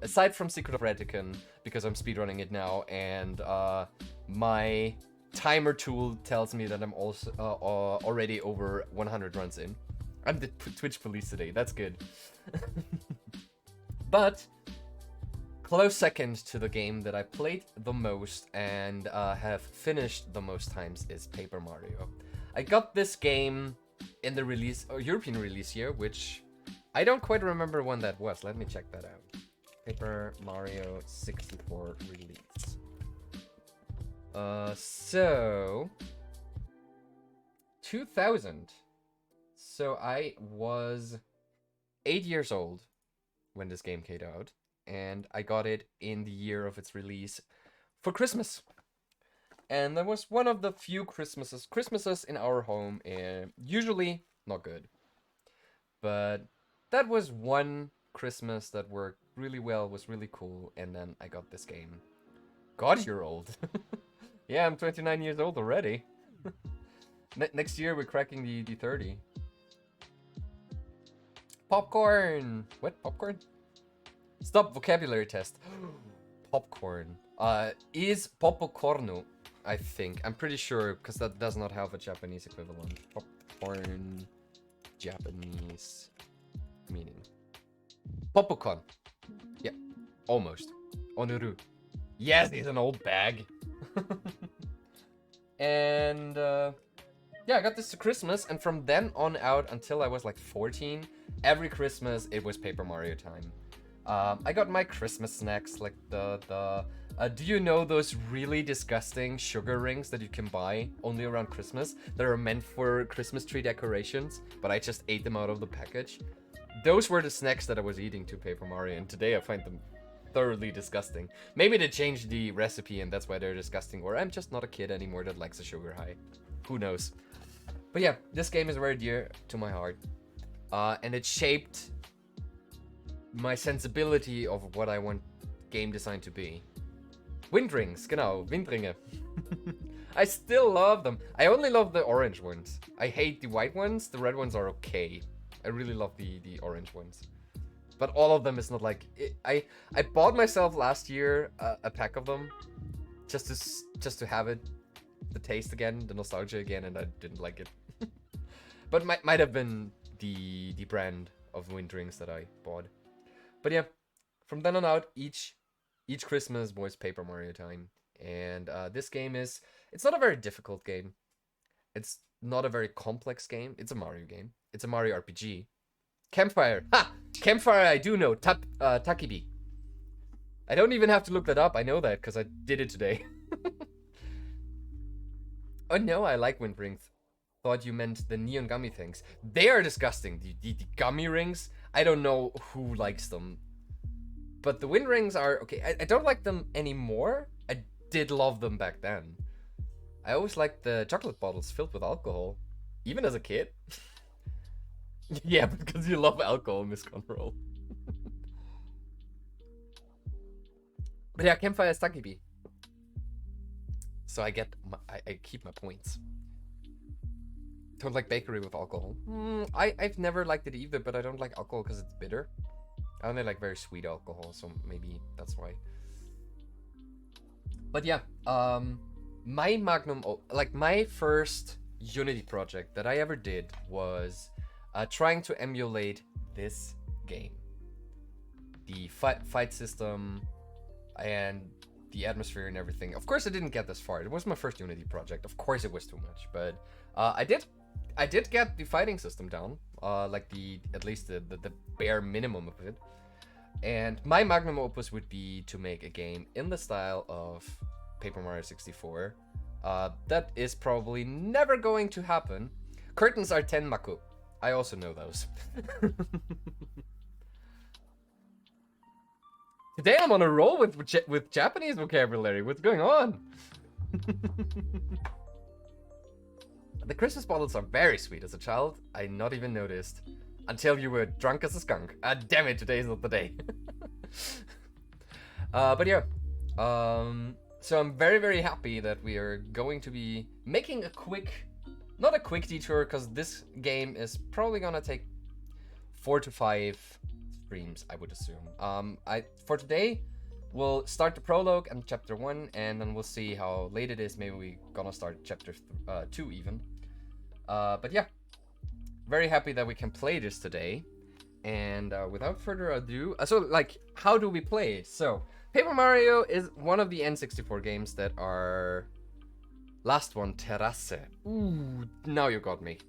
aside from Secret of Retican, because I'm speedrunning it now, and my timer tool tells me that I'm also already over 100 runs in. I'm the Twitch police today, that's good. But close second to the game that I played the most and have finished the most times is Paper Mario. I got this game in the release, European release year, which I don't quite remember when that was. Let me check that out. Paper Mario 64 release. So 2000. So I was 8 years old when this game came out, and I got it in the year of its release for Christmas. And that was one of the few Christmases in our home, and usually not good. But that was one Christmas that worked really well, was really cool, and then I got this game. God, you're old. Yeah, I'm 29 years old already. Next year we're cracking the 30. Popcorn! What? Popcorn? Stop vocabulary test. Popcorn. Is popcorno, I think. I'm pretty sure, because that does not have a Japanese equivalent. Popcorn. Japanese meaning. Popcorn. Yeah, almost. Onuru. Yes, it's an old bag. And, yeah, I got this to Christmas, and from then on out until I was like 14, every Christmas it was Paper Mario time. I got my Christmas snacks, like do you know those really disgusting sugar rings that you can buy only around Christmas that are meant for Christmas tree decorations, but I just ate them out of the package? Those were the snacks that I was eating to Paper Mario, and today I find them thoroughly disgusting. Maybe they changed the recipe and that's why they're disgusting, or I'm just not a kid anymore that likes a sugar high. Who knows? But yeah, this game is very dear to my heart. And it shaped my sensibility of what I want game design to be. Wind rings, genau, Windringe. I still love them. I only love the orange ones. I hate the white ones. The red ones are okay. I really love the orange ones. But all of them is not like... I bought myself last year a pack of them. Just to have it. The taste again, the nostalgia again, and I didn't like it. But might have been the brand of wind rings that I bought. But yeah, from then on out, each Christmas was Paper Mario time. And this game is... It's not a very difficult game. It's not a very complex game. It's a Mario game. It's a Mario RPG. Campfire. Ha! Campfire I do know. Takibi. I don't even have to look that up. I know that because I did it today. Oh no, I like wind rings. Thought you meant the neon gummy things. They are disgusting. The gummy rings, I don't know who likes them. But the wind rings are okay. I don't like them anymore. I did love them back then. I always liked the chocolate bottles filled with alcohol. Even as a kid. Yeah, because you love alcohol, Miss Conroll. But yeah, Campfire is Takibi. So I keep my points. Don't like bakery with alcohol. I've never liked it either, but I don't like alcohol because it's bitter. I only like very sweet alcohol, so maybe that's why. But yeah, my my first Unity project that I ever did was trying to emulate this game. The fight system and the atmosphere and everything. Of course I didn't get this far. It was my first Unity project. Of course it was too much, but I did get the fighting system down, like at least the bare minimum of it. And my magnum opus would be to make a game in the style of Paper Mario 64. That is probably never going to happen. Curtains are tenmaku. I also know those. Today I'm on a roll with Japanese vocabulary. What's going on? The Christmas bottles are very sweet. As a child, I not even noticed. Until you were drunk as a skunk. Ah, damn it, today is not the day. But yeah. So I'm very, very happy that we are going to be making a not a quick detour, because this game is probably gonna take 4 to 5 streams, I would assume. For today, we'll start the prologue and chapter 1, and then we'll see how late it is. Maybe we're gonna start chapter 2 even. But yeah, very happy that we can play this today. And without further ado, so like, how do we play? So, Paper Mario is one of the N64 games that are... Last one, Terrasse. Ooh, now you got me.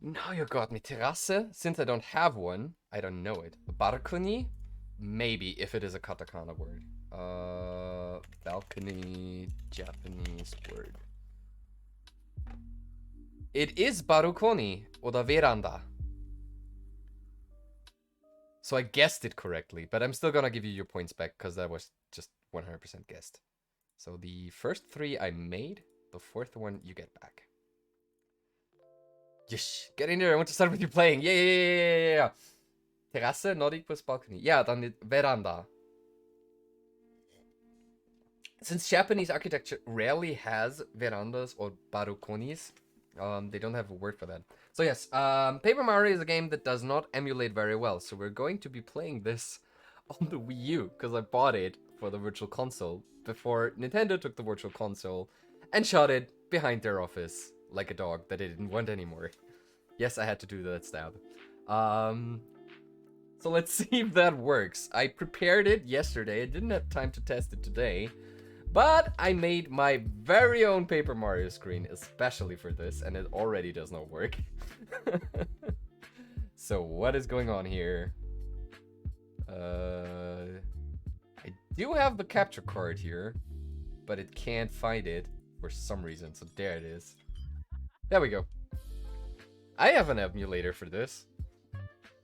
Now you got me. Terrasse, since I don't have one, I don't know it. Balcony? Maybe, if it is a katakana word. Balcony, Japanese word. It is balcony, oder veranda. So I guessed it correctly, but I'm still gonna give you your points back, because that was just 100% guessed. So the first 3 I made, the 4th one you get back. Yes, get in there, I want to start with you playing. Yeah. Terrasse, not equals balcony. Yeah, dann veranda. Since Japanese architecture rarely has verandas or balconies, they don't have a word for that. So yes, Paper Mario is a game that does not emulate very well. So we're going to be playing this on the Wii U, because I bought it for the Virtual Console before Nintendo took the Virtual Console and shot it behind their office like a dog that they didn't want anymore. Yes, I had to do that stab. So let's see if that works. I prepared it yesterday. I didn't have time to test it today. But I made my very own Paper Mario screen especially for this, and it already does not work. So what is going on here? I do have the capture card here, but it can't find it for some reason. So there it is. There we go. I have an emulator for this.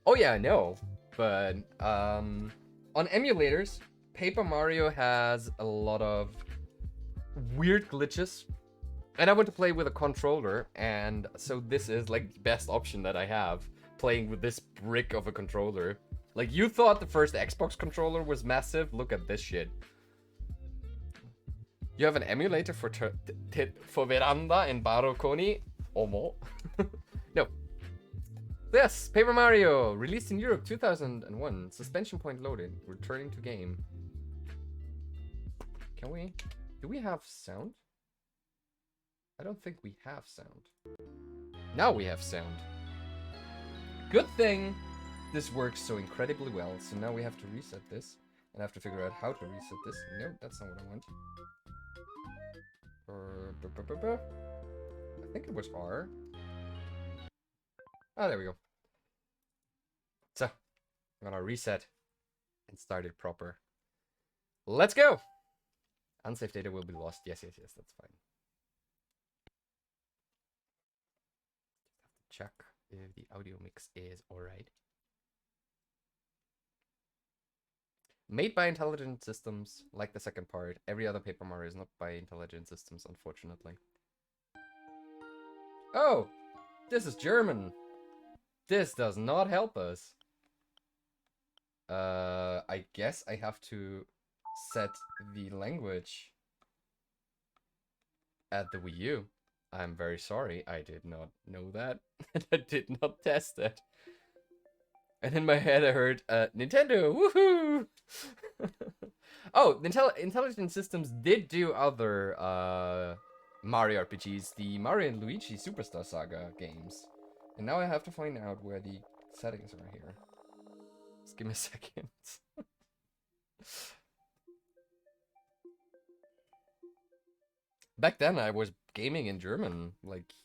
Oh yeah, I know. But on emulators, Paper Mario has a lot of weird glitches. And I want to play with a controller, and so this is like the best option that I have, playing with this brick of a controller. Like, you thought the first Xbox controller was massive? Look at this shit. You have an emulator for veranda and balcony? Omo. No. Yes, Paper Mario, released in Europe 2001. Suspension point loaded. Returning to game. Can we... Do we have sound? I don't think we have sound. Now we have sound. Good thing this works so incredibly well. So now we have to reset this. And I have to figure out how to reset this. No, that's not what I want. I think it was R. Oh, there we go. So, I'm gonna reset and start it proper. Let's go! Unsafe data will be lost. Yes, that's fine. Just have to check if the audio mix is alright. Made by intelligent systems, like the second part. Every other Paper Mario is not by intelligent systems, unfortunately. Oh! This is German! This does not help us. I guess I have to set the language at the Wii U. I'm very sorry, I did not know that. I did not test that. And in my head I heard, Nintendo, woohoo! Oh, Intelligent Systems did do other, Mario RPGs, the Mario and Luigi Superstar Saga games. And now I have to find out where the settings are here. Just give me a second. Back then I was gaming in German, like,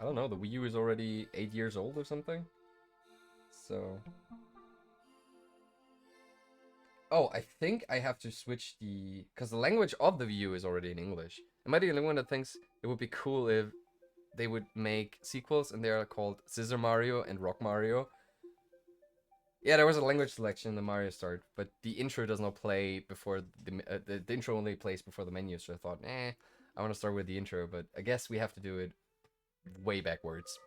I don't know, the Wii U is already 8 years old or something. So... Oh, I think I have to switch the... Because the language of the Wii U is already in English. Am I the only one that thinks it would be cool if they would make sequels and they are called Scissor Mario and Rock Mario? Yeah, there was a language selection in the Mario start, but the intro does not play before the intro only plays before the menu, so I thought, I want to start with the intro, but I guess we have to do it way backwards.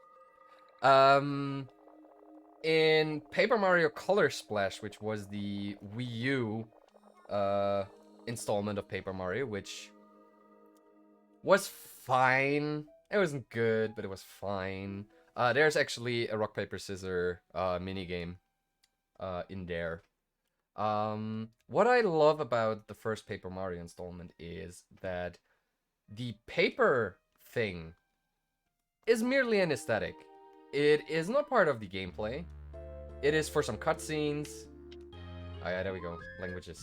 In Paper Mario Color Splash, which was the Wii U installment of Paper Mario, which was fine. It wasn't good, but it was fine. There's actually a rock, paper, scissors mini game in there. What I love about the first Paper Mario installment is that the paper thing is merely an aesthetic. It is not part of the gameplay. It is for some cutscenes. Oh yeah, there we go. Languages.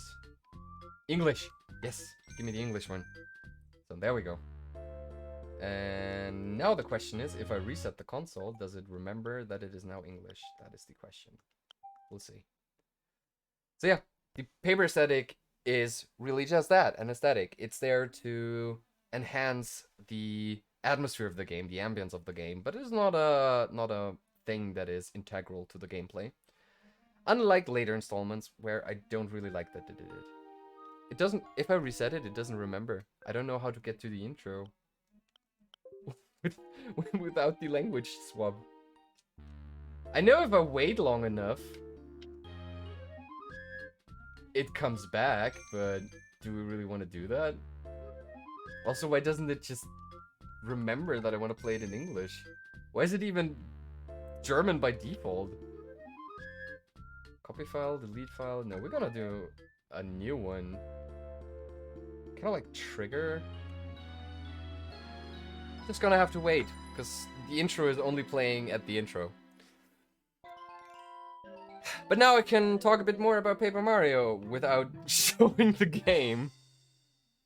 English! Yes, give me the English one. So there we go. And now the question is, if I reset the console, does it remember that it is now English? That is the question. We'll see. So yeah, the paper aesthetic is really just that, an aesthetic. It's there to enhance the atmosphere of the game, the ambience of the game, but it's not a thing that is integral to the gameplay. Unlike later installments, where I don't really like that they did it. It doesn't, if I reset it, it doesn't remember. I don't know how to get to the intro without the language swap. I know if I wait long enough, it comes back, but do we really want to do that? Also, why doesn't it just remember that I want to play it in English? Why is it even German by default? Copy file, delete file. No, we're gonna do a new one. Kind of like trigger. Just gonna have to wait, because the intro is only playing at the intro. But now I can talk a bit more about Paper Mario without showing the game.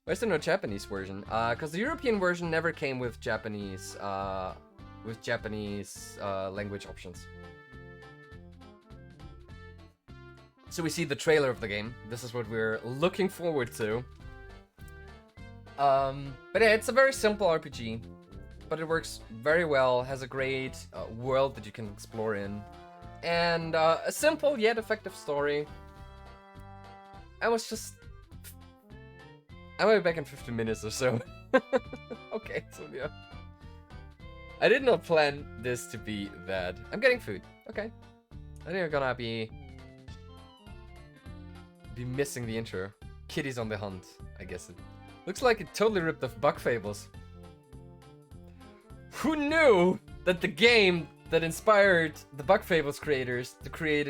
Why is there no Japanese version? Because the European version never came with Japanese language options. So we see the trailer of the game. This is what we're looking forward to. But yeah, it's a very simple RPG, but it works very well, has a great world that you can explore in, and a simple yet effective story. I might be back in 15 minutes or so. Okay, so yeah. I did not plan this to be that. I'm getting food. Okay. I think I'm gonna be missing the intro. Kitty's on the hunt, I guess it. Looks like it totally ripped off Bug Fables. Who knew that the game that inspired the Bug Fables creators to create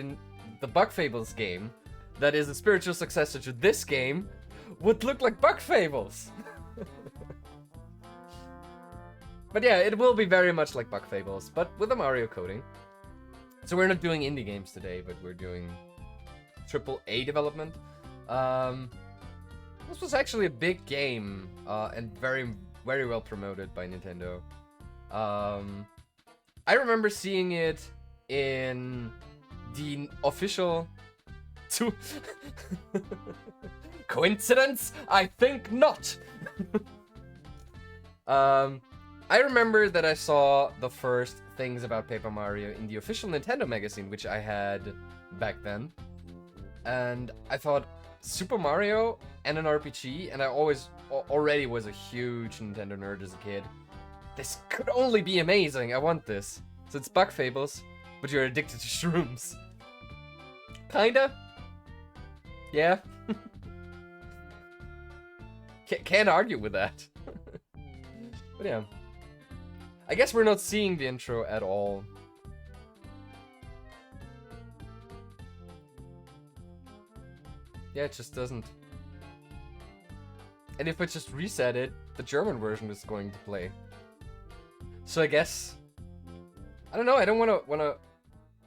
the Bug Fables game, that is a spiritual successor to this game, would look like Bug Fables? But yeah, it will be very much like Bug Fables, but with a Mario coding. So we're not doing indie games today, but we're doing AAA development. This was actually a big game, and very, very well promoted by Nintendo. I remember seeing it in the official... Coincidence? I think not! I remember that I saw the first things about Paper Mario in the official Nintendo magazine, which I had back then. And I thought, Super Mario and an RPG, and I already was a huge Nintendo nerd as a kid. This could only be amazing, I want this. So it's Bug Fables, but you're addicted to shrooms. Kinda? Yeah. Can't argue with that. But yeah. I guess we're not seeing the intro at all. Yeah, it just doesn't. And if I just reset it, the German version is going to play. So I guess... I don't know, I don't wanna...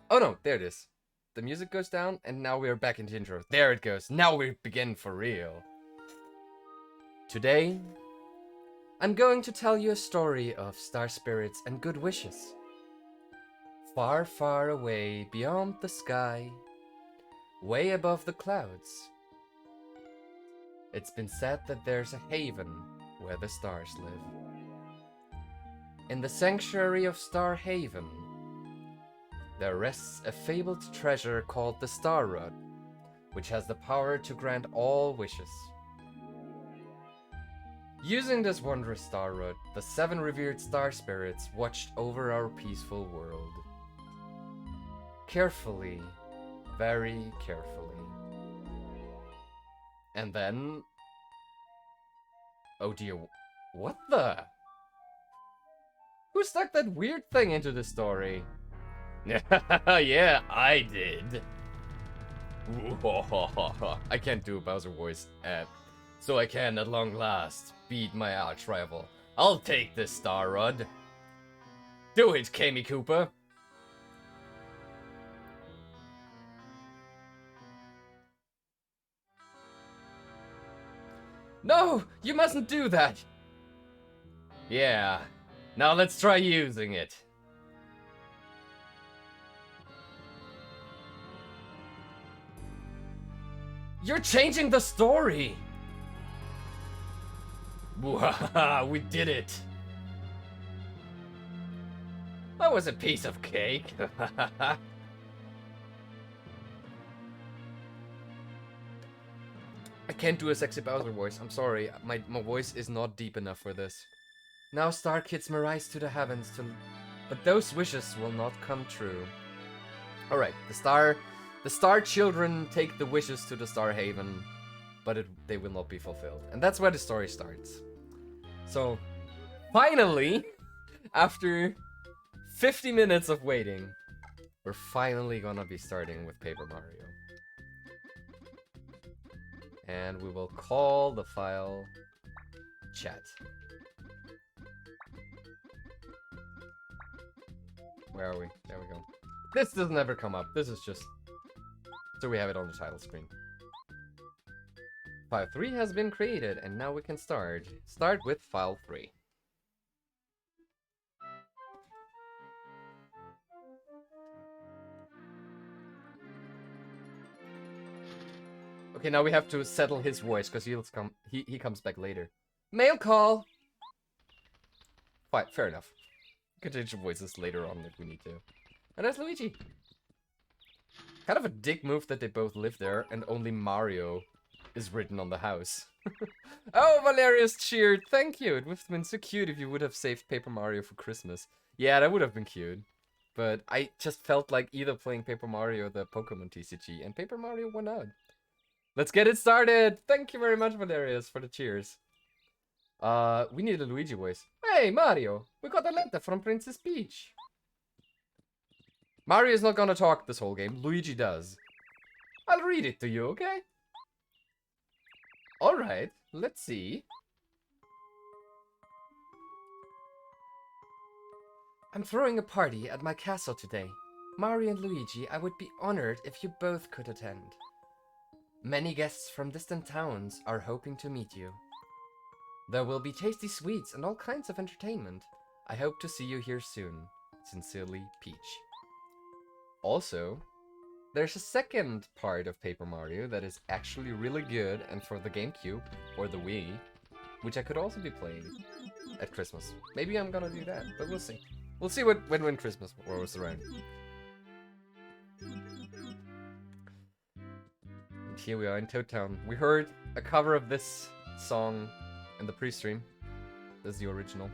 Oh no, there it is. The music goes down, and now we're back in the intro. There it goes. Now we begin for real. Today, I'm going to tell you a story of star spirits and good wishes. Far, far away beyond the sky, way above the clouds, it's been said that there's a haven where the stars live. In the sanctuary of Star Haven, there rests a fabled treasure called the Star Rod, which has the power to grant all wishes. Using this wondrous Star Rod, the 7 revered star spirits watched over our peaceful world. Carefully, very carefully. And then... Oh dear, what the? Who stuck that weird thing into the story? Yeah, I did. I can't do a Bowser voice. So I can, at long last, beat my arch rival. I'll take this Star Rod. Do it, Kami Koopa. No, you mustn't do that. Yeah, now let's try using it. You're changing the story. We did it. That was a piece of cake. I can't do a sexy Bowser voice. I'm sorry. My voice is not deep enough for this. Now star kids may rise to the heavens but those wishes will not come true. Alright, the star children take the wishes to the Star Haven, but they will not be fulfilled. And that's where the story starts. So, finally, after 50 minutes of waiting, we're finally gonna be starting with Paper Mario. And we will call the file chat. Where are we? There we go. This doesn't ever come up. This is just so we have it on the title screen. File 3 has been created, and now we can start. Start with file 3. Okay, now we have to settle his voice, because he comes back later. Mail call! Fine, fair enough. We can change the voices later on if we need to. And there's Luigi! Kind of a dick move that they both live there, and only Mario is written on the house. Oh, Valerius cheered! Thank you! It would have been so cute if you would have saved Paper Mario for Christmas. Yeah, that would have been cute. But I just felt like either playing Paper Mario or the Pokemon TCG, and Paper Mario won out. Let's get it started! Thank you very much, Valerius, for the cheers. We need a Luigi voice. Hey, Mario! We got a letter from Princess Peach. Mario's not gonna talk this whole game. Luigi does. I'll read it to you, okay? Alright, let's see. I'm throwing a party at my castle today. Mario and Luigi, I would be honored if you both could attend. Many guests from distant towns are hoping to meet you. There will be tasty sweets and all kinds of entertainment. I hope to see you here soon. Sincerely, Peach. Also, there's a second part of Paper Mario that is actually really good and for the GameCube or the Wii, which I could also be playing at Christmas. Maybe I'm gonna do that, but we'll see. We'll see when Christmas rolls around. And here we are in Toad Town. We heard a cover of this song in the pre-stream. This is the original.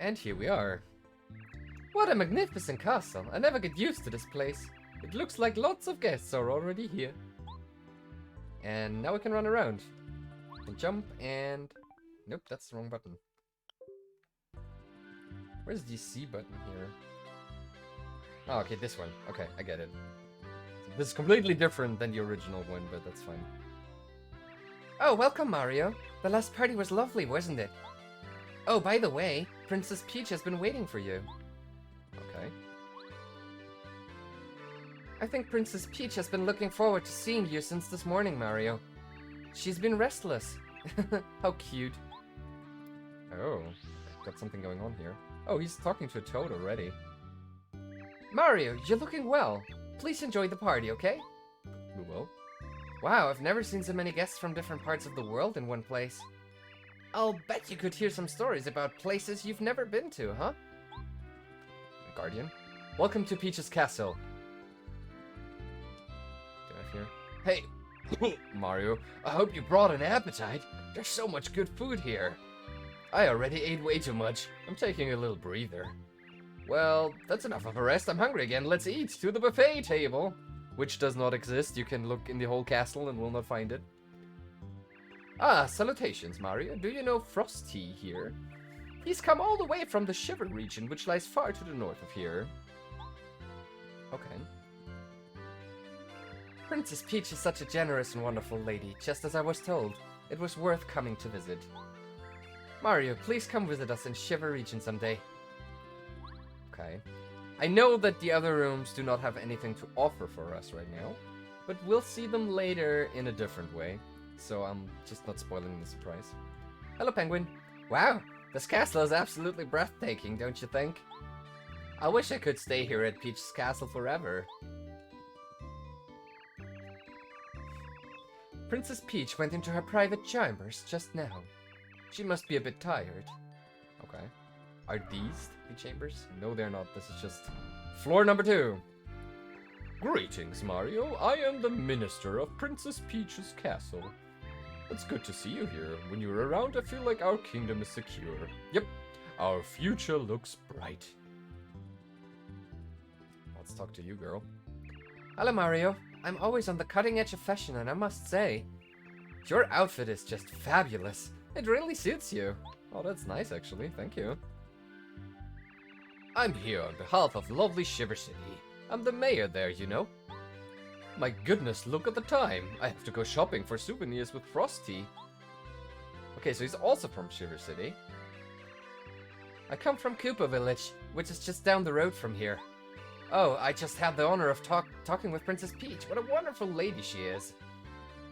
And here we are. What a magnificent castle. I never get used to this place. It looks like lots of guests are already here. And now we can run around. We can jump and... Nope, that's the wrong button. Where's the C button here? Oh, okay, this one. Okay, I get it. So this is completely different than the original one, but that's fine. Oh, welcome, Mario. The last party was lovely, wasn't it? Oh, by the way, Princess Peach has been waiting for you. Okay. I think Princess Peach has been looking forward to seeing you since this morning, Mario. She's been restless. How cute. Oh, got something going on here. Oh, he's talking to a Toad already. Mario, you're looking well. Please enjoy the party, okay? We will. Wow, I've never seen so many guests from different parts of the world in one place. I'll bet you could hear some stories about places you've never been to, huh? Guardian. Welcome to Peach's castle. Do I hear? Hey, Mario, I hope you brought an appetite. There's so much good food here. I already ate way too much. I'm taking a little breather. Well, that's enough of a rest. I'm hungry again. Let's eat to the buffet table. Which does not exist. You can look in the whole castle and will not find it. Ah, salutations, Mario. Do you know Frosty here? He's come all the way from the Shiver region, which lies far to the north of here. Okay. Princess Peach is such a generous and wonderful lady, just as I was told. It was worth coming to visit. Mario, please come visit us in Shiver region someday. Okay. I know that the other rooms do not have anything to offer for us right now, but we'll see them later in a different way, so I'm just not spoiling the surprise. Hello, Penguin. Wow, this castle is absolutely breathtaking, don't you think? I wish I could stay here at Peach's castle forever. Princess Peach went into her private chambers just now. She must be a bit tired. Okay. Are these the chambers? No, they're not. This is just floor number 2. Greetings, Mario. I am the minister of Princess Peach's castle. It's good to see you here. When you're around, I feel like our kingdom is secure. Yep, our future looks bright. Let's talk to you, girl. Hello, Mario. I'm always on the cutting edge of fashion, and I must say, your outfit is just fabulous. It really suits you. Oh, that's nice, actually. Thank you. I'm here on behalf of lovely Shiver City. I'm the mayor there, you know. My goodness, look at the time. I have to go shopping for souvenirs with Frosty. Okay, so he's also from Shiver City. I come from Koopa Village, which is just down the road from here. Oh, I just had the honor of talking with Princess Peach. What a wonderful lady she is.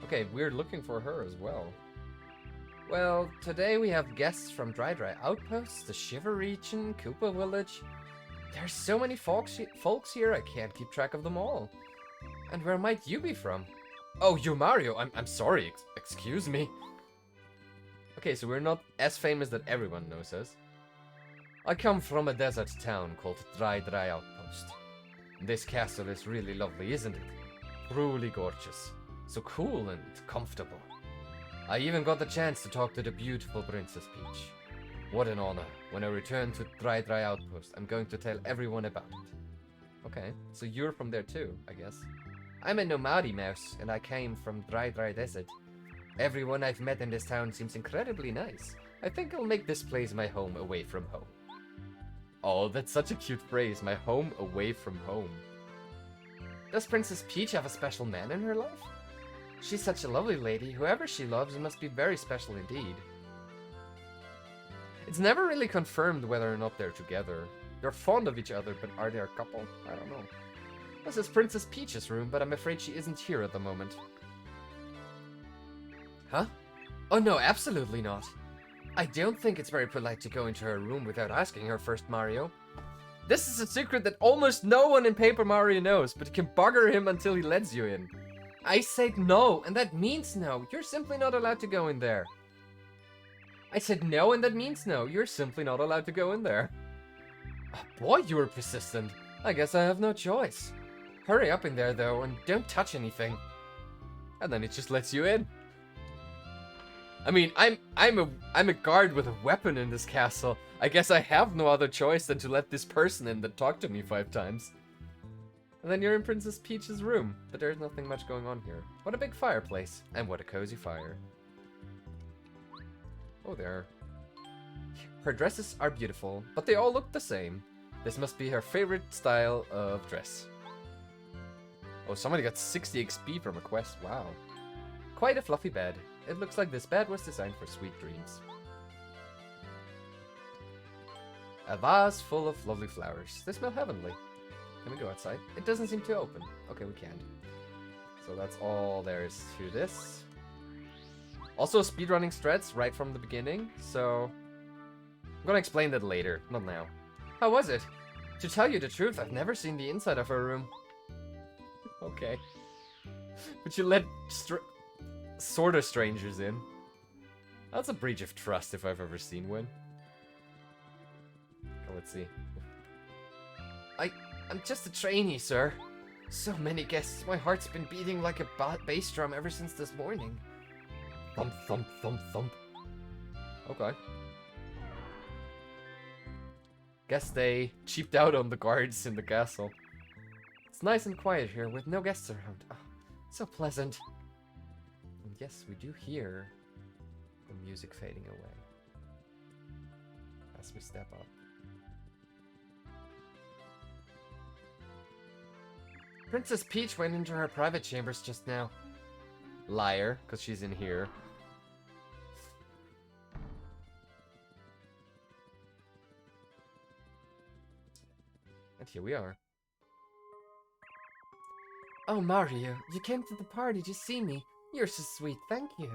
Okay, we're looking for her as well. Well, today we have guests from Dry Outpost, the Shiver region, Koopa Village. There's so many folks here, I can't keep track of them all. And where might you be from? Oh, you're Mario. I'm sorry. Excuse me. Okay, so we're not as famous that everyone knows us. I come from a desert town called Dry Outpost. This castle is really lovely, isn't it? Truly gorgeous. So cool and comfortable. I even got the chance to talk to the beautiful Princess Peach. What an honor. When I return to Dry Outpost, I'm going to tell everyone about it. Okay, so you're from there too, I guess. I'm a nomadi mouse, and I came from Dry Desert. Everyone I've met in this town seems incredibly nice. I think I'll make this place my home away from home. Oh, that's such a cute phrase, my home away from home. Does Princess Peach have a special man in her life? She's such a lovely lady. Whoever she loves must be very special indeed. It's never really confirmed whether or not they're together. They're fond of each other, but are they a couple? I don't know. This is Princess Peach's room, but I'm afraid she isn't here at the moment. Huh? Oh no, absolutely not. I don't think it's very polite to go into her room without asking her first, Mario. This is a secret that almost no one in Paper Mario knows, but you can bugger him until he lets you in. I said no, and that means no. You're simply not allowed to go in there. I said no, and that means no. You're simply not allowed to go in there. Oh, boy, you were persistent. I guess I have no choice. Hurry up in there, though, and don't touch anything. And then it just lets you in. I mean, I'm a guard with a weapon in this castle. I guess I have no other choice than to let this person in that talked to me 5 times. And then you're in Princess Peach's room, but there's nothing much going on here. What a big fireplace, and what a cozy fire. Oh, there. Her dresses are beautiful, but they all look the same. This must be her favorite style of dress. Oh, somebody got 60 XP from a quest, wow. Quite a fluffy bed. It looks like this bed was designed for sweet dreams. A vase full of lovely flowers. They smell heavenly. Can we go outside? It doesn't seem to open. Okay, we can't. So that's all there is to this. Also, speedrunning strats right from the beginning, so I'm gonna explain that later, not now. How was it? To tell you the truth, I've never seen the inside of her room. Okay. But you let sort of strangers in. That's a breach of trust if I've ever seen one. Okay, let's see. I'm just a trainee, sir. So many guests. My heart's been beating like a bass drum ever since this morning. Thump, thump, thump, thump. Okay. Guess they cheaped out on the guards in the castle. It's nice and quiet here with no guests around. Oh, so pleasant. And yes, we do hear the music fading away as we step up. Princess Peach went into her private chambers just now. Liar, because she's in here. And here we are. Oh, Mario, you came to the party to see me. You're so sweet, thank you.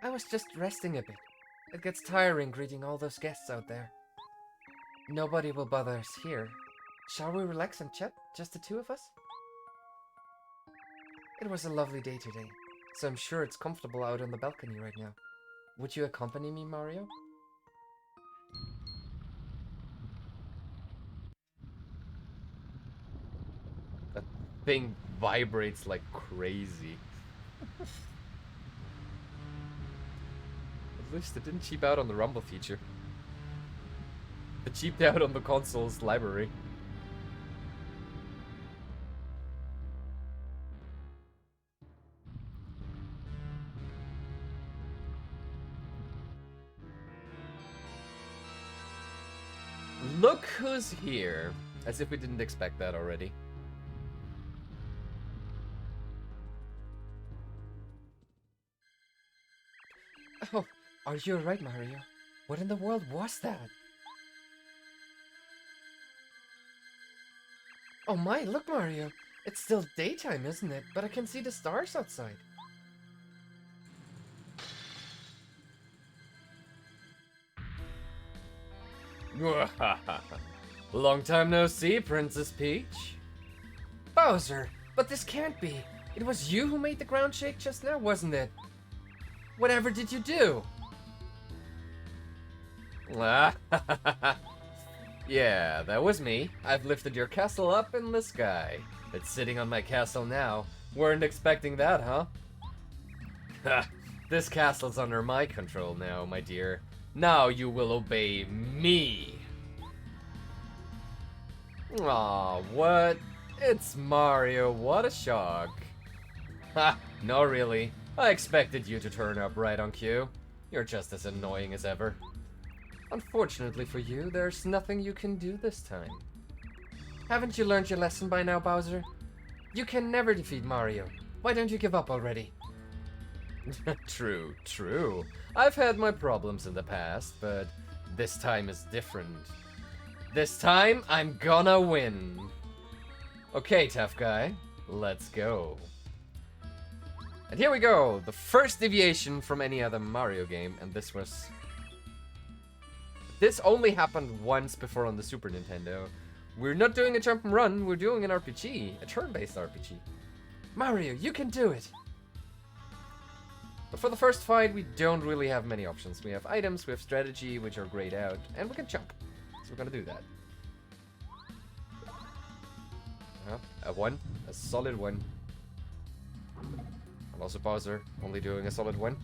I was just resting a bit. It gets tiring greeting all those guests out there. Nobody will bother us here. Shall we relax and chat, just the two of us? It was a lovely day today, so I'm sure it's comfortable out on the balcony right now. Would you accompany me, Mario? That thing vibrates like crazy. At least it didn't cheap out on the rumble feature. It cheaped out on the console's library. Look who's here. As if we didn't expect that already. Oh, are you alright, Mario? What in the world was that? Oh my, look, Mario. It's still daytime, isn't it? But I can see the stars outside. Long time no see, Princess Peach. Bowser, but this can't be. It was you who made the ground shake just now, wasn't it? Whatever did you do? Yeah, that was me. I've lifted your castle up in the sky. It's sitting on my castle now. Weren't expecting that, huh? This castle's under my control now, my dear. Now you will obey me. Aw, what? It's Mario, what a shock. Ha, no really. I expected you to turn up right on cue. You're just as annoying as ever. Unfortunately for you, there's nothing you can do this time. Haven't you learned your lesson by now, Bowser? You can never defeat Mario. Why don't you give up already? True, true. I've had my problems in the past, but this time is different. This time, I'm gonna win. Okay, tough guy, let's go. And here we go, the first deviation from any other Mario game, and this only happened once before on the Super Nintendo. We're not doing a jump and run, we're doing an RPG, a turn-based RPG. Mario, you can do it! But for the first fight, we don't really have many options. We have items, we have strategy, which are grayed out, and we can jump. So we're gonna do that. A one, a solid one. And also Bowser, only doing a solid one.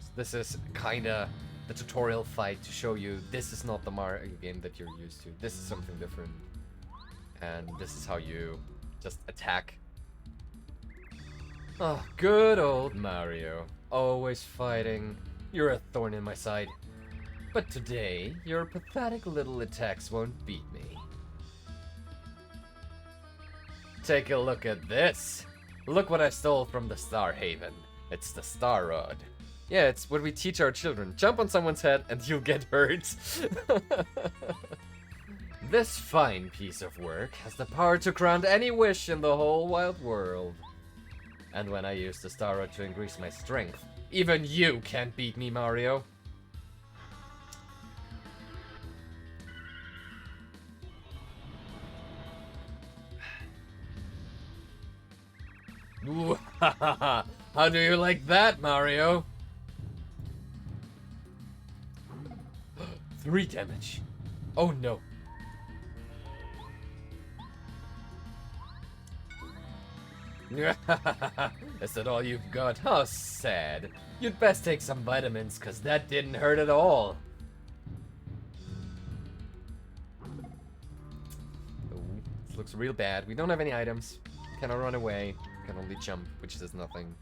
So this is kinda the tutorial fight to show you this is not the Mario game that you're used to. This is something different. And this is how you just attack. Oh, good old Mario. Always fighting. You're a thorn in my side. But today, your pathetic little attacks won't beat me. Take a look at this. Look what I stole from the Star Haven. It's the Star Rod. Yeah, it's what we teach our children. Jump on someone's head and you'll get hurt. This fine piece of work has the power to grant any wish in the whole wide world. And when I use the Star Rod to increase my strength, even you can't beat me, Mario. Ooh, how do you like that, Mario? 3 damage. Oh no. Is that all you've got? How sad. You'd best take some vitamins, cause that didn't hurt at all. Ooh, this looks real bad. We don't have any items. Cannot run away. Can only jump, which does nothing.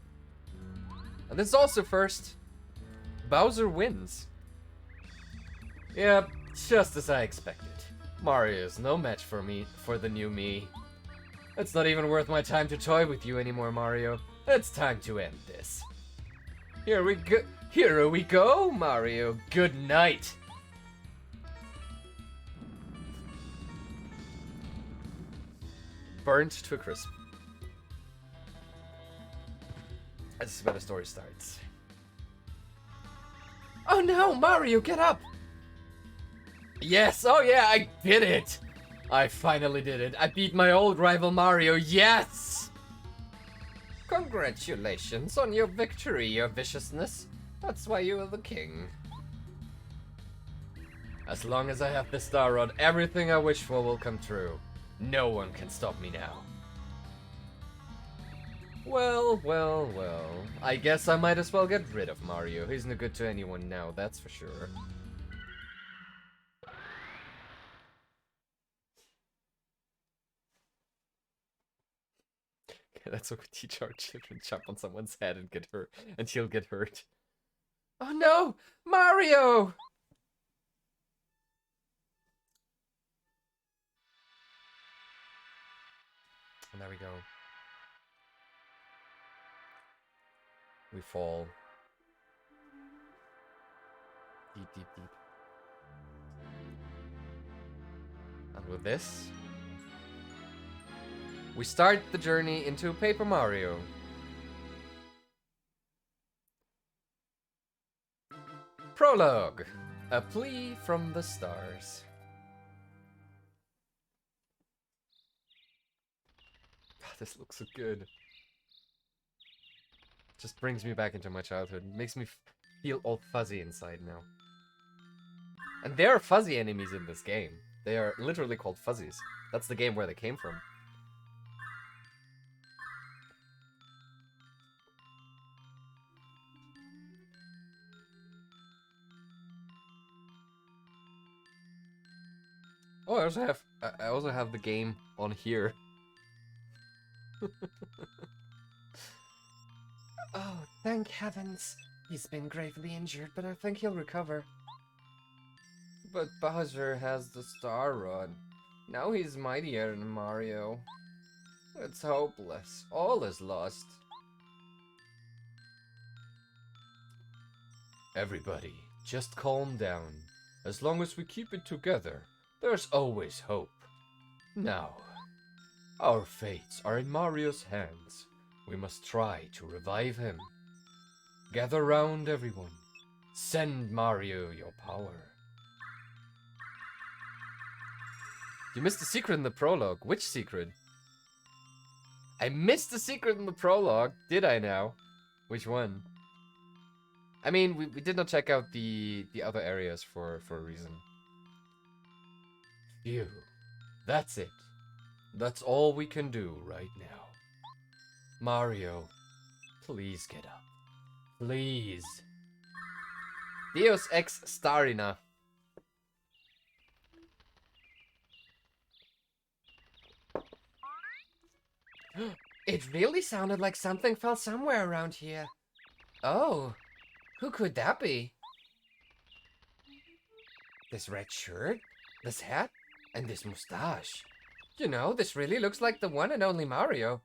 And this is also first. Bowser wins. Yep, just as I expected. Mario's no match for the new me. It's not even worth my time to toy with you anymore, Mario. It's time to end this. Here we go, Mario. Good night. Burnt to a crisp. This is where the story starts. Oh no, Mario, get up! Yes, oh yeah, I did it! I finally did it. I beat my old rival Mario, yes! Congratulations on your victory, your viciousness. That's why you are the king. As long as I have the Star Rod, everything I wish for will come true. No one can stop me now. Well, well, well. I guess I might as well get rid of Mario. He's no good to anyone now, that's for sure. That's what we teach our children. Jump on someone's head and get hurt, and he'll get hurt. Oh no! Mario! And there we go. We fall. Deep, deep, deep. And with this, we start the journey into Paper Mario. Prologue. A plea from the stars. This looks so good. Just brings me back into my childhood. Makes me feel all fuzzy inside now. And there are fuzzy enemies in this game. They are literally called fuzzies. That's the game where they came from. Oh, I also have the game on here. Oh, thank heavens. He's been gravely injured, but I think he'll recover. But Bowser has the Star Rod. Now he's mightier than Mario. It's hopeless. All is lost. Everybody, just calm down. As long as we keep it together, there's always hope. Now, our fates are in Mario's hands. We must try to revive him. Gather round, everyone. Send Mario your power. You missed the secret in the prologue. Which secret? I missed the secret in the prologue. Did I now? Which one? I mean, we did not check out the other areas for a reason. Phew. That's it. That's all we can do right now. Mario, please get up. Please. Deus ex starina. It really sounded like something fell somewhere around here. Oh, who could that be? This red shirt, this hat, and this mustache. You know, this really looks like the one and only Mario.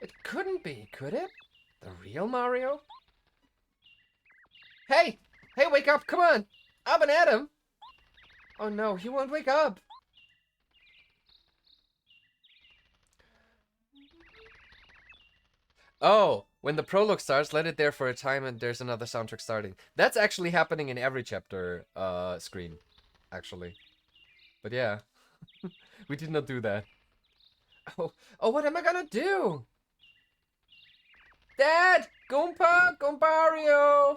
It couldn't be, could it? The real Mario? Hey! Hey, wake up! Come on! Up and at him! Oh no, he won't wake up! Oh, when the prologue starts, let it there for a time and there's another soundtrack starting. That's actually happening in every chapter screen, actually. But yeah, we did not do that. Oh, what am I gonna do? Dad! Goomba! Goombario!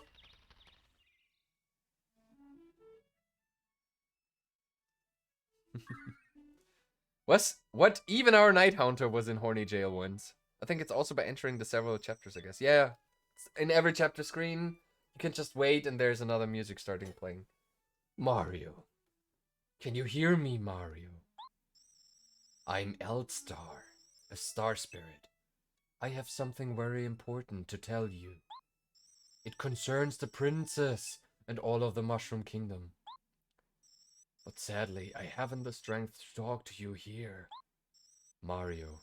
What? Even our Night Haunter was in horny jail once. I think it's also by entering the several chapters, I guess. Yeah, in every chapter screen, you can just wait and there's another music starting playing. Mario. Can you hear me, Mario? I'm Eldstar, a star spirit. I have something very important to tell you. It concerns the princess and all of the Mushroom Kingdom. But sadly, I haven't the strength to talk to you here. Mario,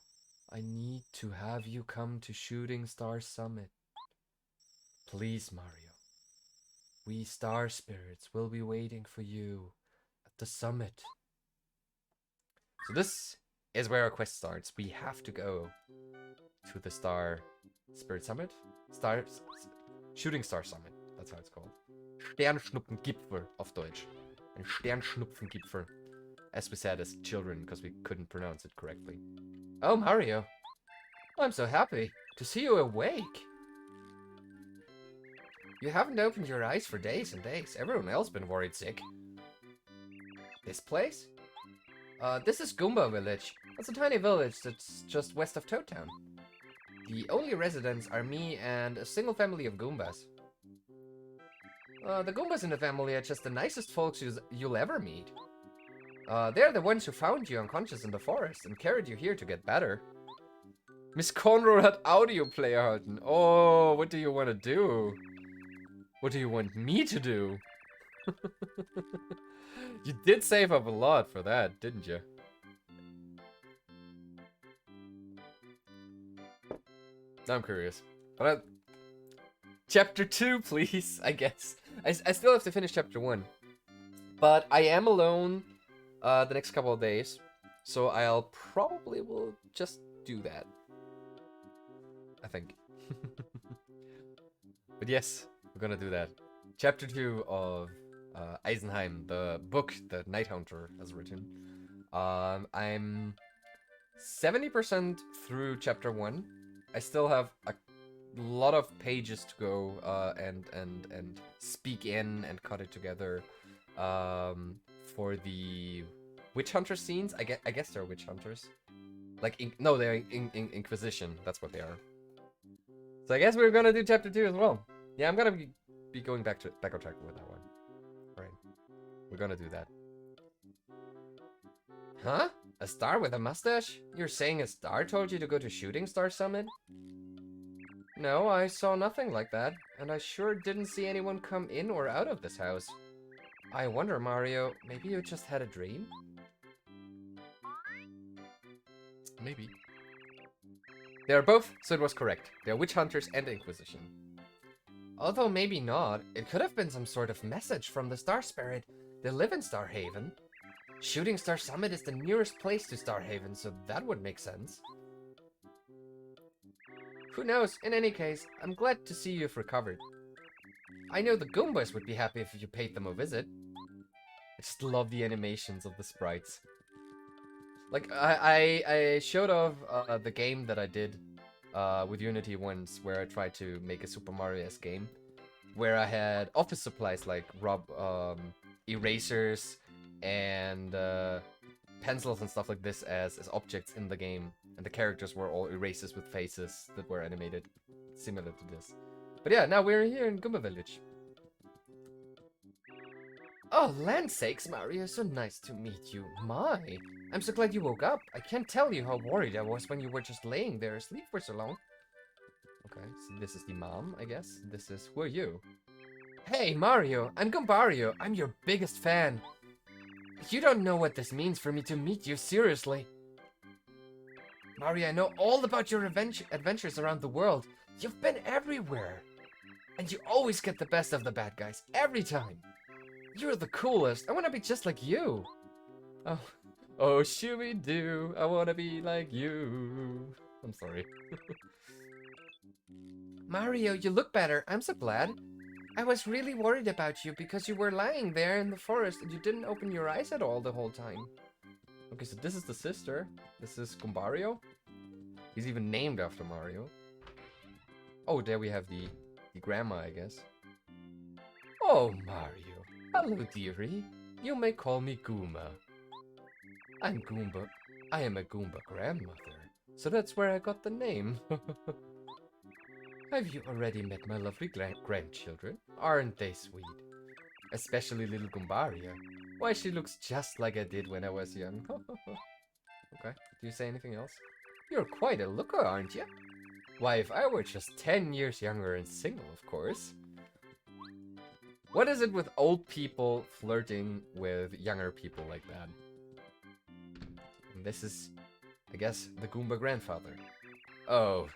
I need to have you come to Shooting Star Summit. Please, Mario. We star spirits will be waiting for you at the summit. So this is where our quest starts. We have to go to the Star Spirit Summit? Shooting Star Summit. That's how it's called. Sternschnuppengipfel auf Deutsch. Ein Sternschnupfengipfel. As we said as children, because we couldn't pronounce it correctly. Oh, Mario. I'm so happy to see you awake. You haven't opened your eyes for days and days. Everyone else been worried sick. This place? This is Goomba Village. It's a tiny village that's just west of Toad Town. The only residents are me and a single family of Goombas. The Goombas in the family are just the nicest folks you'll ever meet. They're the ones who found you unconscious in the forest and carried you here to get better. Miss Conroy hat audio player halten. Oh, what do you want to do? What do you want me to do? You did save up a lot for that, didn't you? Now I'm curious. But Chapter 2, please, I guess. I still have to finish Chapter 1. But I am alone the next couple of days. So I'll probably will just do that. I think. But yes, we're gonna do that. Chapter 2 of Eisenheim, the book that Night Hunter has written. I'm 70% through Chapter 1. I still have a lot of pages to go and speak in and cut it together for the witch hunter scenes. I guess they're witch hunters. Like, no, they're Inquisition. That's what they are. So I guess we're gonna do Chapter 2 as well. Yeah, I'm gonna be going back on track with that one. Alright. We're gonna do that. Huh? A star with a mustache? You're saying a star told you to go to Shooting Star Summit? No, I saw nothing like that, and I sure didn't see anyone come in or out of this house. I wonder, Mario, maybe you just had a dream? Maybe. They are both, so it was correct. They are witch hunters and Inquisition. Although maybe not, it could have been some sort of message from the Star Spirit. They live in Starhaven. Shooting Star Summit is the nearest place to Starhaven, so that would make sense. Who knows? In any case, I'm glad to see you've recovered. I know the Goombas would be happy if you paid them a visit. I just love the animations of the sprites. Like, I showed off the game that I did with Unity once, where I tried to make a Super Mario-esque game, where I had office supplies like erasers and pencils and stuff like this as objects in the game, and the characters were all erasers with faces that were animated, similar to this. But yeah, now we're here in Goomba Village. Oh, land's sakes, Mario, so nice to meet you. My, I'm so glad you woke up. I can't tell you how worried I was when you were just laying there asleep for so long. Okay, so this is the mom, I guess. This is, who are you? Hey, Mario, I'm Goombario. I'm your biggest fan. You don't know what this means for me to meet you, seriously. Mario, I know all about your adventures around the world. You've been everywhere. And you always get the best of the bad guys, every time. You're the coolest. I want to be just like you. Oh, shooby-doo. I want to be like you. I'm sorry. Mario, you look better. I'm so glad. I was really worried about you because you were lying there in the forest and you didn't open your eyes at all the whole time. Okay, so this is the sister. This is Goombario. He's even named after Mario. Oh, there we have the grandma, I guess. Oh, Mario. Hello, dearie. You may call me Goomba. I am a Goomba grandmother, So that's where I got the name. Have you already met my lovely grandchildren? Aren't they sweet? Especially little Goombaria. Why, she looks just like I did when I was young. Okay, do you say anything else? You're quite a looker, aren't you? Why, if I were just 10 years younger and single, of course. What is it with old people flirting with younger people like that? And this is, I guess, the Goomba grandfather. Oh,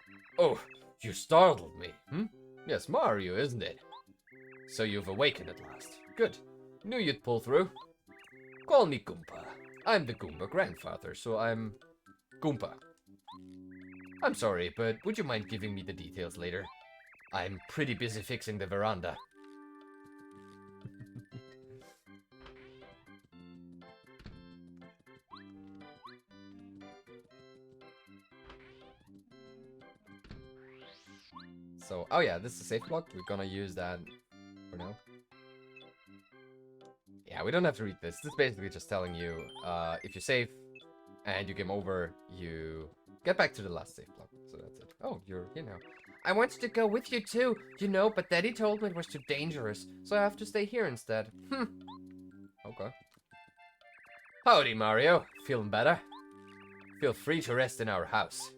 you startled me, Yes, Mario, isn't it? So you've awakened at last. Good. Knew you'd pull through. Call me Goomba. I'm the Goomba grandfather, so I'm Goomba. I'm sorry, but would you mind giving me the details later? I'm pretty busy fixing the veranda. So, oh yeah, this is a safe block. We're gonna use that for now. Yeah, we don't have to read this. This is basically just telling you, if you save and you game over, you get back to the last save block. So that's it. Oh, you're here now. I wanted to go with you too, you know, but Daddy told me it was too dangerous, so I have to stay here instead. Okay. Howdy, Mario. Feeling better? Feel free to rest in our house.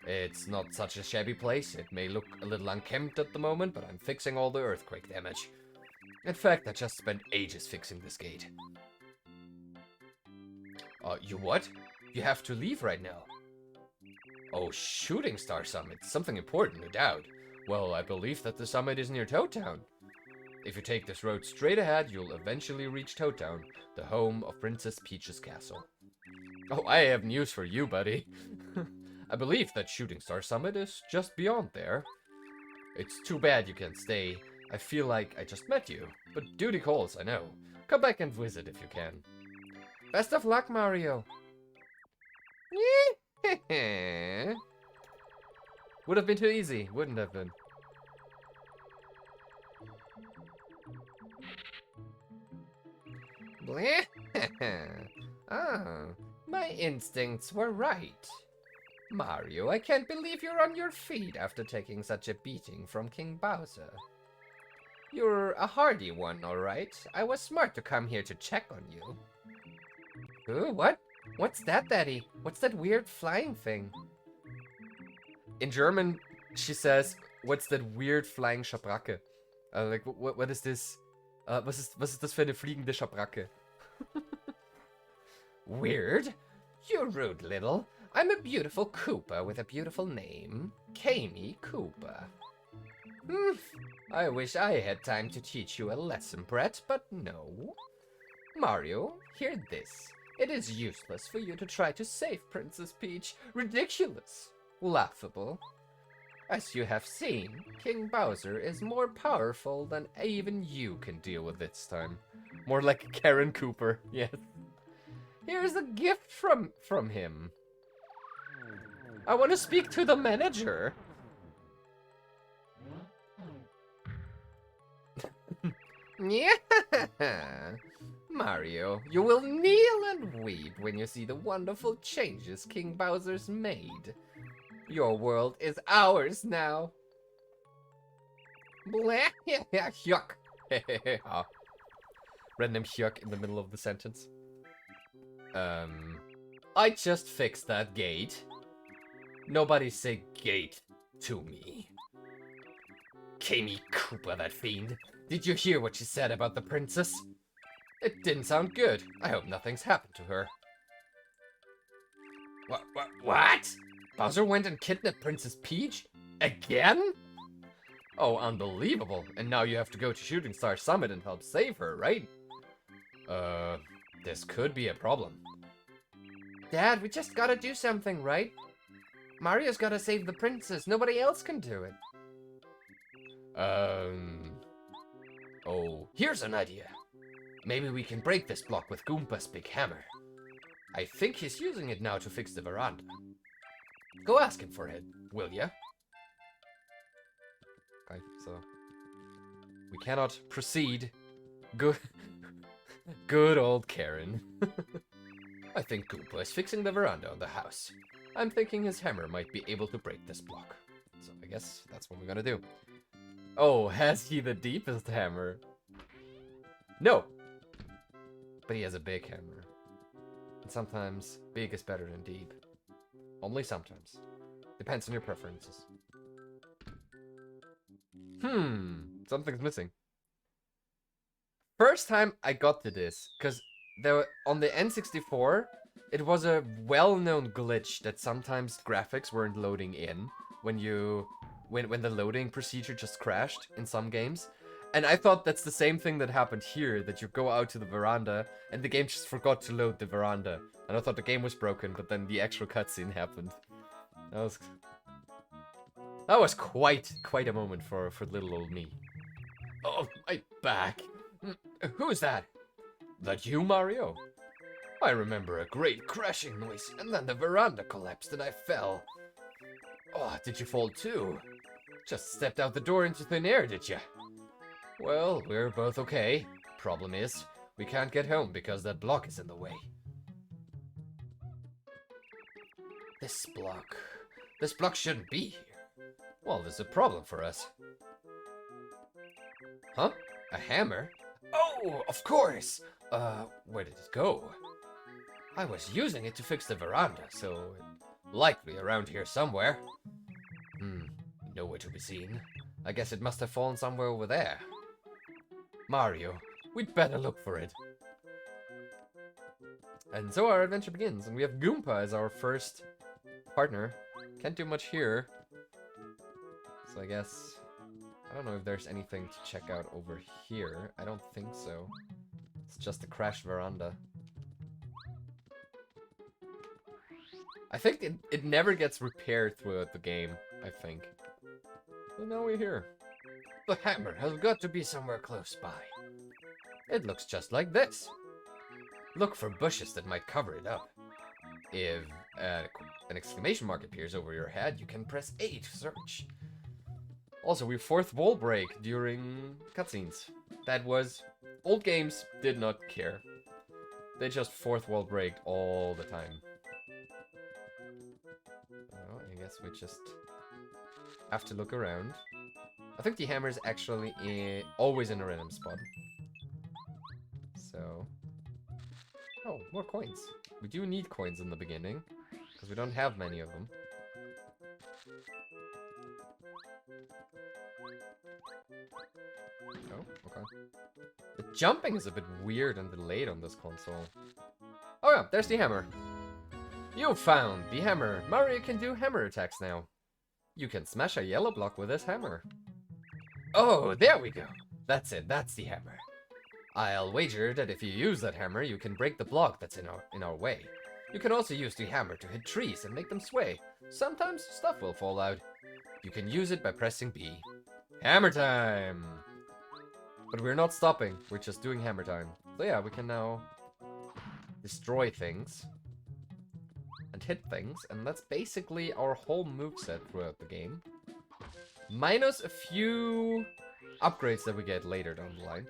It's not such a shabby place. It may look a little unkempt at the moment, but I'm fixing all the earthquake damage. In fact, I just spent ages fixing this gate. You what? You have to leave right now. Oh, Shooting Star Summit. Something important, no doubt. Well, I believe that the summit is near Toad Town. If you take this road straight ahead, you'll eventually reach Toad Town, the home of Princess Peach's castle. Oh, I have news for you, buddy. I believe that Shooting Star Summit is just beyond there. It's too bad you can't stay. I feel like I just met you, but duty calls, I know. Come back and visit if you can. Best of luck, Mario. Would have been too easy, wouldn't have been. Ah, my instincts were right. Mario, I can't believe you're on your feet after taking such a beating from King Bowser. You're a hardy one, all right. I was smart to come here to check on you. Ooh, what? What's that, Daddy? What's that weird flying thing? In German, she says, what's that weird flying Schabracke? Like, what is this? Was ist das für eine fliegende Schabracke? Weird? You rude little. I'm a beautiful Koopa with a beautiful name. Koopa. I wish I had time to teach you a lesson, Brett, but no. Mario, hear this. It is useless for you to try to save Princess Peach. Ridiculous. Laughable. As you have seen, King Bowser is more powerful than even you can deal with this time. More like Karen Cooper, yes. Here's a gift from him. I want to speak to the manager. Yeah. Mario, you will kneel and weep when you see the wonderful changes King Bowser's made. Your world is ours now. Blah, yuck. Random yuck in the middle of the sentence. I just fixed that gate. Nobody say gate to me. Koopa, that fiend. Did you hear what she said about the princess? It didn't sound good. I hope nothing's happened to her. What? Bowser went and kidnapped Princess Peach? Again? Oh, unbelievable. And now you have to go to Shooting Star Summit and help save her, right? This could be a problem. Dad, we just gotta do something, right? Mario's gotta save the princess. Nobody else can do it. Oh, here's an idea. Maybe we can break this block with Goompa's big hammer. I think he's using it now to fix the veranda. Go ask him for it, will ya? Okay, so we cannot proceed. Good old Karen. I think Goomba is fixing the veranda on the house. I'm thinking his hammer might be able to break this block. So I guess that's what we're gonna do. Oh, has he the deepest hammer? No! But he has a big hammer. And sometimes, big is better than deep. Only sometimes. Depends on your preferences. Something's missing. First time I got to this, because on the N64, it was a well-known glitch that sometimes graphics weren't loading in when the loading procedure just crashed in some games. And I thought that's the same thing that happened here, that you go out to the veranda and the game just forgot to load the veranda. And I thought the game was broken, but then the actual cutscene happened. That was quite a moment for little old me. Oh, my back. Who's that? That you, Mario? I remember a great crashing noise, and then the veranda collapsed and I fell. Oh, did you fall too? Just stepped out the door into thin air, did you? Well, we're both okay. Problem is, we can't get home because that block is in the way. This block shouldn't be here. Well, there's a problem for us. Huh? A hammer? Oh, of course! Where did it go? I was using it to fix the veranda, so likely around here somewhere. Nowhere to be seen. I guess it must have fallen somewhere over there. Mario, we'd better look for it. And so our adventure begins, and we have Goomba as our first partner. Can't do much here. So I guess... I don't know if there's anything to check out over here. I don't think so. It's just a crashed veranda. I think it never gets repaired throughout the game, I think. So now we're here. The hammer has got to be somewhere close by. It looks just like this. Look for bushes that might cover it up. If an exclamation mark appears over your head, you can press A to search. Also, we fourth wall break during cutscenes. That was... Old games did not care. They just fourth wall breaked all the time. So, I guess we just have to look around. I think the hammer is actually always in a random spot. So... Oh, more coins. We do need coins in the beginning, because we don't have many of them. Oh, okay. The jumping is a bit weird and delayed on this console. Oh yeah, there's the hammer. You found the hammer. Mario can do hammer attacks now. You can smash a yellow block with this hammer. Oh, there we go. That's it, that's the hammer. I'll wager that if you use that hammer, you can break the block that's in our way. You can also use the hammer to hit trees and make them sway. Sometimes stuff will fall out. You can use it by pressing B. Hammer time! But we're not stopping, we're just doing hammer time. So yeah, we can now destroy things and hit things, and that's basically our whole moveset throughout the game. Minus a few upgrades that we get later down the line.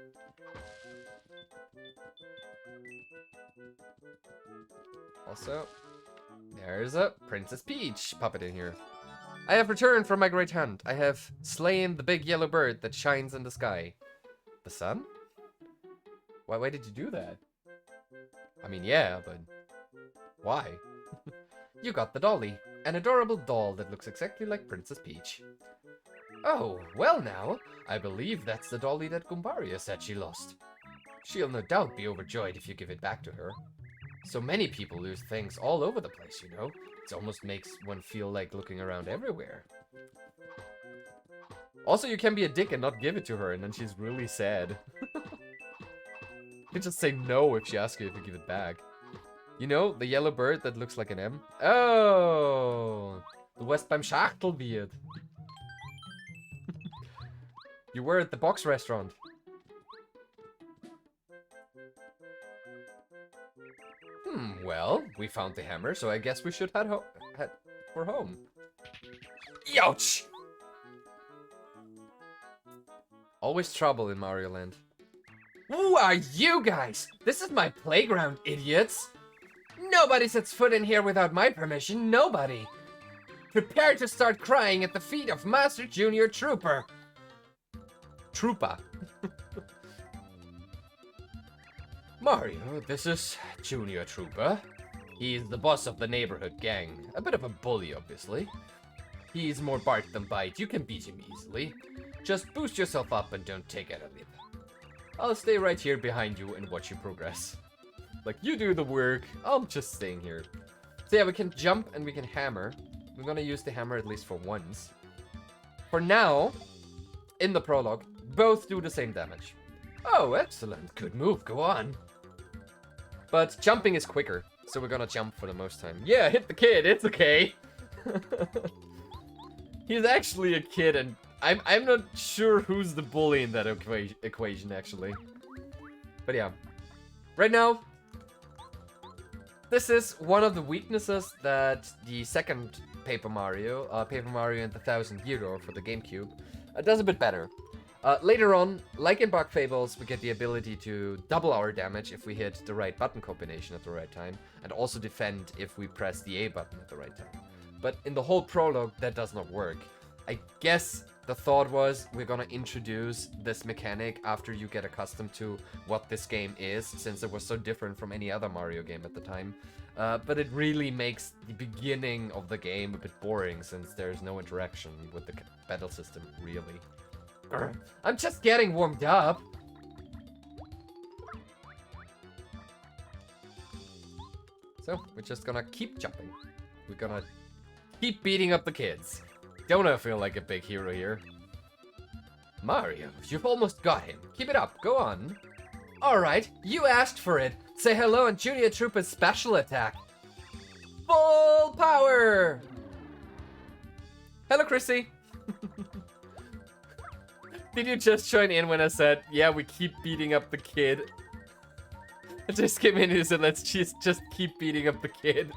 Also, there's a Princess Peach puppet in here. I have returned from my great hunt. I have slain the big yellow bird that shines in the sky. The sun? Why did you do that? I mean, yeah, but why? You got the dolly. An adorable doll that looks exactly like Princess Peach. Oh, well now, I believe that's the dolly that Goombaria said she lost. She'll no doubt be overjoyed if you give it back to her. So many people lose things all over the place, you know? It almost makes one feel like looking around everywhere. Also, you can be a dick and not give it to her, and then she's really sad. You can just say no if she asks you if you give it back. You know, the yellow bird that looks like an M? Oh! Du warst beim Schachtelwirt. You were at the box restaurant. Well, we found the hammer, so I guess we should head for home. Youch! Always trouble in Mario Land. Who are you guys? This is my playground, idiots! Nobody sets foot in here without my permission. Nobody. Prepare to start crying at the feet of Master Junior Trooper. Troopa. Mario, this is Junior Trooper. He's the boss of the neighborhood gang. A bit of a bully, obviously. He's more bark than bite. You can beat him easily. Just boost yourself up and don't take it a lip. I'll stay right here behind you and watch you progress. Like, you do the work, I'm just staying here. So yeah, we can jump and we can hammer. We're gonna use the hammer at least for once. For now, in the prologue, both do the same damage. Oh, excellent. Good move, go on. But jumping is quicker, so we're gonna jump for the most time. Yeah, hit the kid, it's okay. He's actually a kid, and I'm not sure who's the bully in that equation, actually. But yeah. Right now, this is one of the weaknesses that the second Paper Mario and the 1000 Year for the GameCube, does a bit better. Later on, like in Bug Fables, we get the ability to double our damage if we hit the right button combination at the right time, and also defend if we press the A button at the right time. But in the whole prologue, that does not work. I guess the thought was we're gonna introduce this mechanic after you get accustomed to what this game is, since it was so different from any other Mario game at the time. But it really makes the beginning of the game a bit boring, since there's no interaction with the battle system, really. I'm just getting warmed up. So, we're just gonna keep jumping. We're gonna keep beating up the kids. Don't I feel like a big hero here? Mario, you've almost got him. Keep it up, go on. Alright, you asked for it. Say hello and Junior Trooper's special attack. Full power! Hello, Chrissy. Did you just join in when I said, yeah, we keep beating up the kid? I just came in and said, let's just keep beating up the kid.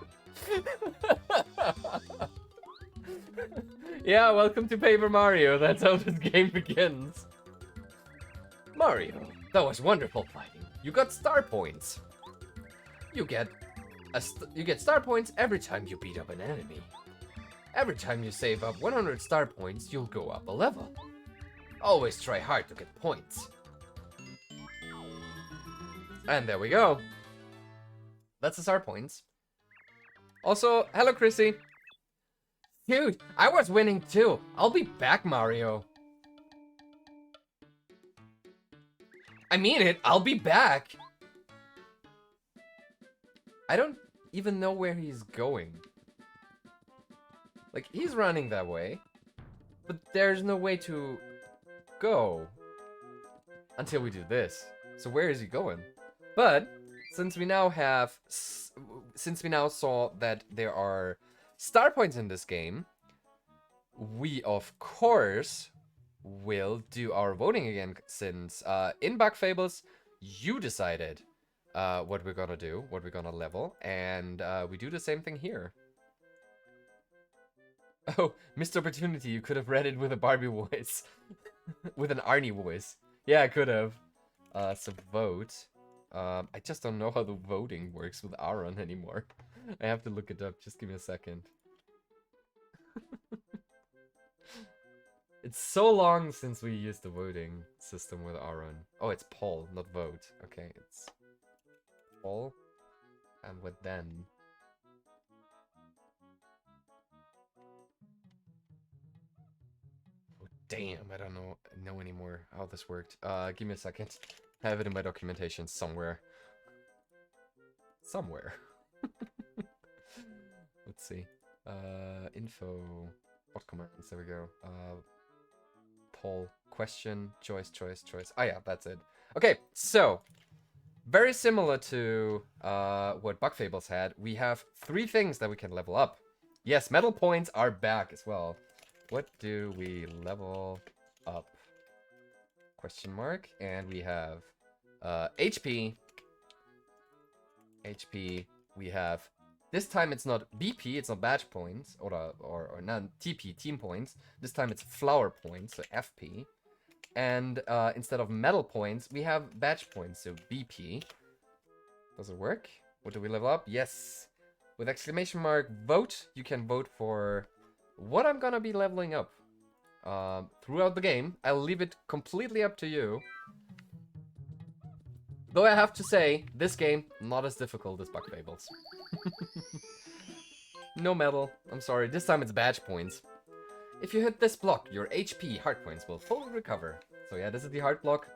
Yeah, welcome to Paper Mario. That's how this game begins. Mario, that was wonderful fighting. You got star points. You get star points every time you beat up an enemy. Every time you save up 100 star points, you'll go up a level. Always try hard to get points. And there we go. That's the star points. Also, hello, Chrissy. Dude, I was winning too. I'll be back, Mario. I mean it, I'll be back. I don't even know where he's going. Like, he's running that way, but there's no way to go until we do this. So where is he going? But since we now saw that there are star points in this game, we of course will do our voting again, since in Bug Fables you decided what we're gonna do, what we're gonna level, and we do the same thing here. Oh, missed opportunity, you could have read it with a Barbie voice. With an Arnie voice. Yeah, I could have. So vote. I just don't know how the voting works with Aaron anymore. I have to look it up. Just give me a second. It's so long since we used the voting system with Aaron. Oh, it's poll, not vote. Okay, it's poll. And what then? Oh, damn, I don't know anymore how this worked. Give me a second. I have it in my documentation somewhere. Somewhere. Let's see. Info. What commands? There we go. Poll. Question. Choice. Oh yeah, that's it. Okay, so. Very similar to what Bug Fables had, we have 3 things that we can level up. Yes, medal points are back as well. What do we level up? Question mark. And we have HP. We have, this time it's not BP, it's not badge points, or not TP, team points. This time it's flower points, so FP. And instead of medal points, we have badge points, so BP. Does it work? What do we level up? Yes. with exclamation mark vote, you can vote for what I'm gonna be leveling up throughout the game. I'll leave it completely up to you. Though I have to say, this game, not as difficult as Bug Fables. No medal, I'm sorry, this time it's badge points. If you hit this block, your HP heart points will fully recover. So yeah, this is the heart block.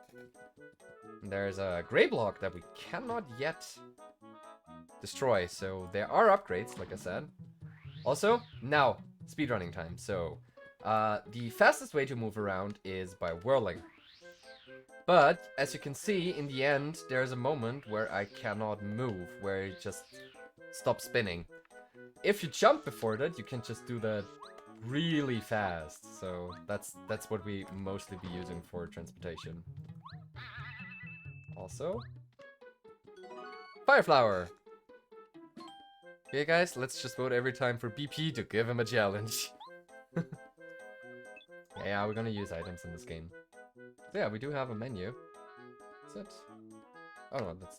And there's a gray block that we cannot yet destroy, so there are upgrades, like I said. Also, now, speedrunning time. So, the fastest way to move around is by whirling. But, as you can see, in the end, there's a moment where I cannot move, where it just stops spinning. If you jump before that, you can just do that really fast. So, that's what we mostly be using for transportation. Also, Fire Flower! Okay guys, let's just vote every time for BP to give him a challenge. Yeah, we're gonna use items in this game. So yeah, we do have a menu. Is it? Oh no, that's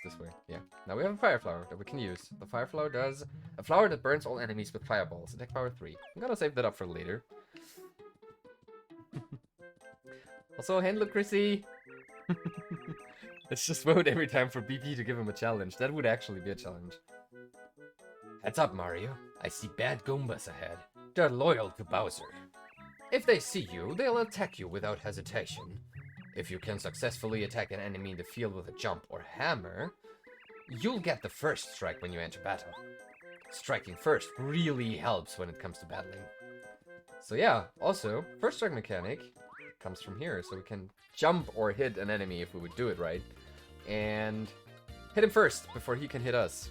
this way. Yeah. Now we have a Fire Flower that we can use. The Fire Flower does a flower that burns all enemies with fireballs. Attack power 3. I'm gonna save that up for later. Also, handler Chrissy! Let's just vote every time for BP to give him a challenge. That would actually be a challenge. Heads up, Mario. I see bad Goombas ahead. They're loyal to Bowser. If they see you, they'll attack you without hesitation. If you can successfully attack an enemy in the field with a jump or hammer, you'll get the first strike when you enter battle. Striking first really helps when it comes to battling. So yeah, also, first strike mechanic comes from here, so we can jump or hit an enemy if we would do it right. And hit him first before he can hit us.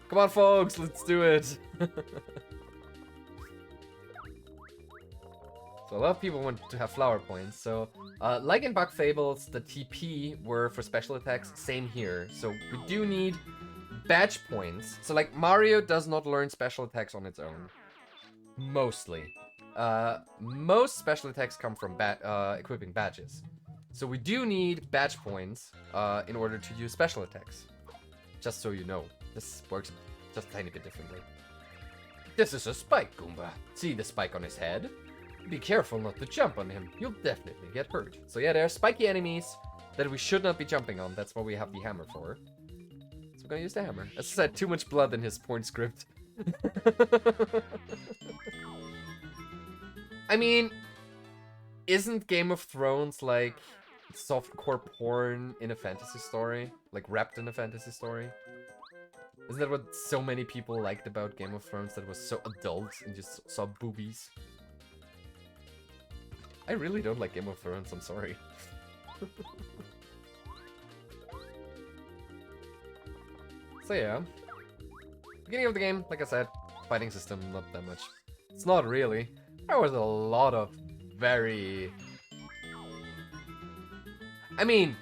Come on, folks, let's do it. So a lot of people want to have flower points. So like in Bug Fables, the TP were for special attacks. Same here. So we do need badge points. So like Mario does not learn special attacks on its own. Mostly. Most special attacks come from equipping badges. So we do need badge points in order to use special attacks. Just so you know. This works just a tiny bit differently. This is a spike, Goomba. See the spike on his head? Be careful not to jump on him. You'll definitely get hurt. So yeah, there are spiky enemies that we should not be jumping on. That's what we have the hammer for. So we're gonna use the hammer. As I said, too much blood in his porn script. I mean, isn't Game of Thrones like softcore porn in a fantasy story? Like wrapped in a fantasy story? Isn't that what so many people liked about Game of Thrones, that was so adult and just saw boobies? I really don't like Game of Thrones, I'm sorry. So yeah. Beginning of the game, like I said, fighting system, not that much. It's not really. There was a lot of very... I mean,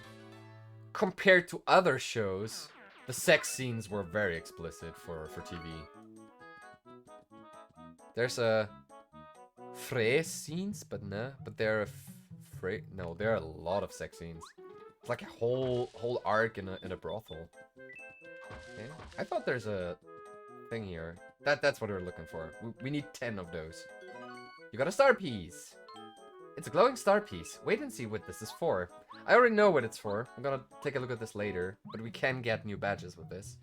compared to other shows, the sex scenes were very explicit for TV. There's a... phrase scenes, but no, but there are no, there are a lot of sex scenes. It's like a whole arc in a brothel. Okay, I thought there's a thing here. That's what we're looking for. We need 10 of those. You got a star piece. It's a glowing star piece. Wait and see what this is for. I already know what it's for. I'm gonna take a look at this later, but we can get new badges with this.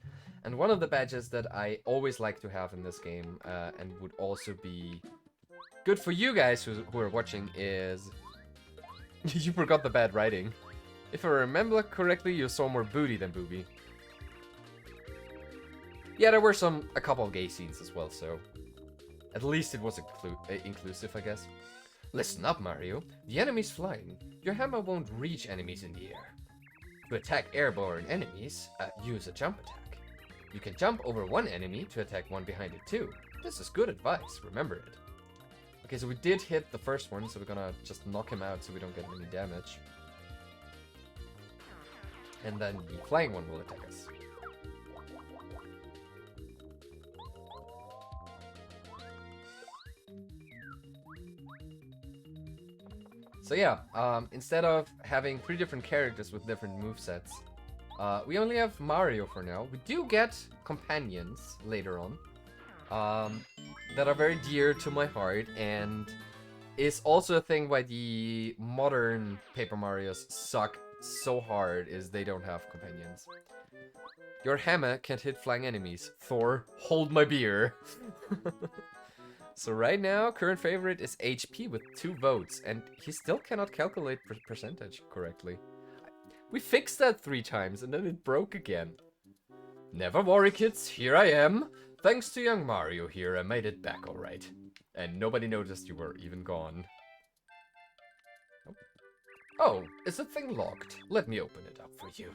And one of the badges that I always like to have in this game, and would also be good for you guys who are watching, is... You forgot the bad writing. If I remember correctly, you saw more booty than booby. Yeah, there were a couple of gay scenes as well, so... At least it was inclusive, I guess. Listen up, Mario. The enemy's flying. Your hammer won't reach enemies in the air. To attack airborne enemies, use a jump attack. You can jump over one enemy to attack one behind it too. This is good advice, remember it. Okay, so we did hit the first one, so we're gonna just knock him out so we don't get any damage. And then the flying one will attack us. So yeah, instead of having 3 different characters with different movesets, we only have Mario for now. We do get companions later on that are very dear to my heart, and is also a thing why the modern Paper Marios suck so hard is they don't have companions. Your hammer can't hit flying enemies. Thor, hold my beer. So right now, current favorite is HP with 2 votes, and he still cannot calculate percentage correctly. We fixed that 3 times, and then it broke again. Never worry, kids, here I am. Thanks to young Mario here, I made it back alright. And nobody noticed you were even gone. Oh, is the thing locked? Let me open it up for you.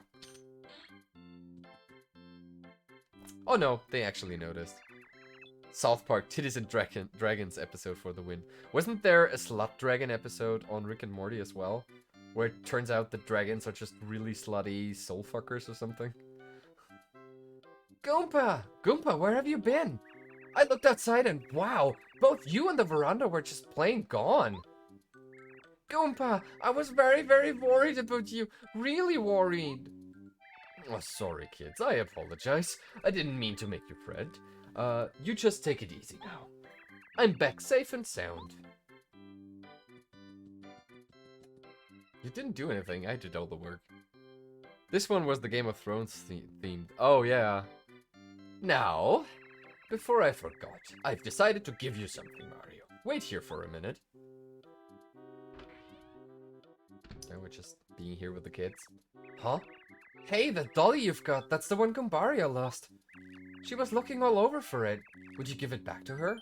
Oh no, they actually noticed. South Park Titties and Dragons episode for the win. Wasn't there a Slut Dragon episode on Rick and Morty as well? Where it turns out that dragons are just really slutty soul fuckers or something? Goomba! Goomba, where have you been? I looked outside and wow, both you and the veranda were just plain gone. Goomba, I was very, very worried about you. Really worried. Oh, sorry, kids. I apologize. I didn't mean to make you fret. You just take it easy now. I'm back safe and sound. You didn't do anything. I did all the work. This one was the Game of Thrones themed. Oh, yeah. Now, before I forgot, I've decided to give you something, Mario. Wait here for a minute. Now we're just being here with the kids. Huh? Hey, the dolly you've got, that's the one Goombaria lost. She was looking all over for it. Would you give it back to her?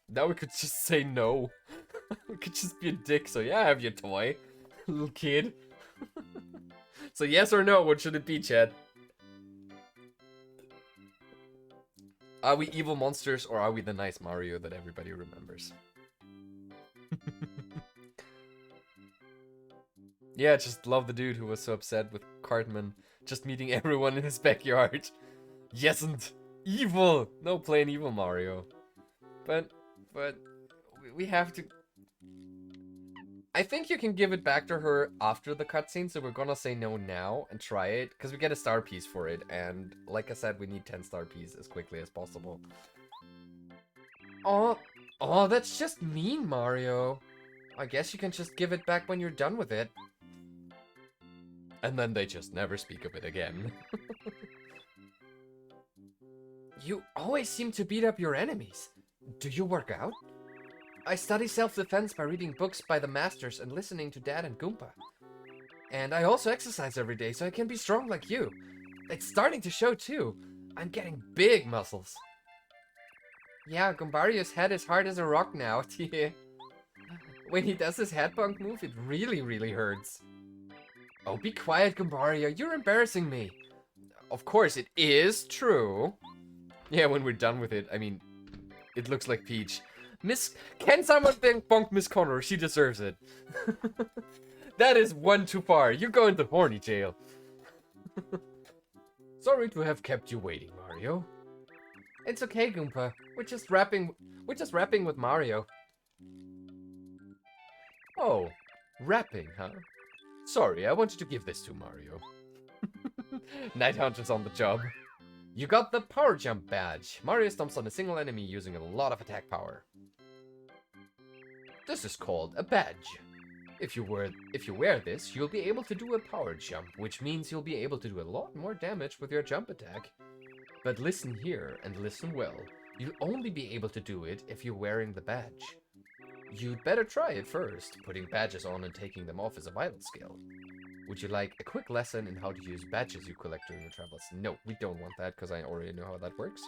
Now we could just say no. We could just be a dick, so yeah, I have your toy. Little kid. So yes or no, what should it be, Chad? Are we evil monsters or are we the nice Mario that everybody remembers? Yeah, just love the dude who was so upset with Cartman just meeting everyone in his backyard. Yesn't evil! No plain evil Mario. But we have to... I think you can give it back to her after the cutscene, so we're gonna say no now and try it, because we get a star piece for it, and like I said, we need 10 star pieces as quickly as possible. Oh, that's just mean, Mario. I guess you can just give it back when you're done with it. And then they just never speak of it again. You always seem to beat up your enemies. Do you work out? I study self-defense by reading books by the masters and listening to Dad and Goomba. And I also exercise every day so I can be strong like you. It's starting to show too. I'm getting big muscles. Yeah, Goombario's head is hard as a rock now. When he does his headbunk move, it really, really hurts. Oh, be quiet, Goombario. You're embarrassing me. Of course, it is true. Yeah, when we're done with it, I mean, it looks like Peach. Can someone bonk Miss Connor? She deserves it. That is one too far. You're going to horny jail. Sorry to have kept you waiting, Mario. It's okay, Goomba. We're just rapping with Mario. Oh, rapping, huh? Sorry, I wanted to give this to Mario. Night Hunter's on the job. You got the power jump badge. Mario stomps on a single enemy using a lot of attack power. This is called a badge. If you wear this, you'll be able to do a power jump, which means you'll be able to do a lot more damage with your jump attack. But listen here, and listen well. You'll only be able to do it if you're wearing the badge. You'd better try it first. Putting badges on and taking them off is a vital skill. Would you like a quick lesson in how to use badges you collect during your travels? No, we don't want that, because I already know how that works.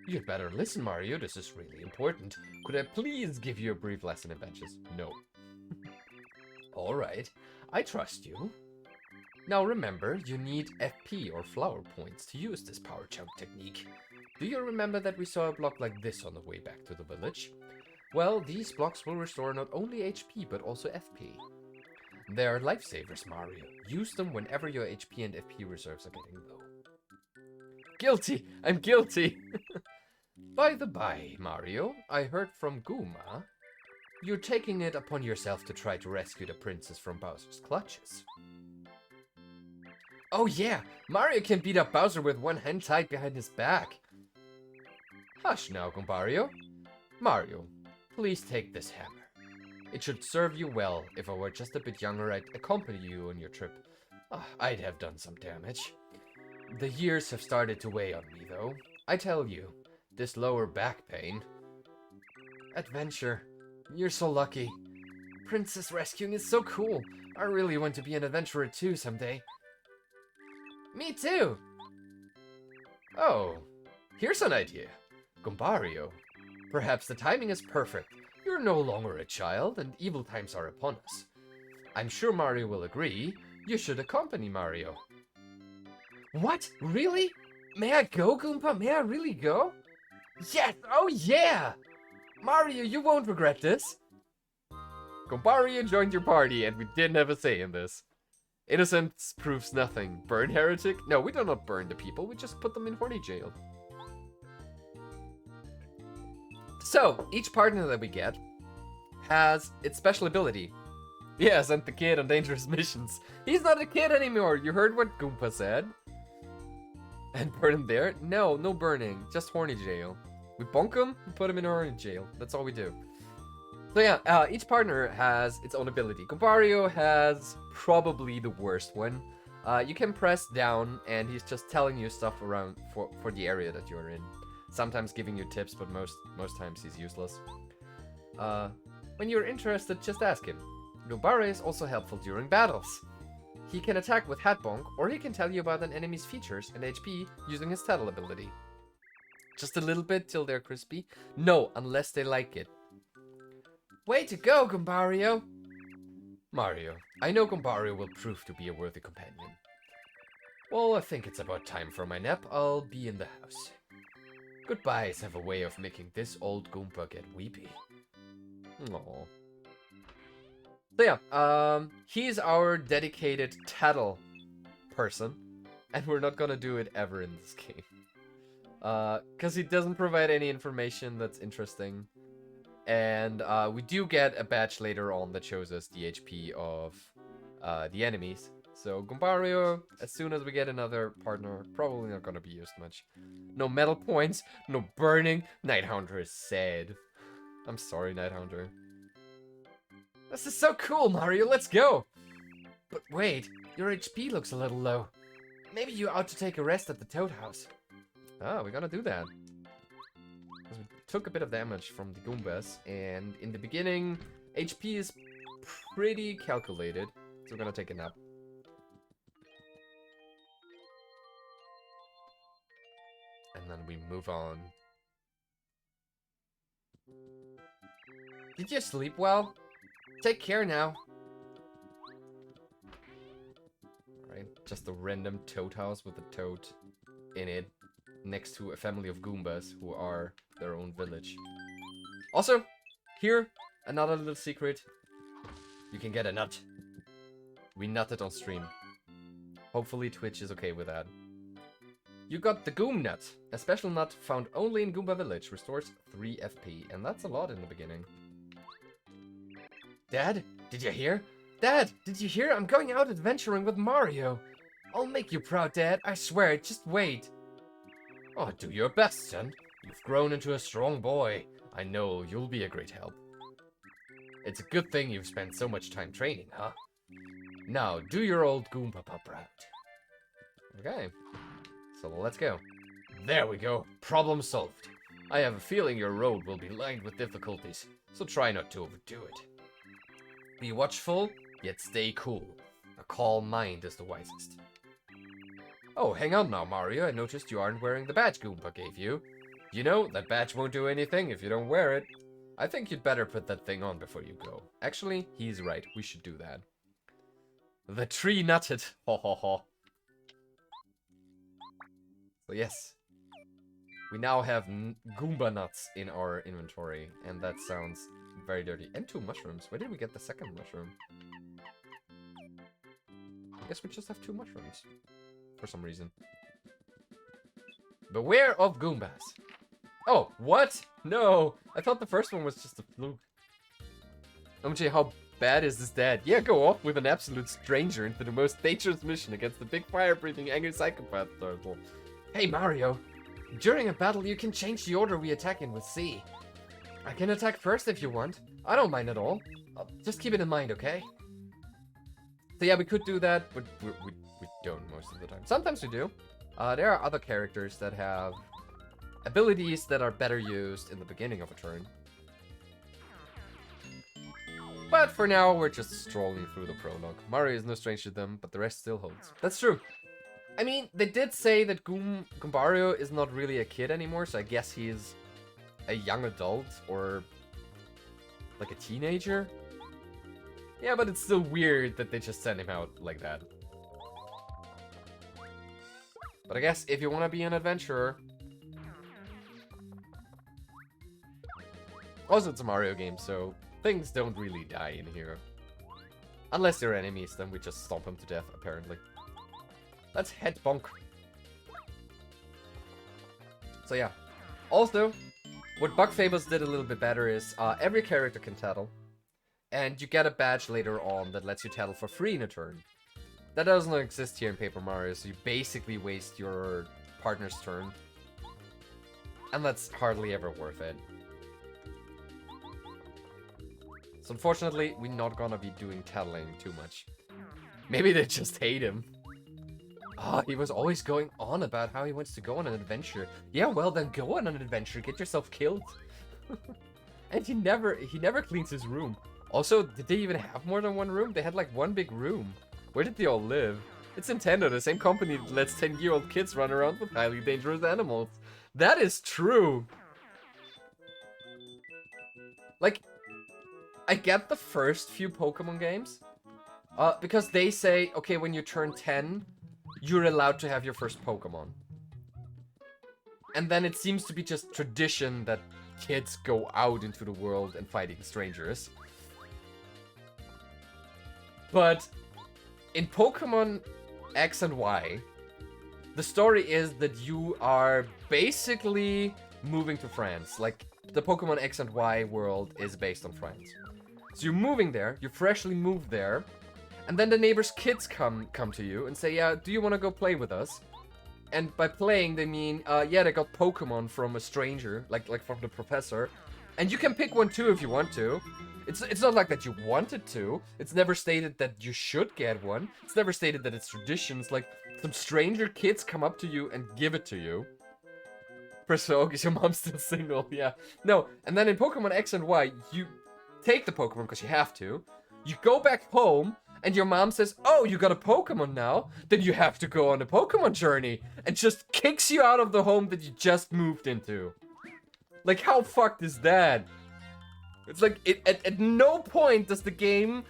You'd better listen, Mario. This is really important. Could I please give you a brief lesson in badges? No. Alright, I trust you. Now remember, you need FP or flower points to use this power jump technique. Do you remember that we saw a block like this on the way back to the village? Well, these blocks will restore not only HP, but also FP. They are lifesavers, Mario. Use them whenever your HP and FP reserves are getting low. Guilty! I'm guilty! By the by, Mario, I heard from Goomba. You're taking it upon yourself to try to rescue the princess from Bowser's clutches. Oh yeah, Mario can beat up Bowser with one hand tied behind his back. Hush now, Goombario. Mario, please take this hammer. It should serve you well. If I were just a bit younger, I'd accompany you on your trip. I'd have done some damage. The years have started to weigh on me, though. I tell you, this lower back pain... Adventure. You're so lucky. Princess rescuing is so cool. I really want to be an adventurer too someday. Me too! Oh, here's an idea. Goombario, perhaps the timing is perfect. You're no longer a child, and evil times are upon us. I'm sure Mario will agree. You should accompany Mario. What? Really? May I go, Goomba? May I really go? Yes! Oh yeah! Mario, you won't regret this. Goombario joined your party, and we didn't have a say in this. Innocence proves nothing. Burn heretic? No, we do not burn the people. We just put them in horny jail. So, each partner that we get has its special ability. Yeah, send the kid on dangerous missions. He's not a kid anymore. You heard what Goomba said. And burn him there? No, no burning. Just horny jail. We bonk him and put him in horny jail. That's all we do. So yeah, each partner has its own ability. Goombario has probably the worst one. You can press down and he's just telling you stuff around for the area that you're in. Sometimes giving you tips, but most times he's useless. When you're interested, just ask him. Goombario is also helpful during battles. He can attack with Hat Bonk, or he can tell you about an enemy's features and HP using his Tattle ability. Just a little bit till they're crispy. No, unless they like it. Way to go, Goombario! Mario, I know Goombario will prove to be a worthy companion. Well, I think it's about time for my nap. I'll be in the house. Goodbyes have a way of making this old Goomba get weepy. Aww. So yeah, he's our dedicated Tattle person, and we're not gonna do it ever in this game. Because he doesn't provide any information that's interesting. And we do get a badge later on that shows us the HP of the enemies. So Goombario, as soon as we get another partner, probably not gonna be used much. No medal points, no burning. Nighthunter is sad. I'm sorry, Nighthunter. This is so cool, Mario, let's go! But wait, your HP looks a little low. Maybe you ought to take a rest at the Toad House. Ah, we're gonna do that. Because we took a bit of damage from the Goombas, and in the beginning, HP is pretty calculated. So we're gonna take a nap. And then we move on. Did you sleep well? Take care now. Alright, just a random toad house with a toad in it, next to a family of Goombas who are their own village. Also, here, another little secret. You can get a nut. We nutted on stream. Hopefully Twitch is okay with that. You got the Goom Nut. A special nut found only in Goomba Village. Restores 3 FP, and that's a lot in the beginning. Dad, did you hear? Dad, did you hear? I'm going out adventuring with Mario. I'll make you proud, Dad. I swear, just wait. Oh, do your best, son. You've grown into a strong boy. I know you'll be a great help. It's a good thing you've spent so much time training, huh? Now, do your old Goomba proud. Okay, so let's go. There we go. Problem solved. I have a feeling your road will be lined with difficulties, so try not to overdo it. Be watchful, yet stay cool. A calm mind is the wisest. Oh, hang on now, Mario. I noticed you aren't wearing the badge Goomba gave you. You know, that badge won't do anything if you don't wear it. I think you'd better put that thing on before you go. Actually, he's right. We should do that. The tree nutted. Ho ho ho. So yes. We now have Goomba nuts in our inventory. And that sounds very dirty. And 2 mushrooms. Where did we get the second mushroom? I guess we just have 2 mushrooms. For some reason. Beware of Goombas. Oh, what? No! I thought the first one was just a fluke. Let me see how bad is his dad? Yeah, go off with an absolute stranger into the most dangerous mission against the big fire-breathing angry psychopath turtle. Hey, Mario. During a battle, you can change the order we attack in with C. I can attack first if you want. I don't mind at all. Just keep it in mind, okay? So yeah, we could do that, but we don't most of the time. Sometimes we do. There are other characters that have abilities that are better used in the beginning of a turn. But for now, we're just strolling through the prologue. Mario is no stranger to them, but the rest still holds. That's true. I mean, they did say that Goombario is not really a kid anymore, so I guess he's a young adult or like a teenager. Yeah, but it's still weird that they just send him out like that. But I guess if you want to be an adventurer... Also, it's a Mario game, so things don't really die in here. Unless they're enemies, then we just stomp them to death, apparently. Let's head bonk. So yeah. Also, what Bug Fables did a little bit better is every character can tattle. And you get a badge later on that lets you tattle for free in a turn. That doesn't exist here in Paper Mario, so you basically waste your partner's turn. And that's hardly ever worth it. So unfortunately, we're not gonna be doing tattling too much. Maybe they just hate him. Ah, he was always going on about how he wants to go on an adventure. Yeah, well then go on an adventure, get yourself killed. And he never cleans his room. Also, did they even have more than one room? They had like one big room. Where did they all live? It's Nintendo, the same company that lets 10-year-old kids run around with highly dangerous animals. That is true. Like, I get the first few Pokemon games. Because they say, okay, when you turn 10, you're allowed to have your first Pokemon. And then it seems to be just tradition that kids go out into the world and fighting strangers. But in Pokemon X and Y, the story is that you are basically moving to France. Like, the Pokemon X and Y world is based on France. So you're moving there, you freshly moved there, and then the neighbors' kids come to you and say, yeah, do you want to go play with us? And by playing, they mean, yeah, they got Pokemon from a stranger, like from the professor. And you can pick one too if you want to. It's not like that you wanted to. It's never stated that you should get one. It's never stated that it's tradition. It's like some stranger kids come up to you and give it to you. Prologue, is your mom still single? Yeah. No, and then in Pokemon X and Y, you take the Pokemon because you have to. You go back home, and your mom says, oh, you got a Pokemon now? Then you have to go on a Pokemon journey. And just kicks you out of the home that you just moved into. Like, how fucked is that? It's like, at no point does the game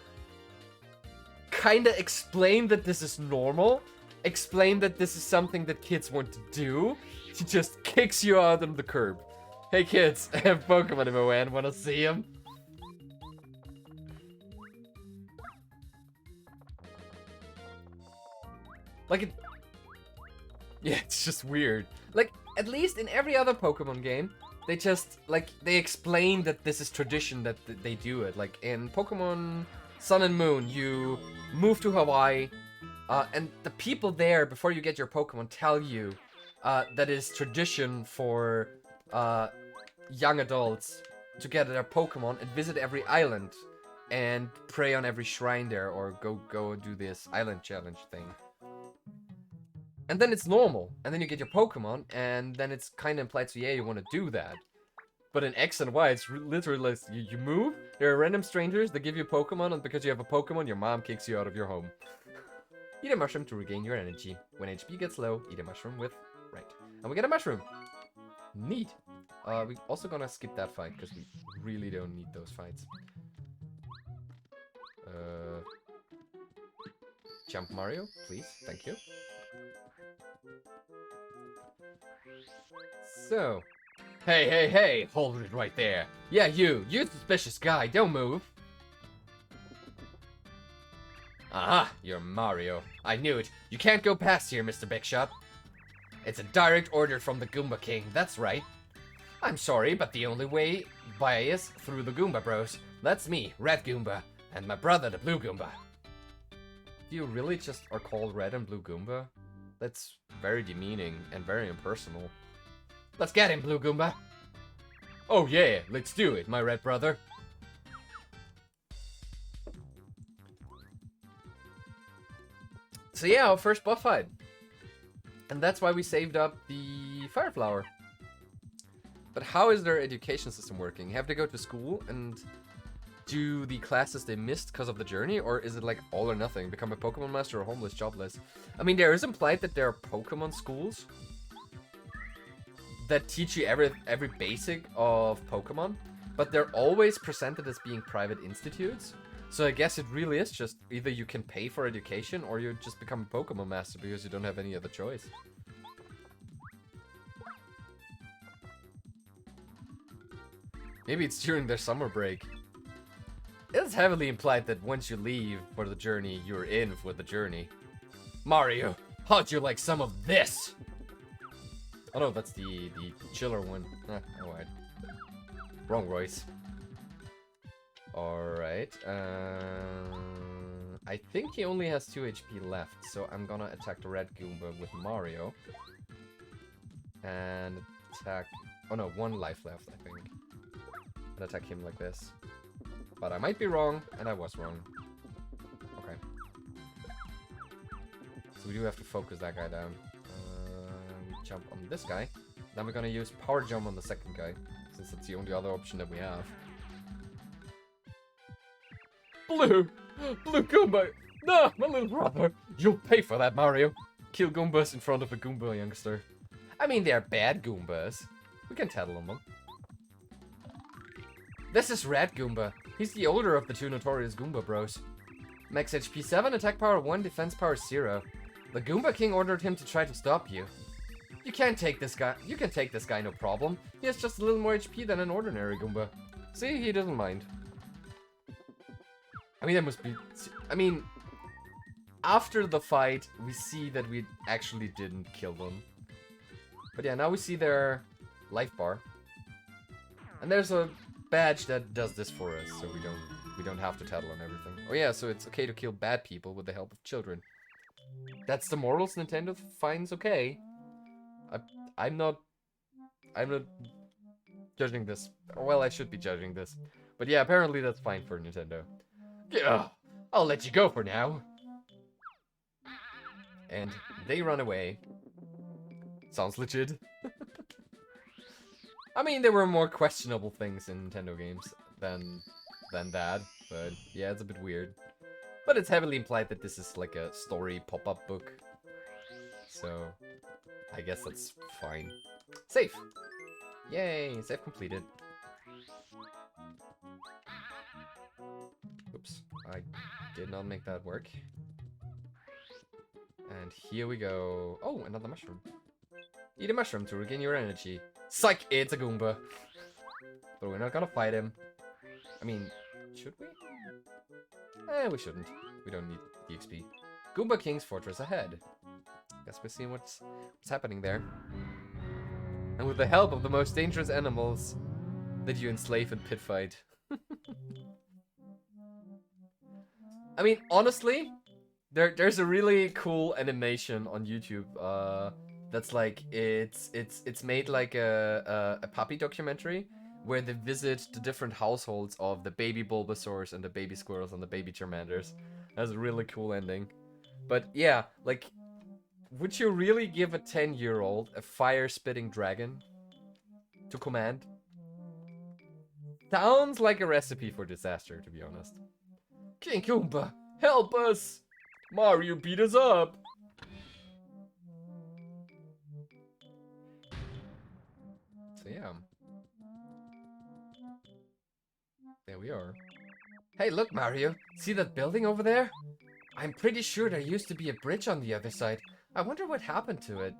kinda explain that this is normal. Explain that this is something that kids want to do. She just kicks you out on the curb. Hey kids, I have Pokemon in my hand, wanna see them? Like it... Yeah, it's just weird. Like, at least in every other Pokemon game, they just, like, they explain that this is tradition that they do it. Like, in Pokemon Sun and Moon, you move to Hawaii, and the people there, before you get your Pokemon, tell you that it's tradition for young adults to get their Pokemon and visit every island and pray on every shrine there, or go do this island challenge thing. And then it's normal, and then you get your Pokemon, and then it's kind of implied, so yeah, you want to do that. But in X and Y, it's literally like, you move, there are random strangers, they give you a Pokemon, and because you have a Pokemon, your mom kicks you out of your home. Eat a mushroom to regain your energy. When HP gets low, eat a mushroom with... Right. And we get a mushroom. Neat. We're also gonna skip that fight, because we really don't need those fights. Jump Mario, please. Thank you. So, hey, hold it right there. Yeah, you suspicious guy, don't move. Aha, you're Mario. I knew it. You can't go past here, Mr. Big Shot. It's a direct order from the Goomba King, that's right. I'm sorry, but the only way by is through the Goomba Bros. That's me, Red Goomba. And my brother, the Blue Goomba. You really just are called Red and Blue Goomba? That's very demeaning and very impersonal. Let's get him, Blue Goomba! Oh yeah, let's do it, my red brother. So yeah, our first boss fight. And that's why we saved up the Fire Flower. But how is their education system working? Have they go to school and do the classes they missed because of the journey? Or is it like all or nothing? Become a Pokemon master or homeless, jobless? I mean, there is implied that there are Pokemon schools that teach you every basic of Pokemon. But they're always presented as being private institutes. So I guess it really is just either you can pay for education or you just become a Pokemon master because you don't have any other choice. Maybe it's during their summer break. It's heavily implied that once you leave for the journey, you're in for the journey. Mario, how'd you like some of this? Oh no, that's the chiller one. Alright. Wrong voice. Alright. I think he only has 2 HP left, so I'm gonna attack the red Goomba with Mario. And attack... Oh no, 1 life left, I think. And attack him like this. But I might be wrong, and I was wrong. Okay. So we do have to focus that guy down. We jump on this guy. Then we're gonna use power jump on the second guy, since that's the only other option that we have. Blue Goomba! No, my little brother! You'll pay for that, Mario! Kill Goombas in front of a Goomba youngster. I mean, they're bad Goombas. We can tattle on them. This is Red Goomba. He's the older of the 2 notorious Goomba bros. Max HP 7, attack power 1, defense power 0. The Goomba King ordered him to try to stop you. You can take this guy, no problem. He has just a little more HP than an ordinary Goomba. See, he doesn't mind. I mean, that must be... I mean, after the fight, we see that we actually didn't kill them. But yeah, now we see their life bar. And there's a badge that does this for us, so we don't have to tattle on everything. Oh yeah, so it's okay to kill bad people with the help of children. That's the morals Nintendo finds okay. I'm not judging this. Well, I should be judging this. But yeah, apparently that's fine for Nintendo. Yeah, I'll let you go for now. And they run away. Sounds legit. I mean, there were more questionable things in Nintendo games than that, but yeah, it's a bit weird. But it's heavily implied that this is like a story pop-up book. So, I guess that's fine. Save! Yay, save completed. Oops, I did not make that work. And here we go. Oh, another mushroom. Eat a mushroom to regain your energy. Psych! It's a Goomba. But we're not gonna fight him. I mean, should we? We shouldn't. We don't need the XP. Goomba King's fortress ahead. Guess we're seeing what's happening there. And with the help of the most dangerous animals that you enslave in pit fight. I mean, honestly, there's a really cool animation on YouTube. That's like it's made like a puppy documentary where they visit the different households of the baby Bulbasaurs and the baby Squirrels and the baby Charmanders. That's a really cool ending. But yeah, like, would you really give a 10-year-old a fire-spitting dragon to command? Sounds like a recipe for disaster, to be honest. King Goomba, help us! Mario beat us up! So yeah. There we are. Hey, look, Mario. See that building over there? I'm pretty sure there used to be a bridge on the other side. I wonder what happened to it.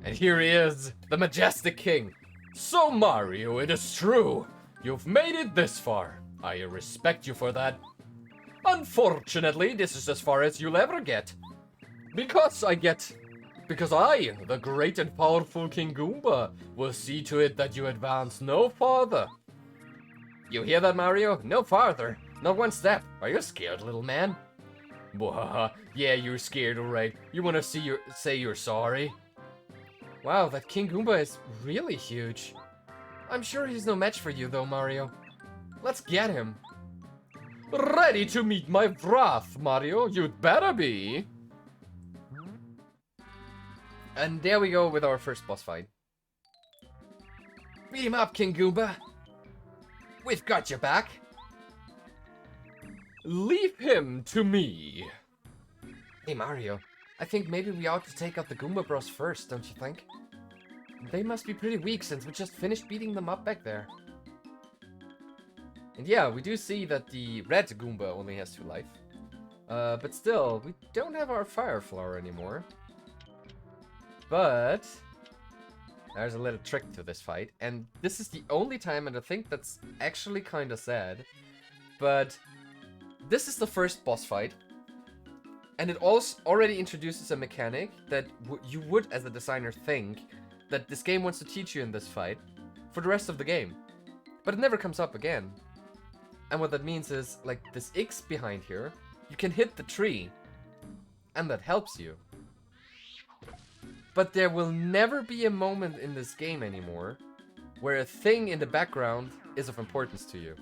And here he is, the majestic king. So Mario, it is true. You've made it this far. I respect you for that. Unfortunately, this is as far as you'll ever get. Because I, the great and powerful King Goomba, will see to it that you advance no farther. You hear that, Mario? No farther. Not one step. Are you scared, little man? Bwahaha. Yeah, you're scared, alright. You wanna say you're sorry? Wow, that King Goomba is really huge. I'm sure he's no match for you, though, Mario. Let's get him. Ready to meet my wrath, Mario? You'd better be. And there we go with our first boss fight. Beat him up, King Goomba. We've got your back. Leave him to me. Hey, Mario. I think maybe we ought to take out the Goomba Bros first, don't you think? They must be pretty weak since we just finished beating them up back there. And yeah, we do see that the red Goomba only has 2 life. But still, we don't have our fire flower anymore. But there's a little trick to this fight, and this is the only time, and I think that's actually kind of sad, but this is the first boss fight, and it also already introduces a mechanic that you would, as a designer, think that this game wants to teach you in this fight for the rest of the game, but it never comes up again. And what that means is, like, this X behind here, you can hit the tree, and that helps you. But there will never be a moment in this game anymore where a thing in the background is of importance to you.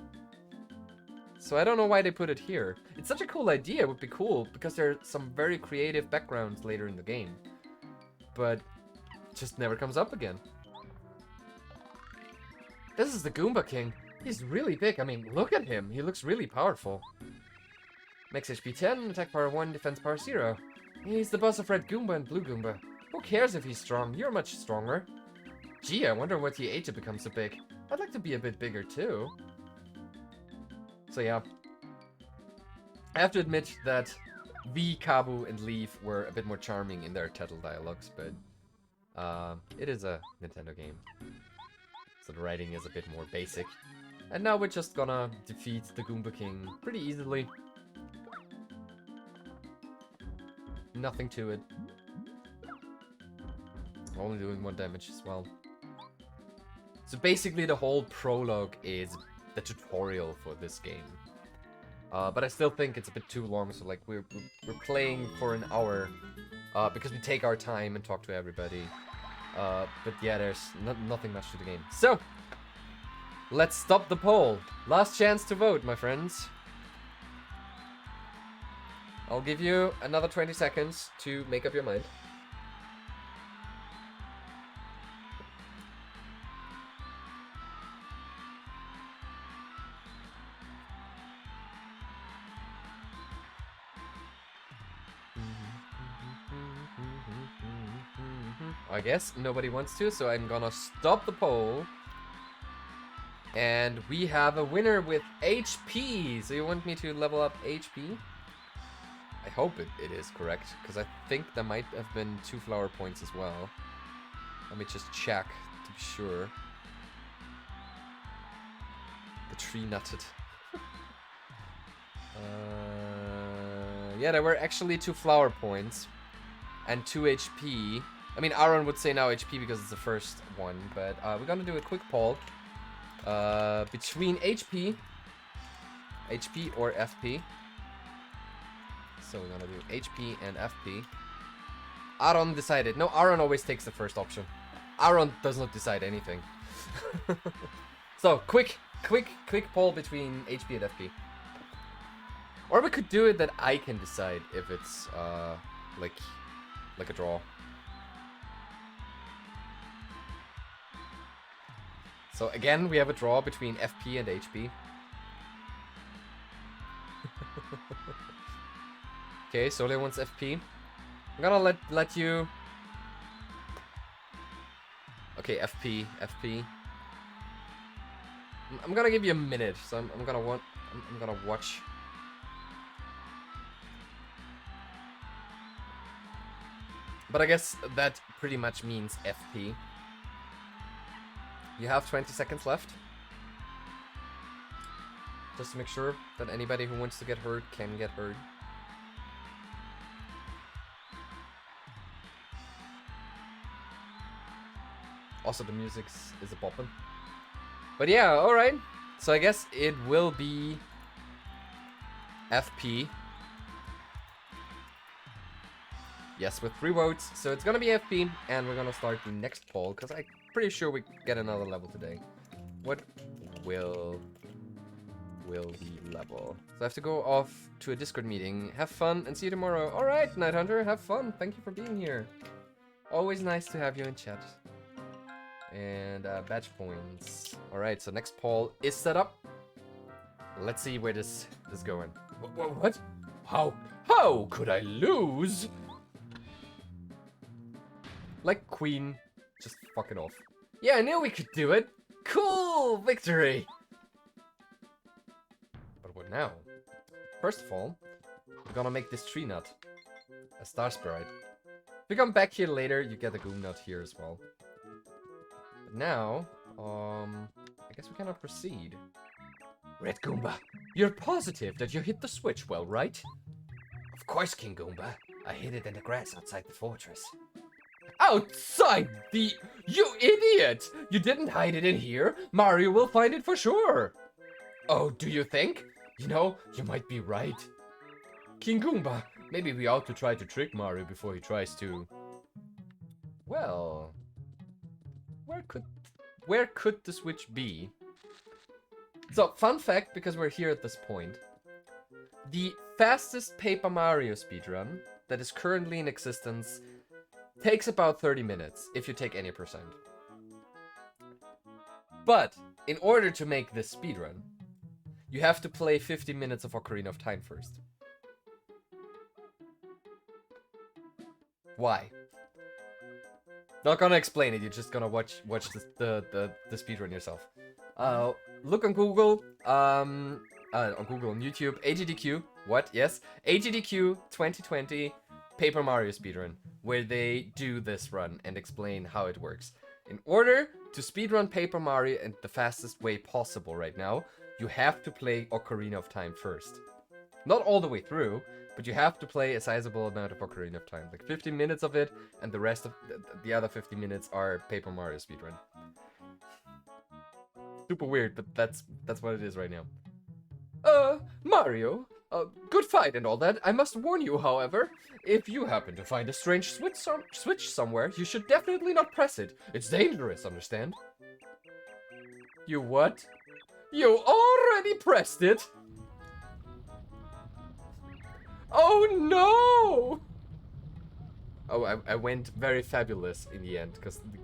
So I don't know why they put it here. It's such a cool idea, it would be cool, because there are some very creative backgrounds later in the game. But it just never comes up again. This is the Goomba King. He's really big. I mean, look at him. He looks really powerful. Max HP 10, attack power 1, defense power 0. He's the boss of Red Goomba and Blue Goomba. Who cares if he's strong? You're much stronger. Gee, I wonder what he ate to become so big. I'd like to be a bit bigger too. So yeah. I have to admit that V, Kabu, and Leaf were a bit more charming in their title dialogues, but it is a Nintendo game. So the writing is a bit more basic. And now we're just gonna defeat the Goomba King pretty easily. Nothing to it. Only doing 1 damage as well. So basically the whole prologue is the tutorial for this game. But I still think it's a bit too long, so like we're playing for an hour because we take our time and talk to everybody. But yeah, there's nothing much to the game. So, let's stop the poll. Last chance to vote, my friends. I'll give you another 20 seconds to make up your mind. I guess nobody wants to, so I'm gonna stop the poll. And we have a winner with HP. So you want me to level up HP? I hope it is correct, because I think there might have been 2 flower points as well. Let me just check to be sure. The tree nutted. Yeah, there were actually 2 flower points and 2 HP. I mean, Aaron would say now HP because it's the first one, but we're gonna do a quick poll between HP or FP. So we're gonna do HP and FP. Aaron decided. No, Aaron always takes the first option. Aaron does not decide anything. So quick poll between HP and FP. Or we could do it that I can decide if it's like a draw. So again, we have a draw between FP and HP. Okay, Sole wants FP. I'm gonna let you. Okay, FP. I'm gonna give you a minute, so I'm gonna watch. But I guess that pretty much means FP. You have 20 seconds left. Just to make sure that anybody who wants to get hurt can get hurt. Also, the music is a boppin'. But yeah, alright. So I guess it will be FP. Yes, with 3 votes. So it's gonna be FP, and we're gonna start the next poll, because I'm pretty sure we get another level today. What will the level? So I have to go off to a Discord meeting. Have fun, and see you tomorrow. Alright, Night Hunter, have fun. Thank you for being here. Always nice to have you in chat. And badge points. Alright, so next poll is set up. Let's see where this is going. What? How could I lose? Like Queen, just fucking off. Yeah, I knew we could do it. Cool, victory. But what now? First of all, we're gonna make this tree nut a star sprite. If you come back here later, you get a Goom nut here as well. But now, I guess we cannot proceed. Red Goomba, you're positive that you hit the switch well, right? Of course, King Goomba. I hid it in the grass outside the fortress. Outside the... You idiot! You didn't hide it in here. Mario will find it for sure. Oh, do you think? You know, you might be right. King Goomba, maybe we ought to try to trick Mario before he tries to... Well... Where could the switch be? So, fun fact, because we're here at this point. The fastest Paper Mario speedrun that is currently in existence takes about 30 minutes, if you take any percent. But, in order to make this speedrun, you have to play 50 minutes of Ocarina of Time first. Why? Not gonna explain it, you're just gonna watch the speedrun yourself. Look on Google, on YouTube, AGDQ, what? Yes, AGDQ 2020 Paper Mario speedrun, where they do this run and explain how it works. In order to speedrun Paper Mario in the fastest way possible right now, you have to play Ocarina of Time first. Not all the way through, but you have to play a sizable amount of Ocarina of Time, like 15 minutes of it, and the rest of the other 50 minutes are Paper Mario speedrun. Super weird, but that's what it is right now. Mario, good fight and all that. I must warn you, however, if you happen to find a strange switch somewhere, you should definitely not press it. It's dangerous, understand? You what? You already pressed it? Oh no! Oh, I went very fabulous in the end, because the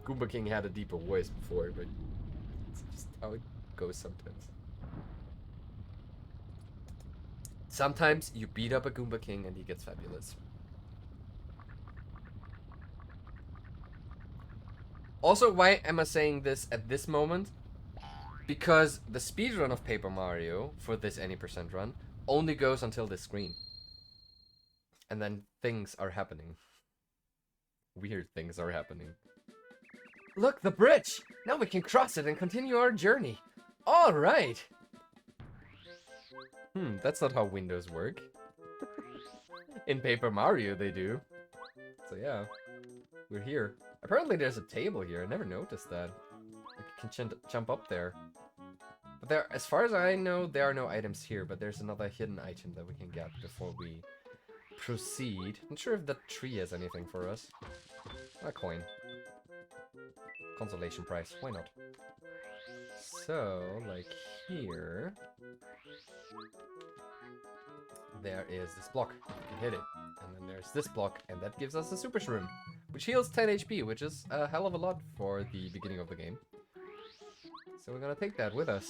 Goomba King had a deeper voice before, but it's just how it goes sometimes. Sometimes you beat up a Goomba King and he gets fabulous. Also, why am I saying this at this moment? Because the speedrun of Paper Mario for this any percent run only goes until this screen. And then things are happening. Weird things are happening. Look, the bridge! Now we can cross it and continue our journey. Alright! That's not how windows work. In Paper Mario they do. So yeah, we're here. Apparently there's a table here, I never noticed that. Like you can jump up there. But there, as far as I know, there are no items here, but there's another hidden item that we can get before we proceed. Not sure if that tree has anything for us. A coin. Consolation prize, why not? So, like here... There is this block. You can hit it. And then there's this block, and that gives us a Super Shroom, which heals 10 HP, which is a hell of a lot for the beginning of the game. So we're gonna take that with us.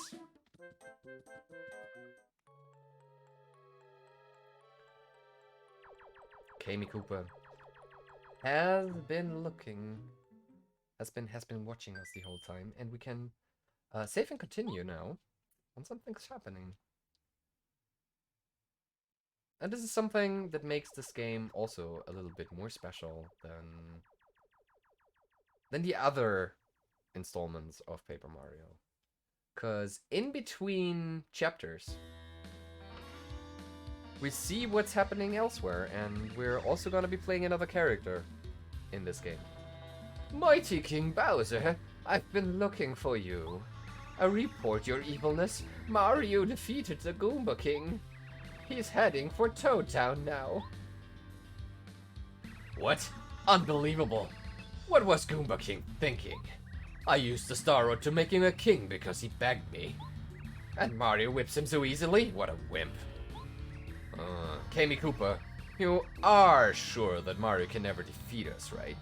Kami Koopa has been looking, has been watching us the whole time, and we can save and continue now, and something's happening. And this is something that makes this game also a little bit more special than the other installments of Paper Mario. Because in between chapters, we see what's happening elsewhere, and we're also going to be playing another character in this game. Mighty King Bowser, I've been looking for you. I report your evilness. Mario defeated the Goomba King. He's heading for Toad Town now. What? Unbelievable. What was Goomba King thinking? I used the Star Rod to make him a king because he begged me. And Mario whips him so easily? What a wimp. Kami Koopa, you are sure that Mario can never defeat us, right?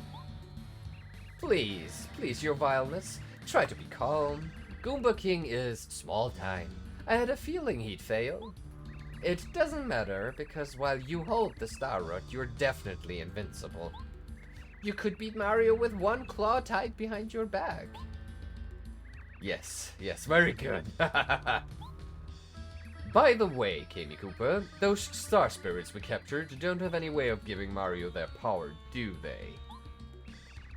Please, your vileness, try to be calm. Goomba King is small time. I had a feeling he'd fail. It doesn't matter, because while you hold the Star Rod, you're definitely invincible. You could beat Mario with one claw tied behind your back. Yes, very good. By the way, Kami Koopa, those star spirits we captured don't have any way of giving Mario their power, do they?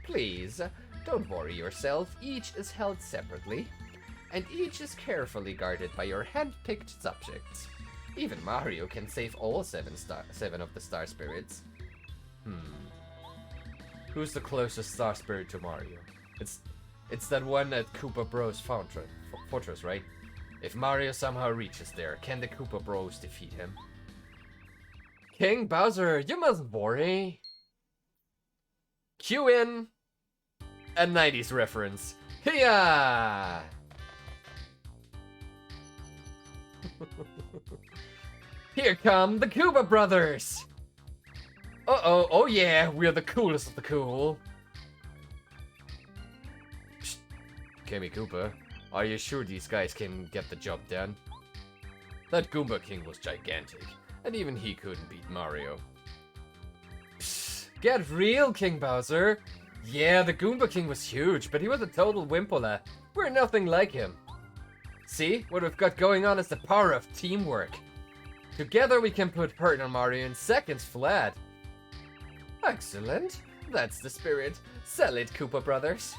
Please, don't worry yourself, each is held separately, and each is carefully guarded by your hand-picked subjects. Even Mario can save all seven of the star spirits. Who's the closest star spirit to Mario? It's that one at Koopa Bros Fortress, right? If Mario somehow reaches there, can the Koopa Bros defeat him? King Bowser, you mustn't worry. Cue in a 90s reference. Hiya! Here come the Koopa Brothers! Uh-oh, oh yeah, we're the coolest of the cool. Psst. Kami Koopa, are you sure these guys can get the job done? That Goomba King was gigantic, and even he couldn't beat Mario. Psst. Get real, King Bowser! Yeah, the Goomba King was huge, but he was a total wimpola. We're nothing like him. See, what we've got going on is the power of teamwork. Together we can put hurt on Mario in seconds flat. Excellent. That's the spirit. Sell it, Koopa Brothers.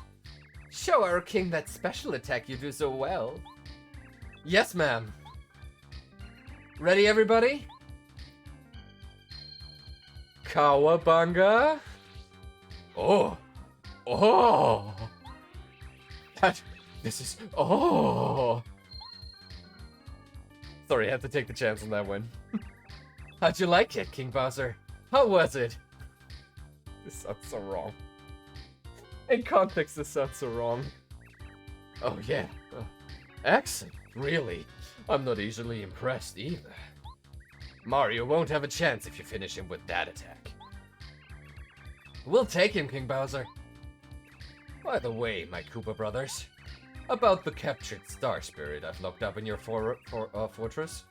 Show our king that special attack you do so well. Yes, ma'am. Ready, everybody? KOWABUNGAH. Oh. Oh. This is... Oh. Sorry, I had to take the chance on that one. How'd you like it, King Bowser? How was it? This sounds so wrong. In context, this sounds so wrong. Oh yeah. Excellent, really. I'm not easily impressed either. Mario won't have a chance if you finish him with that attack. We'll take him, King Bowser. By the way, my Koopa Brothers, about the captured Star Spirit I've locked up in your fortress.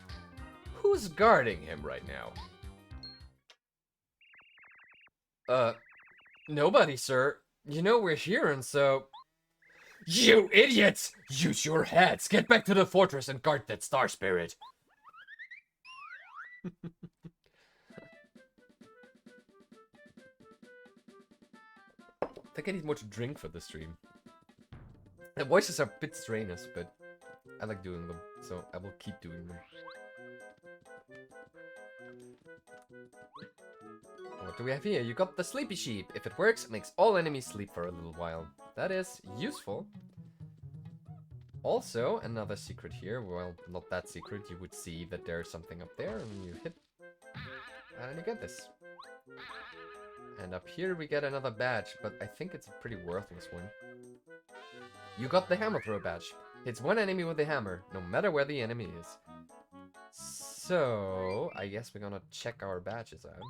Who's guarding him right now? Nobody, sir. You know we're here, and so... You idiots! Use your heads! Get back to the fortress and guard that Star Spirit! I think I need more to drink for the stream. The voices are a bit strenuous, but I like doing them, so I will keep doing them. What do we have here? You got the Sleepy Sheep. If it works, it makes all enemies sleep for a little while. That is useful. Also, another secret here. Well, not that secret. You would see that there's something up there, and you hit... and you get this. And up here we get another badge, but I think it's a pretty worthless one. You got the Hammer Throw badge. Hits one enemy with the hammer, no matter where the enemy is. So, I guess we're gonna check our badges out.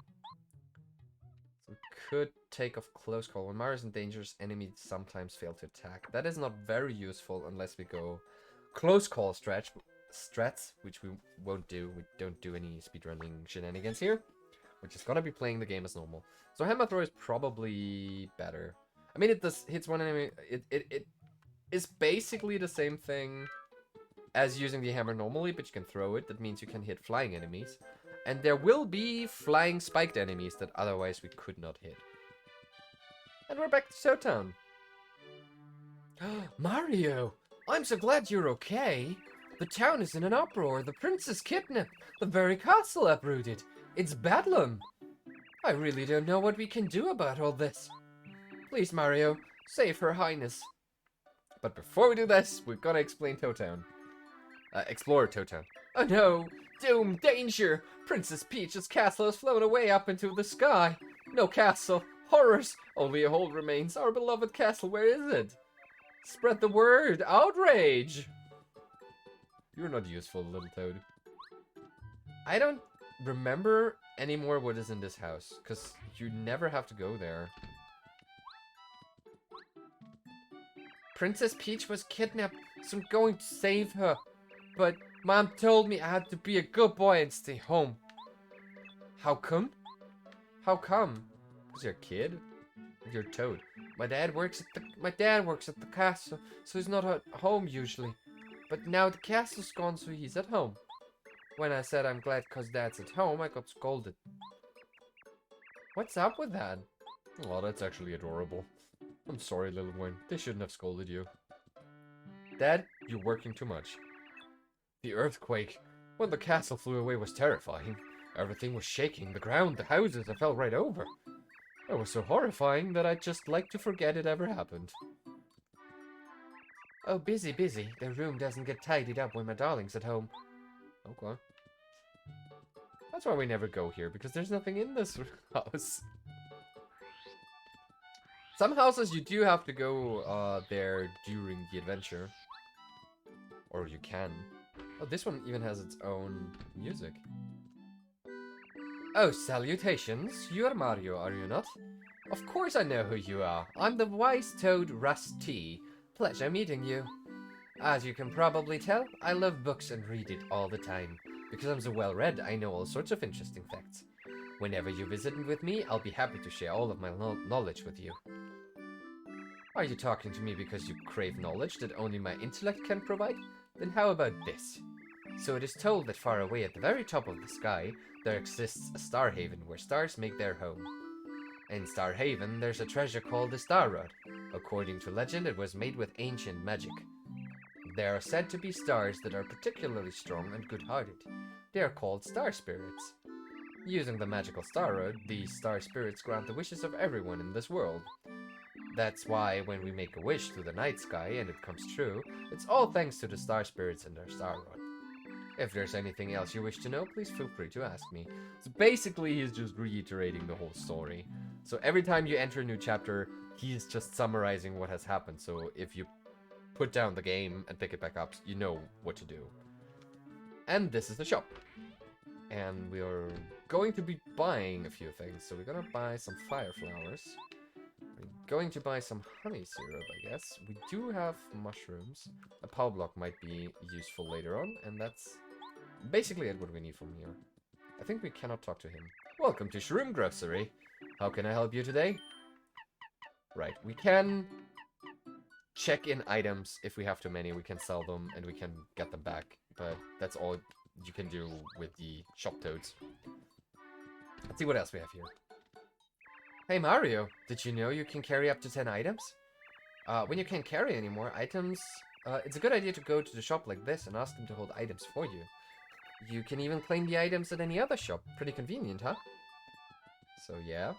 So we could take off Close Call. When Mario's in danger, enemies sometimes fail to attack. That is not very useful unless we go Close Call strats, which we won't do. We don't do any speedrunning shenanigans here. We're just gonna be playing the game as normal. So Hammer Throw is probably better. I mean, it does hits one enemy. It is basically the same thing as using the hammer normally, but you can throw it. That means you can hit flying enemies. And there will be flying spiked enemies that otherwise we could not hit. And we're back to Showtown. Mario! I'm so glad you're okay. The town is in an uproar. The prince is kidnapped. The very castle uprooted. It's bedlam. I really don't know what we can do about all this. Please, Mario, Save Her Highness. But before we do this, we're gonna explain Town. Explore Town. Oh no! Doom! Danger! Princess Peach's castle has flown away up into the sky! No castle! Horrors! Only a hole remains. Our beloved castle, where is it? Spread the word! Outrage! You're not useful, little toad. I don't remember anymore what is in this house, because you never have to go there. Princess Peach was kidnapped, so I'm going to save her. But Mom told me I had to be a good boy and stay home. How come? How come? Because you're a kid? You're a toad. My dad works at the castle, so he's not at home usually. But now the castle's gone, so he's at home. When I said I'm glad cause Dad's at home, I got scolded. What's up with that? Oh, that's actually adorable. I'm sorry, little one. They shouldn't have scolded you. Dad, you're working too much. The earthquake, when the castle flew away, was terrifying. Everything was shaking, the ground, the houses, I fell right over. It was so horrifying that I'd just like to forget it ever happened. Oh, busy. The room doesn't get tidied up when my darling's at home. Okay. That's why we never go here, because there's nothing in this house. Some houses you do have to go there during the adventure. Or you can. Oh, this one even has its own music. Oh, salutations. You're Mario, are you not? Of course I know who you are. I'm the wise toad Rusty. Pleasure meeting you. As you can probably tell, I love books and read it all the time. Because I'm so well read, I know all sorts of interesting facts. Whenever you visit with me, I'll be happy to share all of my knowledge with you. Are you talking to me because you crave knowledge that only my intellect can provide? Then how about this? So it is told that far away at the very top of the sky, there exists a star haven where stars make their home. In Star Haven, there's a treasure called the Star Rod. According to legend, it was made with ancient magic. There are said to be stars that are particularly strong and good-hearted. They are called star spirits. Using the magical Star Rod, these star spirits grant the wishes of everyone in this world. That's why when we make a wish to the night sky and it comes true, it's all thanks to the star spirits and their Star Rod. If there's anything else you wish to know, please feel free to ask me. So basically, he's just reiterating the whole story. So every time you enter a new chapter, he's just summarizing what has happened. So if you put down the game and pick it back up, you know what to do. And this is the shop. And we are going to be buying a few things. So we're gonna buy some fire flowers. We're going to buy some honey syrup, I guess. We do have mushrooms. A power block might be useful later on, and that's basically what we need from here. I think we cannot talk to him. Welcome to Shroom Grocery. How can I help you today? Right, we can check in items. If we have too many, we can sell them and we can get them back. But that's all you can do with the shop toads. Let's see what else we have here. Hey Mario, did you know you can carry up to 10 items? When you can't carry any more items, it's a good idea to go to the shop like this and ask them to hold items for you. You can even claim the items at any other shop. Pretty convenient, huh? So yeah,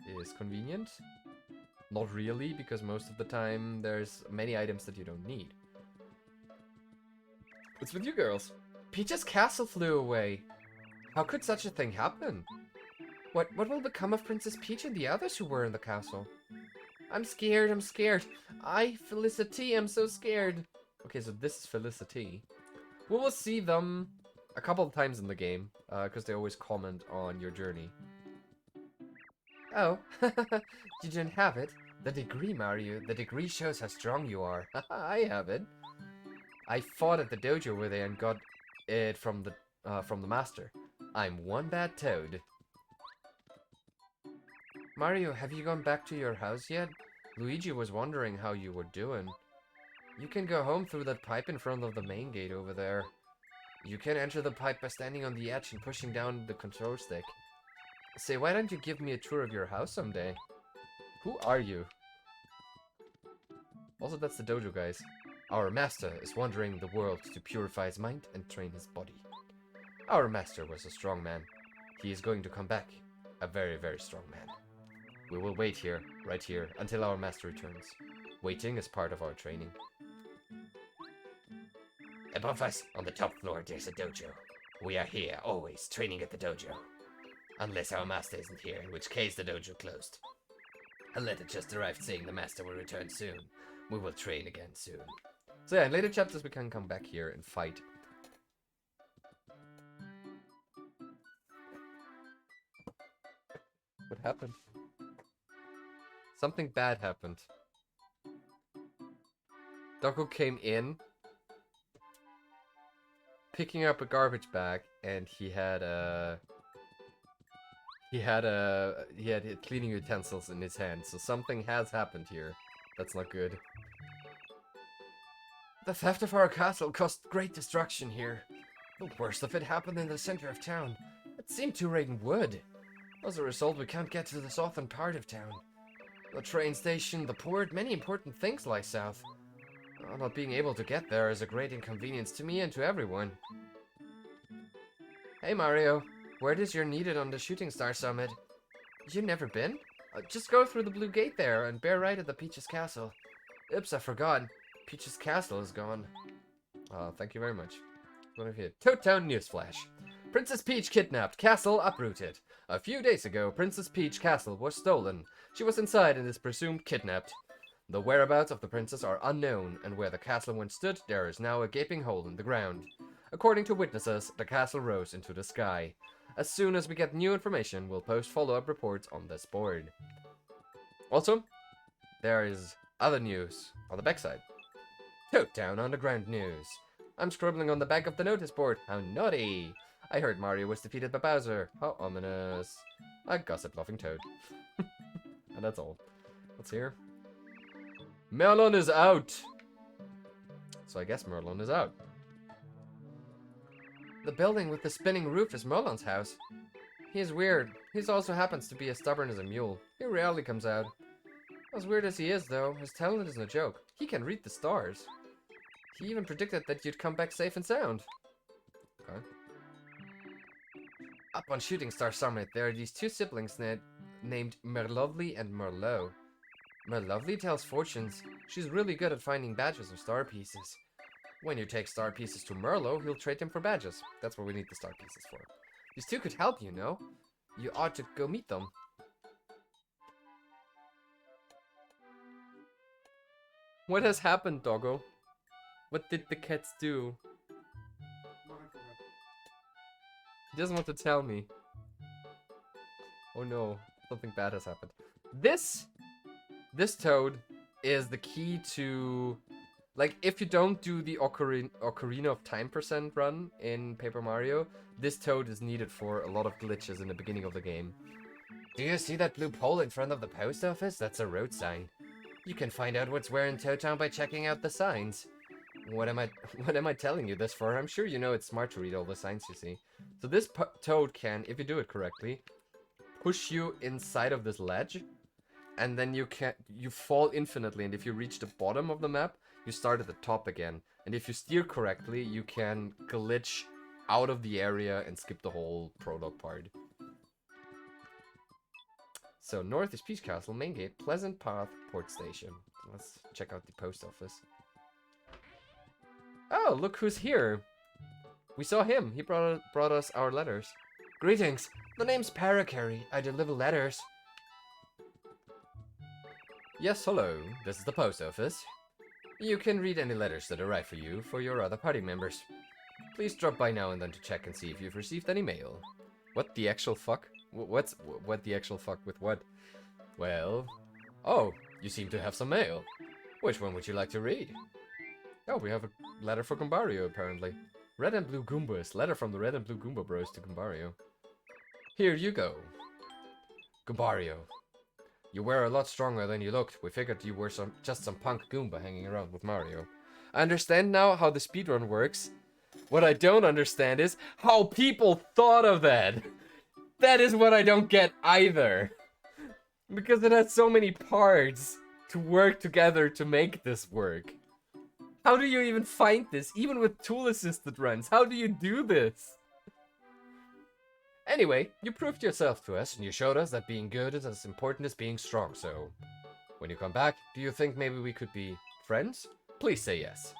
it is convenient. Not really, because most of the time there's many items that you don't need. What's with you girls? Peach's castle flew away. How could such a thing happen? What will become of Princess Peach and the others who were in the castle? I'm scared. Felicity, I'm so scared. Okay, so this is Felicity. We will see them a couple of times in the game, because they always comment on your journey. Oh, you didn't have it? The degree, Mario. The degree shows how strong you are. I have it. I fought at the dojo with it and got it from the master. I'm one bad toad. Mario, have you gone back to your house yet? Luigi was wondering how you were doing. You can go home through that pipe in front of the main gate over there. You can enter the pipe by standing on the edge and pushing down the control stick. Say, why don't you give me a tour of your house someday? Who are you? Also, that's the dojo, guys. Our master is wandering the world to purify his mind and train his body. Our master was a strong man. He is going to come back a very, very strong man. We will wait here, right here, until our master returns. Waiting is part of our training. Above us, on the top floor, there's a dojo. We are here, always, training at the dojo. Unless our master isn't here, in which case the dojo closed. A letter just arrived saying the master will return soon. We will train again soon. So yeah, in later chapters we can come back here and fight. What happened? Something bad happened. Doggo came in, picking up a garbage bag, and he had cleaning utensils in his hand. So something has happened here. That's not good. The theft of our castle caused great destruction here. The worst of it happened in the center of town. It seemed to rain wood. As a result, we can't get to the southern part of town. The train station, the port, many important things lie south. Not being able to get there is a great inconvenience to me and to everyone. Hey Mario, where is you're needed on the Shooting Star Summit? You never been? Just go through the blue gate there and bear right at the Peach's Castle. Oops, I forgot. Peach's Castle is gone. Thank you very much. What have you? Toad Town Newsflash. Princess Peach kidnapped. Castle uprooted. A few days ago, Princess Peach Castle was stolen. She was inside and is presumed kidnapped. The whereabouts of the princess are unknown, and where the castle once stood, there is now a gaping hole in the ground. According to witnesses, the castle rose into the sky. As soon as we get new information, we'll post follow-up reports on this board. Also, there is other news on the backside. Toad Town Underground News. I'm scribbling on the back of the notice board. How naughty! I heard Mario was defeated by Bowser. How ominous. A gossip-loving Toad. And that's all. What's here? Merlon is out! So I guess Merlon is out. The building with the spinning roof is Merlon's house. He's weird. He also happens to be as stubborn as a mule. He rarely comes out. As weird as he is, though, his talent isn't a joke. He can read the stars. He even predicted that you'd come back safe and sound. Okay. Up on Shooting Star Summit, there are these two siblings named Merlovely and Merlot. Merlovely tells fortunes. She's really good at finding badges or star pieces. When you take star pieces to Merlot, he'll trade them for badges. That's what we need the star pieces for. These two could help, you know. You ought to go meet them. What has happened, Doggo? What did the cats do? He doesn't want to tell me. Oh no, something bad has happened. This toad is the key to... Like, if you don't do the Ocarina of Time % run in Paper Mario, this toad is needed for a lot of glitches in the beginning of the game. Do you see that blue pole in front of the post office? That's a road sign. You can find out what's where in Toad Town by checking out the signs. What am I telling you this for? I'm sure you know it's smart to read all the signs you see. So this toad can, if you do it correctly, push you inside of this ledge, and then you fall infinitely, and if you reach the bottom of the map, you start at the top again. And if you steer correctly, you can glitch out of the area and skip the whole prologue part. So north is Peach Castle, main gate, Pleasant Path, Port Station. Let's check out the post office. Oh, look who's here. We saw him. He brought us our letters. Greetings. The name's Parakarry. I deliver letters. Yes, hello. This is the post office. You can read any letters that arrive for your other party members. Please drop by now and then to check and see if you've received any mail. What the actual fuck? What the actual fuck with what? Well... Oh, you seem to have some mail. Which one would you like to read? Oh, we have a letter for Goombario, apparently. Red and Blue Goombas. Letter from the Red and Blue Goomba Bros to Goombario. Here you go. Goombario. You were a lot stronger than you looked. We figured you were just some punk Goomba hanging around with Mario. I understand now how the speedrun works. What I don't understand is how people thought of that. That is what I don't get either. Because it has so many parts to work together to make this work. How do you even find this? Even with tool-assisted runs, how do you do this? Anyway, you proved yourself to us, and you showed us that being good is as important as being strong, so... When you come back, do you think maybe we could be friends? Please say yes.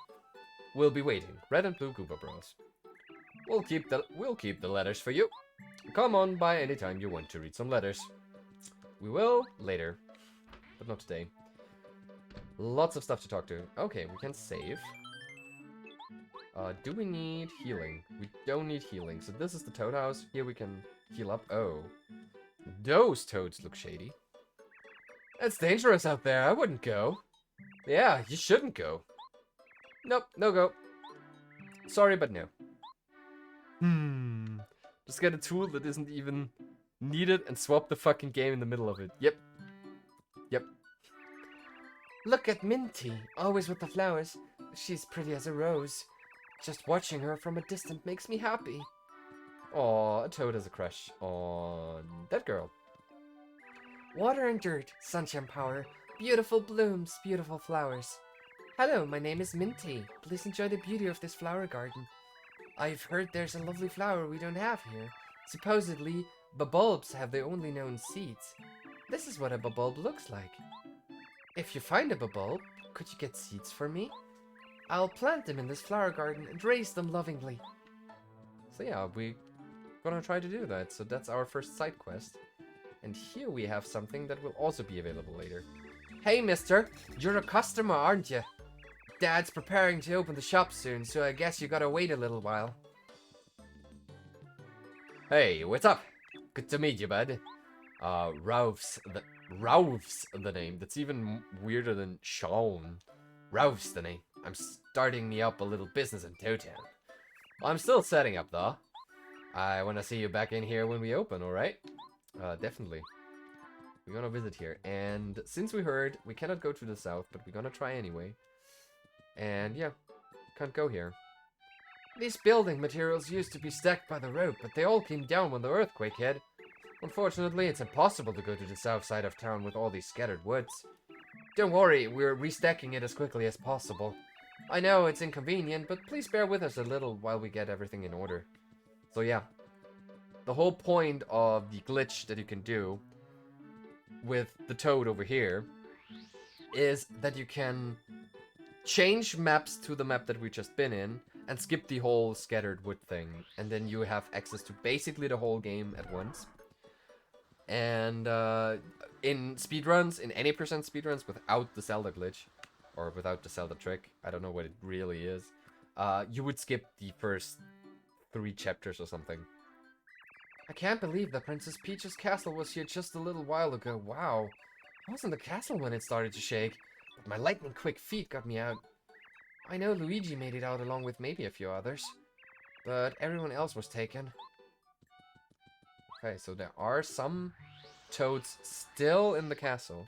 We'll be waiting. Red and Blue Goomba Bros. We'll keep the letters for you. Come on by anytime you want to read some letters. We will later, but not today. Lots of stuff to talk to. Okay, we can save. Do we need healing? We don't need healing. So this is the Toad House. Here we can heal up. Oh. Those toads look shady. It's dangerous out there. I wouldn't go. Yeah, you shouldn't go. Nope, no go. Sorry, but no. Just get a tool that isn't even needed and swap the fucking game in the middle of it. Yep. Yep. Look at Minty, always with the flowers. She's pretty as a rose. Just watching her from a distance makes me happy. Aw, a toad has a crush on that girl. Water and dirt, sunshine power, beautiful blooms, beautiful flowers. Hello, my name is Minty. Please enjoy the beauty of this flower garden. I've heard there's a lovely flower we don't have here. Supposedly, bulbs have their only known seeds. This is what a bulb looks like. If you find a bulb, could you get seeds for me? I'll plant them in this flower garden and raise them lovingly. So yeah, we're gonna try to do that. So that's our first side quest. And here we have something that will also be available later. Hey mister, you're a customer, aren't you? Dad's preparing to open the shop soon, so I guess you gotta wait a little while. Hey, what's up? Good to meet you, bud. Ralph's the name. That's even weirder than Sean. Ralph's the name. I'm starting me up a little business in Town. I'm still setting up though. I wanna see you back in here when we open, alright? Definitely. We're gonna visit here. And since we heard we cannot go to the south, but we're gonna try anyway. And yeah, can't go here. These building materials used to be stacked by the road, but they all came down when the earthquake hit. Unfortunately, it's impossible to go to the south side of town with all these scattered woods. Don't worry, we're restacking it as quickly as possible. I know it's inconvenient, but please bear with us a little while we get everything in order. So yeah, the whole point of the glitch that you can do with the toad over here is that you can change maps to the map that we've just been in and skip the whole scattered wood thing, and then you have access to basically the whole game at once. And in speedruns, in any percent speedruns without the Zelda glitch, or without the Zelda trick, I don't know what it really is, you would skip the first 3 chapters or something. I can't believe that Princess Peach's castle was here just a little while ago. Wow. I was in the castle when it started to shake, but my lightning quick feet got me out. I know Luigi made it out along with maybe a few others, but everyone else was taken. Okay, so there are some toads still in the castle.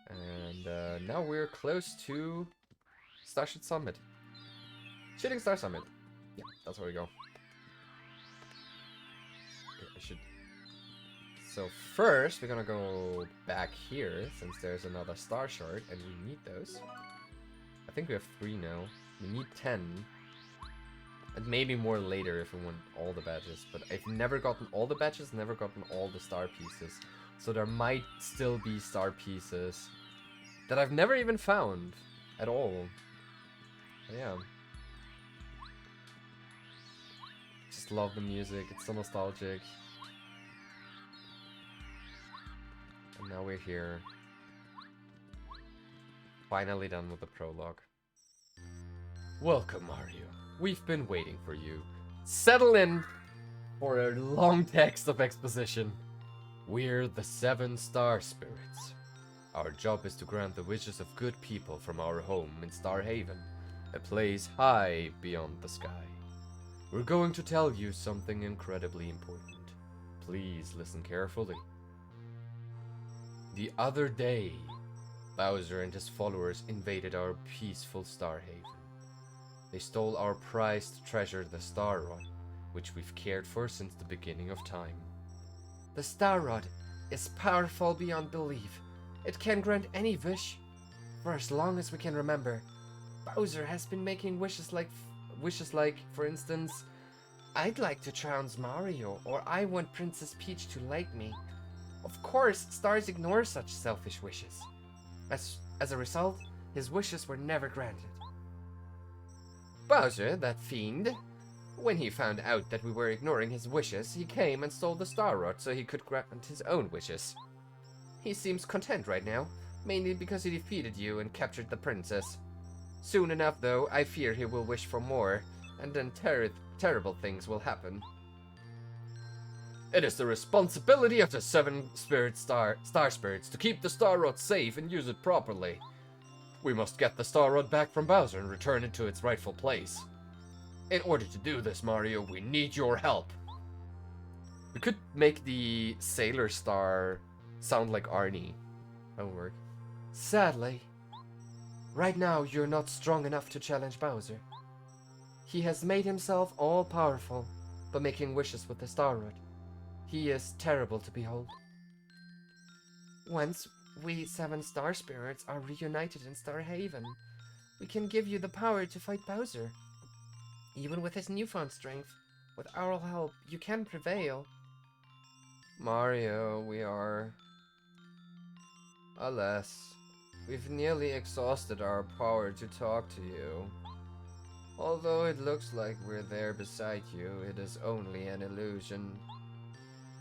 And now we're close to Starship Summit. Shooting Star Summit. Yeah, that's where we go. Okay, I should... So first, we're gonna go back here, since there's another Star Shard, and we need those. I think we have 3 now. We need 10. And maybe more later if we want all the badges. But I've never gotten all the badges, never gotten all the star pieces. So there might still be star pieces that I've never even found at all. But yeah. Just love the music, it's so nostalgic. And now we're here. Finally done with the prologue. Welcome, Mario. We've been waiting for you. Settle in for a long text of exposition. We're the 7 Star Spirits. Our job is to grant the wishes of good people from our home in Star Haven, a place high beyond the sky. We're going to tell you something incredibly important. Please listen carefully. The other day, Bowser and his followers invaded our peaceful Star Haven. They stole our prized treasure, the Star Rod, which we've cared for since the beginning of time. The Star Rod is powerful beyond belief. It can grant any wish, for as long as we can remember. Bowser has been making wishes like, for instance, I'd like to trounce Mario, or I want Princess Peach to like me. Of course, stars ignore such selfish wishes. As a result, his wishes were never granted. Bowser, that fiend, when he found out that we were ignoring his wishes, he came and stole the Star Rod so he could grant his own wishes. He seems content right now, mainly because he defeated you and captured the princess. Soon enough, though, I fear he will wish for more, and then terrible things will happen. It is the responsibility of the 7 Star Spirits to keep the Star Rod safe and use it properly. We must get the Star Rod back from Bowser and return it to its rightful place. In order to do this, Mario, we need your help. We could make the Sailor Star sound like Arnie. That would work. Sadly, right now you're not strong enough to challenge Bowser. He has made himself all-powerful by making wishes with the Star Rod. He is terrible to behold. Once we 7 Star Spirits are reunited in Star Haven, we can give you the power to fight Bowser. Even with his newfound strength, with our help, you can prevail. Mario, we are... Alas, we've nearly exhausted our power to talk to you. Although it looks like we're there beside you, it is only an illusion.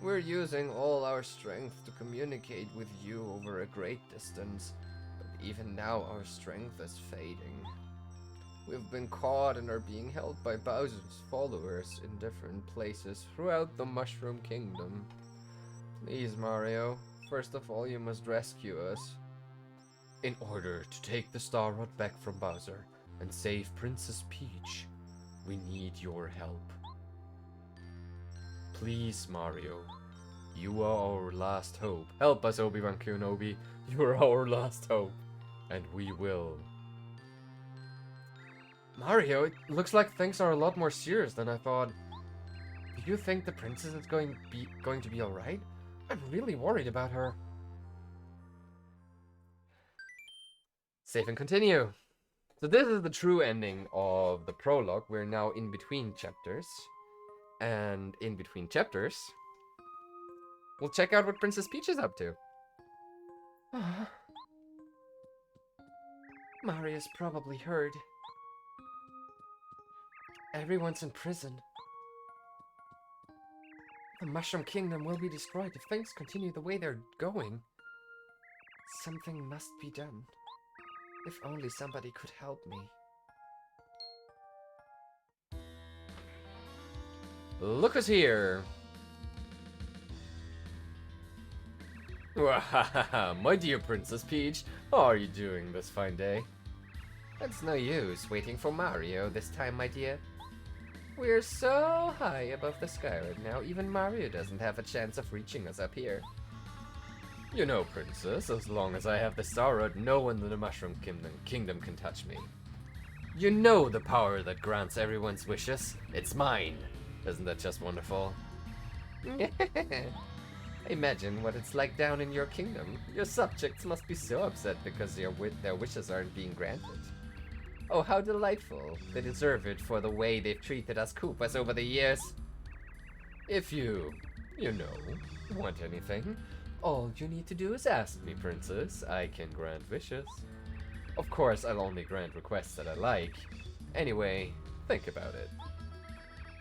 We're using all our strength to communicate with you over a great distance, but even now our strength is fading. We've been caught and are being held by Bowser's followers in different places throughout the Mushroom Kingdom. Please, Mario, first of all you must rescue us. In order to take the Star Rod back from Bowser and save Princess Peach, we need your help. Please, Mario, you are our last hope. Help us, Obi-Wan Kenobi. You are our last hope, and we will. Mario, it looks like things are a lot more serious than I thought. Do you think the princess is going to be alright? I'm really worried about her. Save and continue. So this is the true ending of the prologue. We're now in between chapters. And in between chapters, we'll check out what Princess Peach is up to. Mario's probably heard. Everyone's in prison. The Mushroom Kingdom will be destroyed if things continue the way they're going. Something must be done. If only somebody could help me. Look us here. My dear Princess Peach, how are you doing this fine day? It's no use waiting for Mario this time, my dear. We're so high above the sky right now, even Mario doesn't have a chance of reaching us up here. You know, Princess, as long as I have the Star Rod, no one in the Mushroom Kingdom can touch me. You know the power that grants everyone's wishes. It's mine. Isn't that just wonderful? Imagine what it's like down in your kingdom. Your subjects must be so upset because their wishes aren't being granted. Oh, how delightful. They deserve it for the way they've treated us Koopas over the years. If you want anything, all you need to do is ask me, Princess. I can grant wishes. Of course, I'll only grant requests that I like. Anyway, think about it.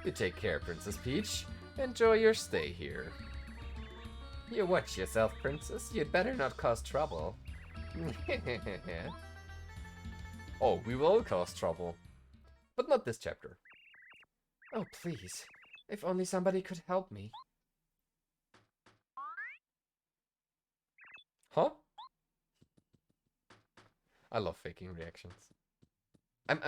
You take care, Princess Peach. Enjoy your stay here. You watch yourself, Princess. You'd better not cause trouble. Oh, we will cause trouble. But not this chapter. Oh, please. If only somebody could help me. Huh? I love faking reactions. I'm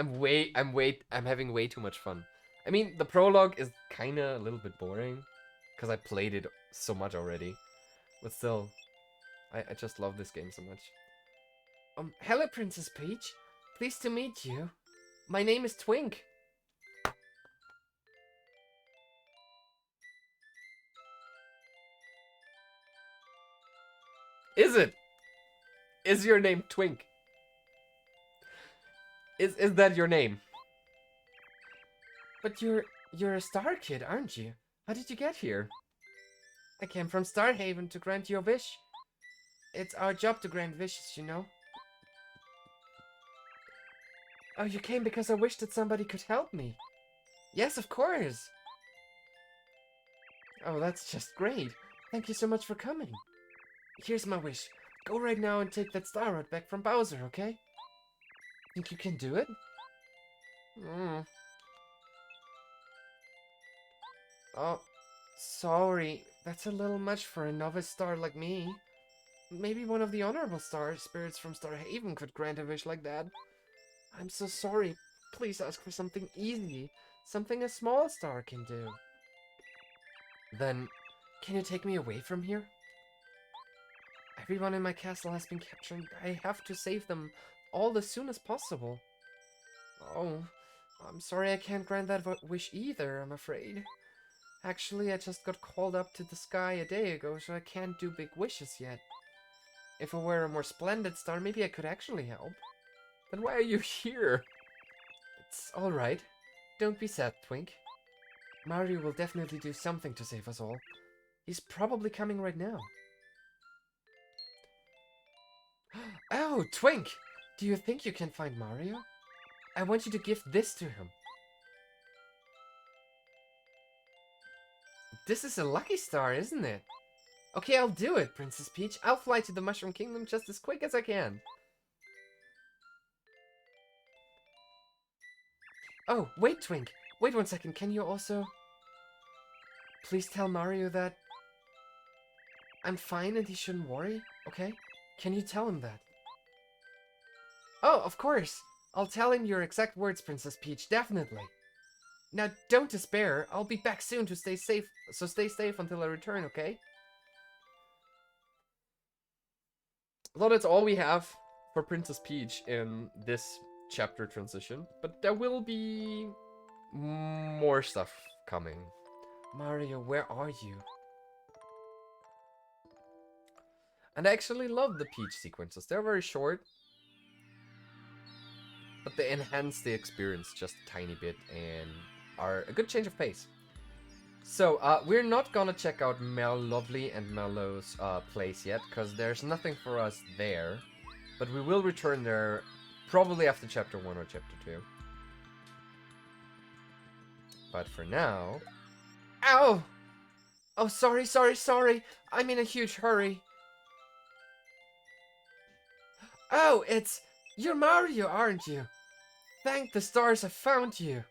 having way too much fun. I mean, the prologue is kinda a little bit boring, because I played it so much already. But still, I just love this game so much. Hello, Princess Peach. Pleased to meet you. My name is Twink. Is it? Is your name Twink? Is that your name? But you're a star kid, aren't you? How did you get here? I came from Starhaven to grant your wish. It's our job to grant wishes, you know. Oh, you came because I wished that somebody could help me. Yes, of course. Oh, that's just great. Thank you so much for coming. Here's my wish. Go right now and take that star rod back from Bowser, okay? Think you can do it? Oh, sorry. That's a little much for a novice star like me. Maybe one of the honorable star spirits from Starhaven could grant a wish like that. I'm so sorry. Please ask for something easy. Something a small star can do. Then, can you take me away from here? Everyone in my castle has been captured. I have to save them all as soon as possible. Oh, I'm sorry I can't grant that wish either, I'm afraid. Actually, I just got called up to the sky a day ago, so I can't do big wishes yet. If I were a more splendid star, maybe I could actually help. Then why are you here? It's alright. Don't be sad, Twink. Mario will definitely do something to save us all. He's probably coming right now. Oh, Twink! Do you think you can find Mario? I want you to give this to him. This is a lucky star, isn't it? Okay, I'll do it, Princess Peach. I'll fly to the Mushroom Kingdom just as quick as I can. Oh, wait, Twink. Wait 1 second. Can you also... please tell Mario that... I'm fine and he shouldn't worry, okay? Can you tell him that? Oh, of course. I'll tell him your exact words, Princess Peach, definitely. Now, don't despair. I'll be back soon to stay safe, so stay safe until I return, okay? Well, that's all we have for Princess Peach in this chapter transition, but there will be more stuff coming. Mario, where are you? And I actually love the Peach sequences. They're very short, but they enhance the experience just a tiny bit and are a good change of pace. So, we're not gonna check out Mel Lovely and Mellow's place yet, because there's nothing for us there. But we will return there probably after Chapter 1 or Chapter 2. But for now... Ow! Oh, sorry. I'm in a huge hurry. Oh, you're Mario, aren't you? Thank the stars I found you.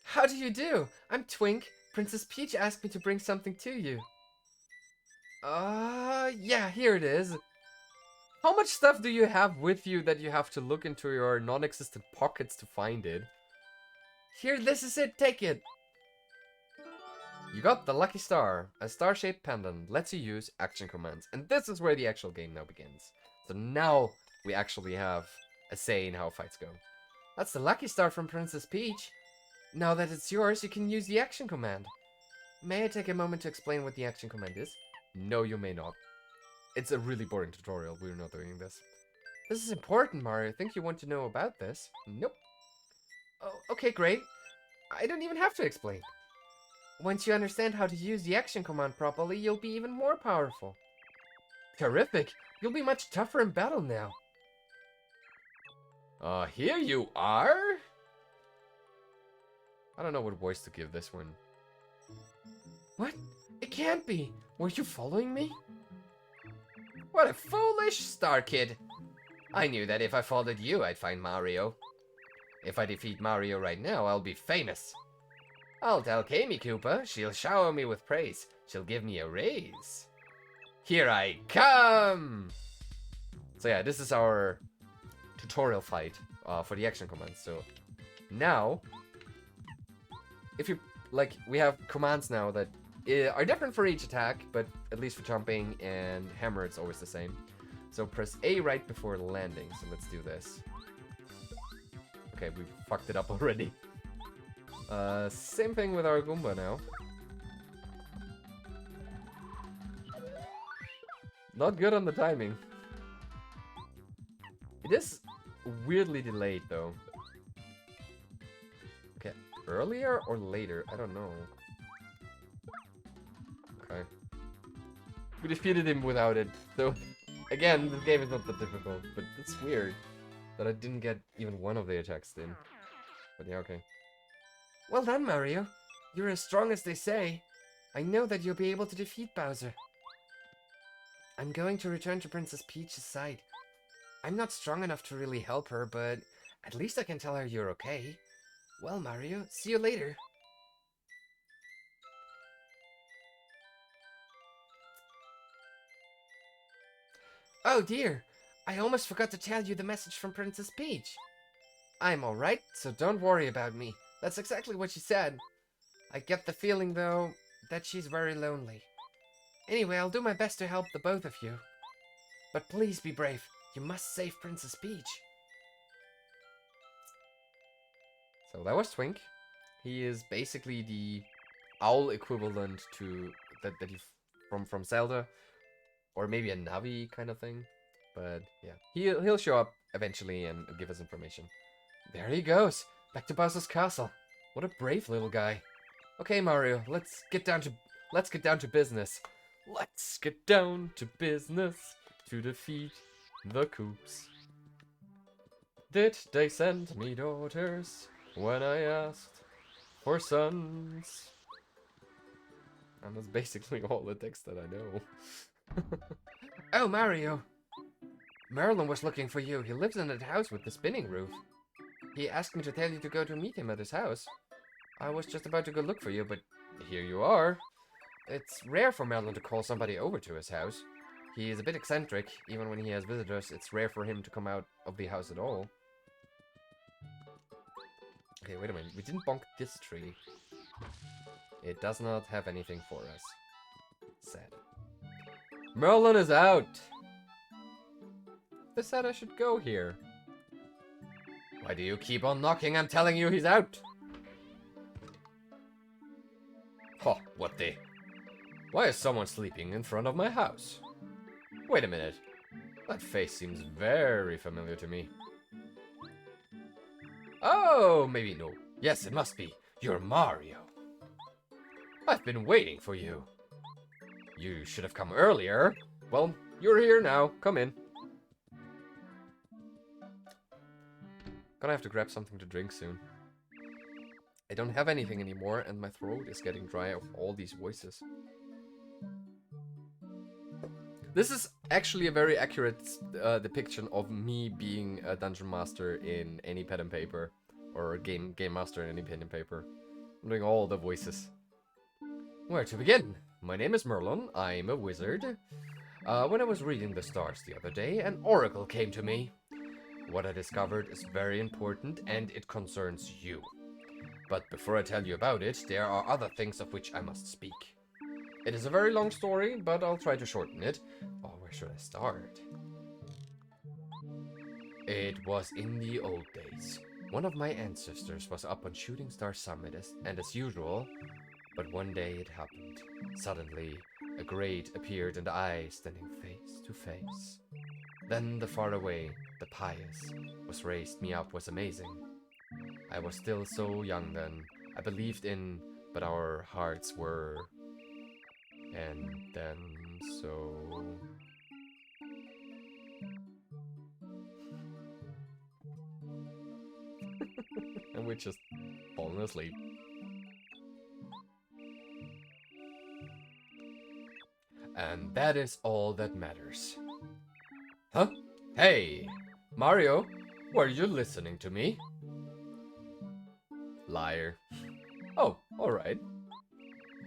How do you do? I'm Twink. Princess Peach asked me to bring something to you. Yeah, here it is. How much stuff do you have with you that you have to look into your non-existent pockets to find it? Here, this is it, take it. You got the lucky star. A star-shaped pendant lets you use action commands. And this is where the actual game now begins. So now we actually have a say in how fights go. That's the lucky star from Princess Peach. Now that it's yours, you can use the action command. May I take a moment to explain what the action command is? No, you may not. It's a really boring tutorial. We're not doing this. This is important, Mario. I think you want to know about this. Nope. Oh, okay, great. I don't even have to explain. Once you understand how to use the action command properly, you'll be even more powerful. Terrific! You'll be much tougher in battle now. Here you are? I don't know what voice to give this one. What? It can't be! Were you following me? What a foolish star kid! I knew that if I followed you, I'd find Mario. If I defeat Mario right now, I'll be famous. I'll tell Kami Koopa, she'll shower me with praise. She'll give me a raise. Here I come! So yeah, this is our tutorial fight for the action commands. So now, if you, like, we have commands now that are different for each attack, but at least for jumping and hammer it's always the same. So press A right before landing, so let's do this. Okay, we fucked it up already. Same thing with our Goomba now. Not good on the timing. It is weirdly delayed, though. Okay, earlier or later? I don't know. Okay. We defeated him without it, so... Again, the game is not that difficult, but it's weird that I didn't get even one of the attacks in. But yeah, okay. Well done, Mario. You're as strong as they say. I know that you'll be able to defeat Bowser. I'm going to return to Princess Peach's side. I'm not strong enough to really help her, but at least I can tell her you're okay. Well, Mario, see you later. Oh dear, I almost forgot to tell you the message from Princess Peach. I'm alright, so don't worry about me. That's exactly what she said. I get the feeling, though, that she's very lonely. Anyway, I'll do my best to help the both of you. But please be brave. You must save Princess Peach. So that was Twink. He is basically the owl equivalent to that he from Zelda, or maybe a Navi kind of thing. But yeah, he'll show up eventually and give us information. There he goes, back to Bowser's castle. What a brave little guy. Okay, Mario, let's get down to business. Let's get down to business to defeat the Koops. Did they send me daughters when I asked for sons? And that's basically all the text that I know. Oh, Mario! Merlin was looking for you. He lives in that house with the spinning roof. He asked me to tell you to go to meet him at his house. I was just about to go look for you, but here you are. It's rare for Merlin to call somebody over to his house. He is a bit eccentric. Even when he has visitors, it's rare for him to come out of the house at all. Okay, wait a minute. We didn't bonk this tree. It does not have anything for us. Sad. Merlin is out! They said I should go here. Why do you keep on knocking? I'm telling you he's out! Huh, what the? Why is someone sleeping in front of my house? Wait a minute. That face seems very familiar to me. Oh, maybe no. Yes, it must be. You're Mario. I've been waiting for you. You should have come earlier. Well, you're here now. Come in. Gonna have to grab something to drink soon. I don't have anything anymore, and my throat is getting dry of all these voices. This is actually a very accurate depiction of me being a dungeon master in any pen and paper, or a game master in any pen and paper. I'm doing all the voices. Where to begin? My name is Merlin. I'm a wizard. When I was reading the stars the other day, an oracle came to me. What I discovered is very important, and it concerns you. But before I tell you about it, there are other things of which I must speak. It is a very long story, but I'll try to shorten it. Oh, where should I start? It was in the old days. One of my ancestors was up on Shooting Star Summit, and as usual, but one day it happened. Suddenly, a grate appeared and I standing face to face. Then the far away, the pious, was raised me up was amazing. I was still so young then. I believed in, but our hearts were... And then, so... and we just falling asleep. And that is all that matters. Huh? Hey! Mario, were you listening to me? Liar. Oh, alright.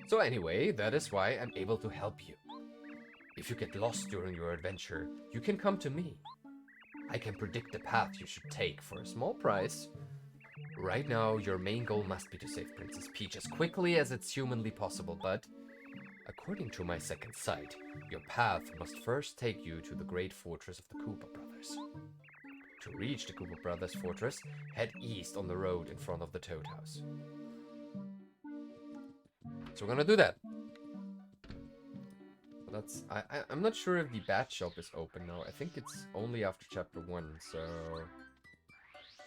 So anyway, that is why I'm able to help you. If you get lost during your adventure, you can come to me. I can predict the path you should take for a small price. Right now, your main goal must be to save Princess Peach as quickly as it's humanly possible, but... according to my second sight, your path must first take you to the great fortress of the Koopa brothers. To reach the Koopa brothers fortress, head east on the road in front of the Toad House. So we're gonna do that. That's I'm not sure if the bat shop is open now. I think it's only after chapter 1, so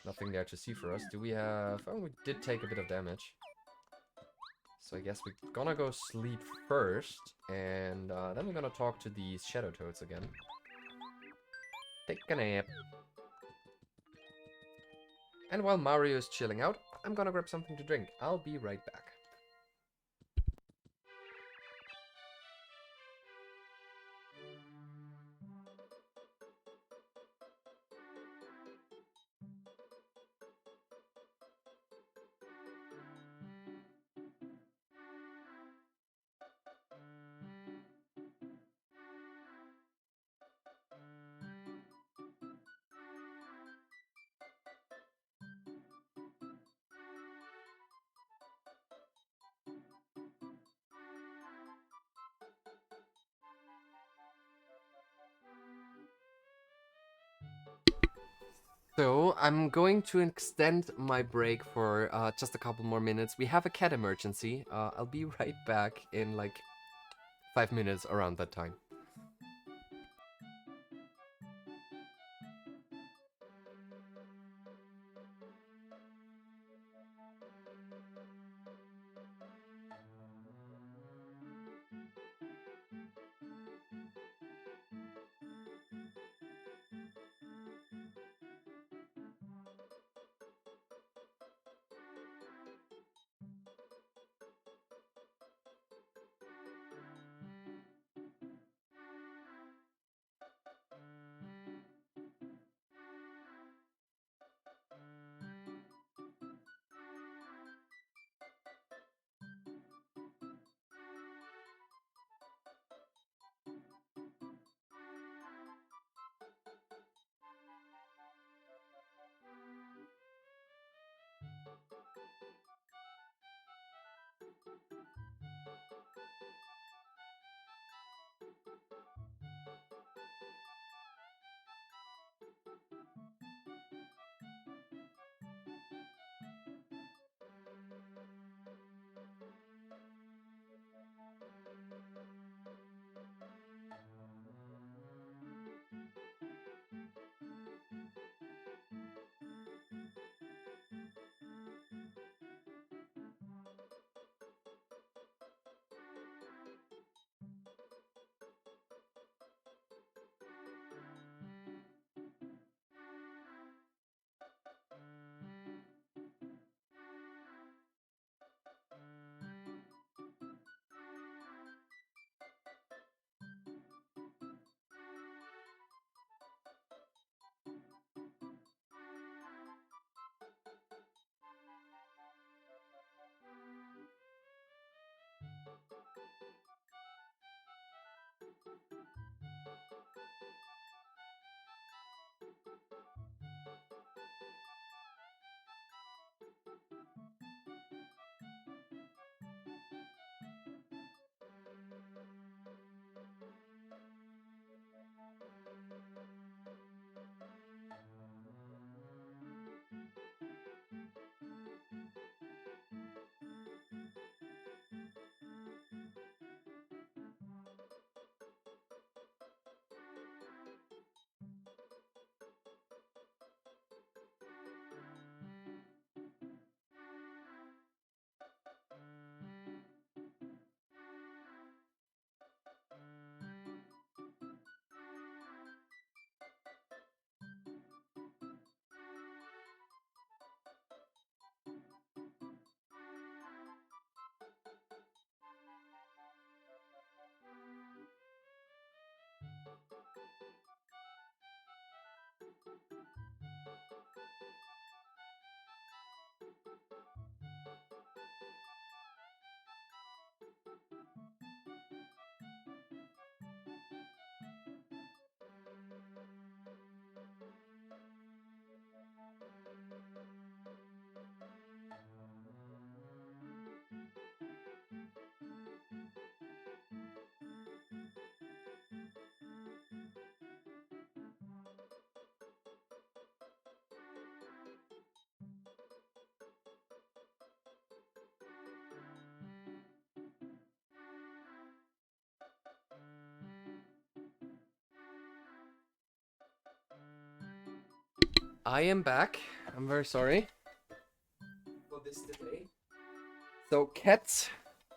nothing there to see for us. Do we have... Oh, we did take a bit of damage. So I guess we're gonna go sleep first, and then we're gonna talk to these Shadow Toads again. Take a nap. And while Mario is chilling out, I'm gonna grab something to drink. I'll be right back. So, I'm going to extend my break for just a couple more minutes. We have a cat emergency. I'll be right back in like 5 minutes around that time. I am back. I'm very sorry for this delay. So cats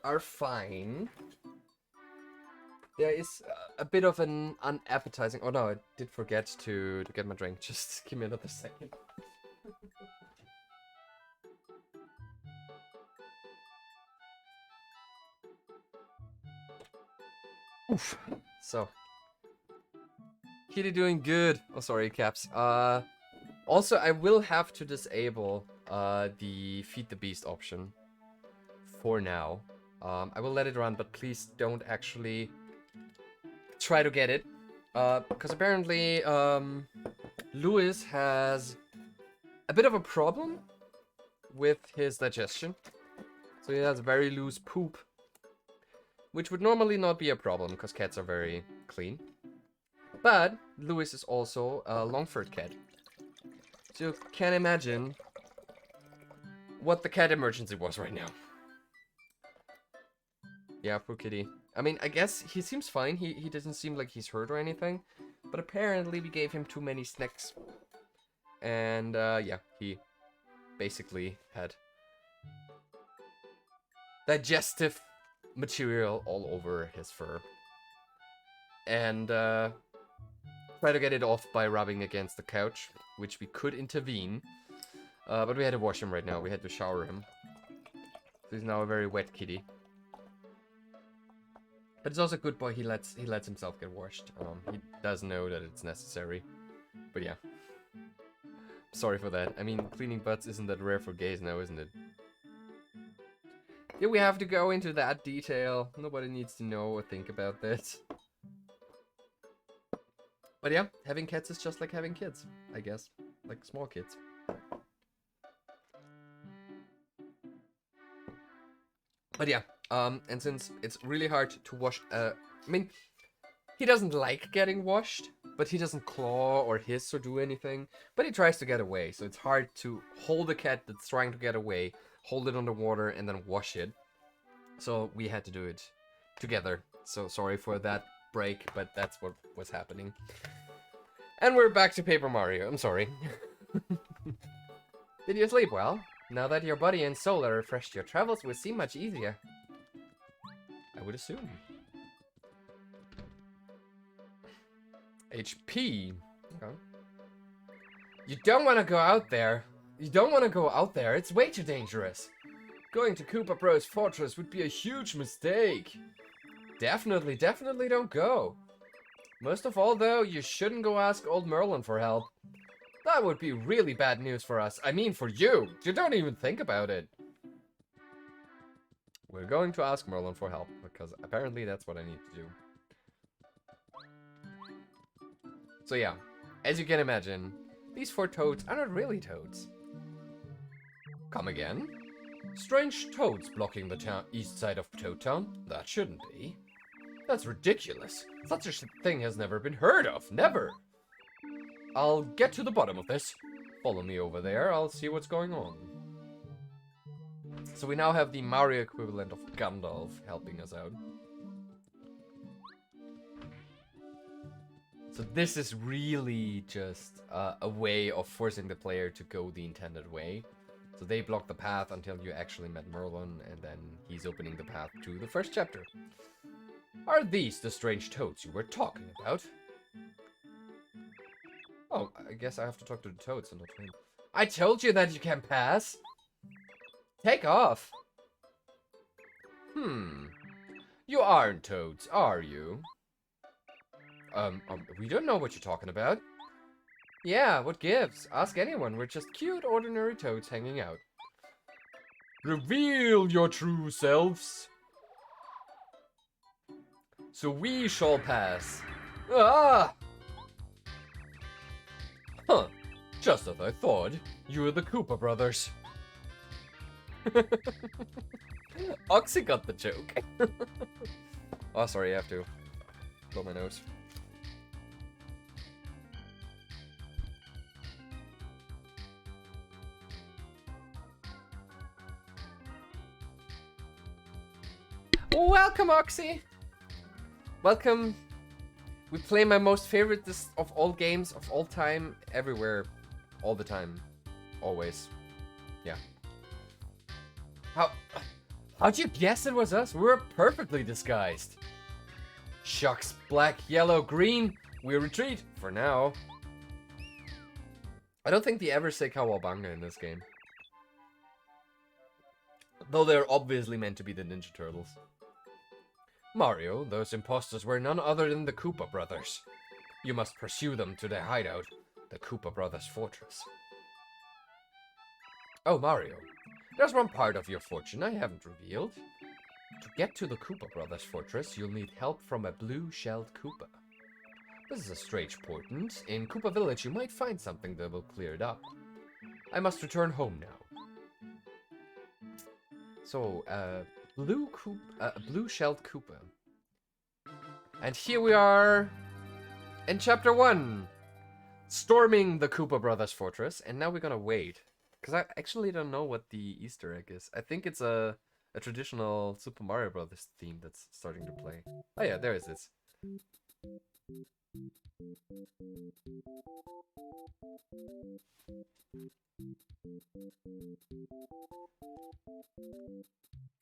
are fine. There is a bit of an unappetizing... Oh no, I did forget to get my drink. Just give me another second. Oof. So. Kitty doing good. Oh, sorry, Caps. Also, I will have to disable the Feed the Beast option for now. I will let it run, but please don't actually try to get it. Because apparently, Lewis has a bit of a problem with his digestion. So he has very loose poop. Which would normally not be a problem, because cats are very clean. But Lewis is also a long-furred cat. So you can imagine what the cat emergency was right now. Yeah, poor kitty. I mean, I guess he seems fine. He doesn't seem like he's hurt or anything. But apparently we gave him too many snacks. And yeah, he basically had digestive material all over his fur. And try to get it off by rubbing against the couch, which we could intervene. But we had to wash him right now. We had to shower him. So he's now a very wet kitty. But he's also a good boy. He lets himself get washed. He does know that it's necessary. But yeah. Sorry for that. I mean, cleaning butts isn't that rare for gays now, isn't it? Yeah, we have to go into that detail. Nobody needs to know or think about this. But yeah, having cats is just like having kids, I guess. Like small kids. But yeah, and since it's really hard to wash, I mean, he doesn't like getting washed, but he doesn't claw or hiss or do anything, but he tries to get away, so it's hard to hold a cat that's trying to get away, hold it underwater, and then wash it. So we had to do it together. So sorry for that break, but that's what was happening. And we're back to Paper Mario. I'm sorry. Did you sleep well? Now that your body and soul are refreshed, your travels will seem much easier. I would assume. HP. Okay. You don't want to go out there. You don't want to go out there. It's way too dangerous. Going to Koopa Bro's fortress would be a huge mistake. Definitely don't go. Most of all, though, you shouldn't go ask old Merlin for help. That would be really bad news for us. I mean, for you. You don't even think about it. We're going to ask Merlin for help, because apparently that's what I need to do. So yeah, as you can imagine, these 4 toads are not really toads. Come again? Strange toads blocking the east side of Toad Town? That shouldn't be. That's ridiculous. Such a thing has never been heard of. Never. I'll get to the bottom of this. Follow me over there. I'll see what's going on. So we now have the Mario equivalent of Gandalf helping us out. So this is really just a way of forcing the player to go the intended way. So they block the path until you actually met Merlin, and then he's opening the path to the first chapter. Are these the strange toads you were talking about? Oh, I guess I have to talk to the toads and not him. I told you that you can pass! Take off! You aren't toads, are you? We don't know what you're talking about. Yeah, what gives? Ask anyone, we're just cute, ordinary toads hanging out. Reveal your true selves! So we shall pass. Ah! Huh, just as I thought. You're the Koopa brothers. Oxy got the joke. Oh, sorry, I have to blow my nose. Welcome, Oxy! Welcome. We play my most favorite of all games of all time, everywhere. all the time. Always. Yeah. How'd you guess it was us? We were perfectly disguised. Shucks, black, yellow, green. We retreat, for now. I don't think they ever say Kawabunga in this game. Though they're obviously meant to be the Ninja Turtles. Mario, those imposters were none other than the Koopa brothers. You must pursue them to their hideout, the Koopa Brothers Fortress. Oh, Mario, there's one part of your fortune I haven't revealed. To get to the Koopa Brothers Fortress, you'll need help from a blue-shelled Koopa. This is a strange portent. In Goomba Village, you might find something that will clear it up. I must return home now. So, blue-shelled Koopa. And here we are in Chapter 1, storming the Koopa Brothers Fortress. And now we're gonna wait, because I actually don't know what the Easter egg is. I think it's a traditional Super Mario Brothers theme that's starting to play. Oh yeah, there it is.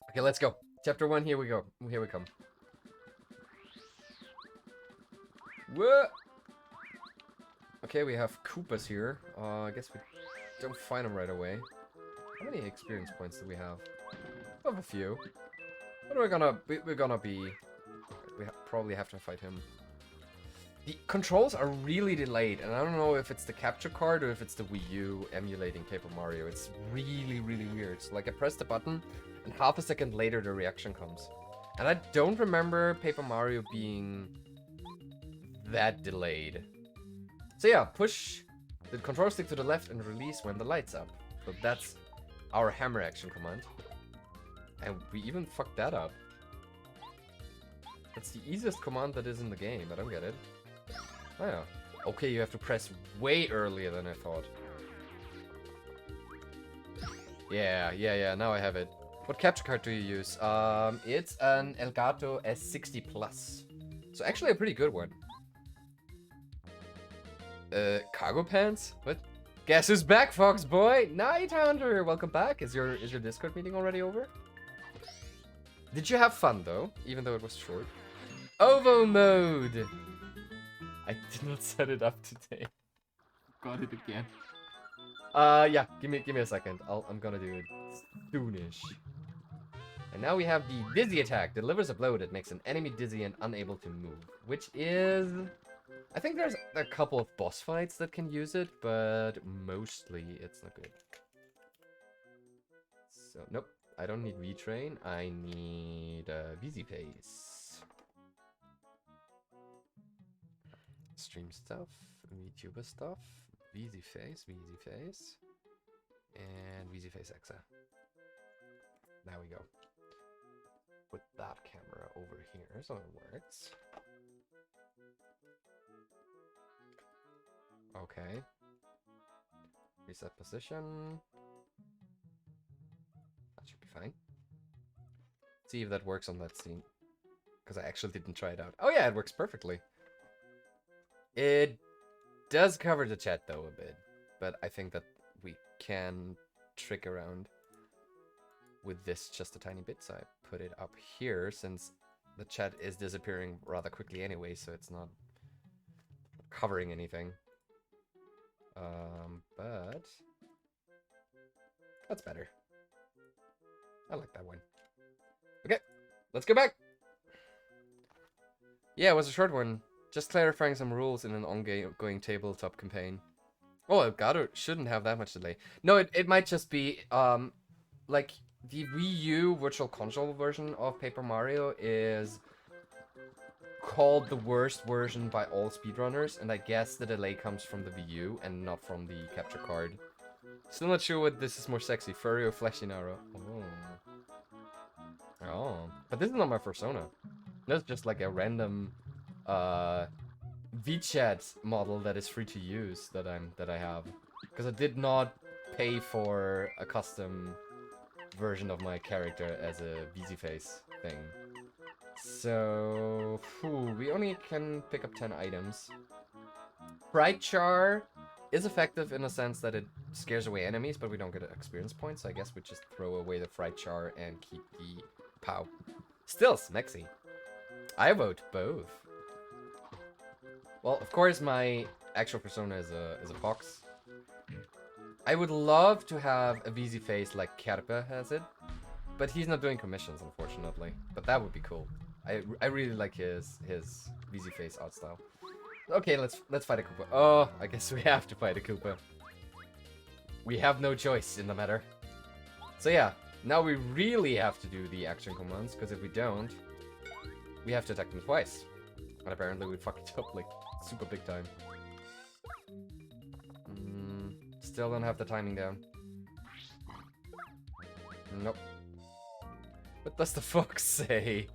Okay, let's go. Chapter 1, here we go. Here we come. Whoa! Okay, we have Koopas here. I guess we don't find them right away. How many experience points do we have? We have a few. What are we gonna... We're gonna be... We probably have to fight him. The controls are really delayed, and I don't know if it's the capture card or if it's the Wii U emulating Paper Mario. It's really, really weird. So, like, I press the button, and half a second later the reaction comes. And I don't remember Paper Mario being that delayed. So yeah, push the control stick to the left and release when the light's up. So that's our hammer action command. And we even fucked that up. That's the easiest command that is in the game. I don't get it. Oh yeah. Okay, you have to press way earlier than I thought. Yeah, now I have it. What capture card do you use? It's an Elgato S60 Plus. So actually a pretty good one. Cargo pants? What? Guess who's back, Fox Boy? Night Hunter! Welcome back. Is your Discord meeting already over? Did you have fun though? Even though it was short. OVO mode! I did not set it up today. Got it again. Yeah, give me a second. I'm gonna do it soonish. And now we have the Dizzy attack. Delivers a blow that makes an enemy dizzy and unable to move. Which is... I think there's a couple of boss fights that can use it, but mostly it's not good. So, nope. I don't need V-Train. I need VZ Face. Stream stuff, VTuber stuff, VZ Face, and VZ Face Exa. There we go. Put that camera over here so it works. Okay. Reset position. That should be fine. See if that works on that scene. Because I actually didn't try it out. Oh yeah, it works perfectly. It does cover the chat though a bit. But I think that we can trick around with this just a tiny bit. So I put it up here since the chat is disappearing rather quickly anyway. So it's not covering anything. But that's better. I like that one. Okay, let's go back. Yeah, it was a short one. Just clarifying some rules in an ongoing tabletop campaign. Oh, Elgato shouldn't have that much delay. No, it might just be, like, the Wii U Virtual Console version of Paper Mario is called the worst version by all speedrunners, and I guess the delay comes from the Wii U and not from the capture card. Still not sure what this is more sexy, furry or fleshy Naro. Oh, but this is not my persona. That's just like a random VChat model that is free to use that I have, because I did not pay for a custom version of my character as a VZ Face thing. So, we only can pick up 10 items. Bright Char is effective in a sense that it scares away enemies, but we don't get experience points, so I guess we just throw away the fried char and keep the pow. Still Smexy. I vote both. Well, of course, my actual persona is a fox. I would love to have a VZ face like Koopa has it, but he's not doing commissions, unfortunately. But that would be cool. I really like his VZ face art style. Okay, let's fight a Koopa. Oh, I guess we have to fight a Koopa. We have no choice in the matter. So yeah, now we really have to do the action commands, because if we don't, we have to attack them twice. And apparently we fuck it up like super big time. Still don't have the timing down. Nope. What does the fox say?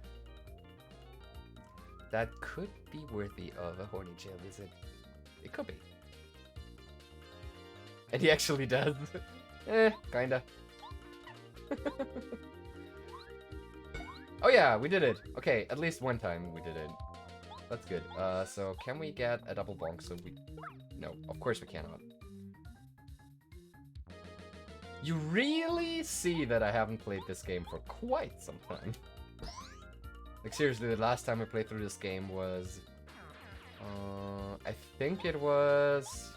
That could be worthy of a horny jail visit. It could be. And he actually does. Kinda. Oh yeah, we did it. Okay, at least one time we did it. That's good. So can we get a double bonk so we... No, of course we cannot. You really see that I haven't played this game for quite some time. Like seriously, the last time I played through this game was... I think it was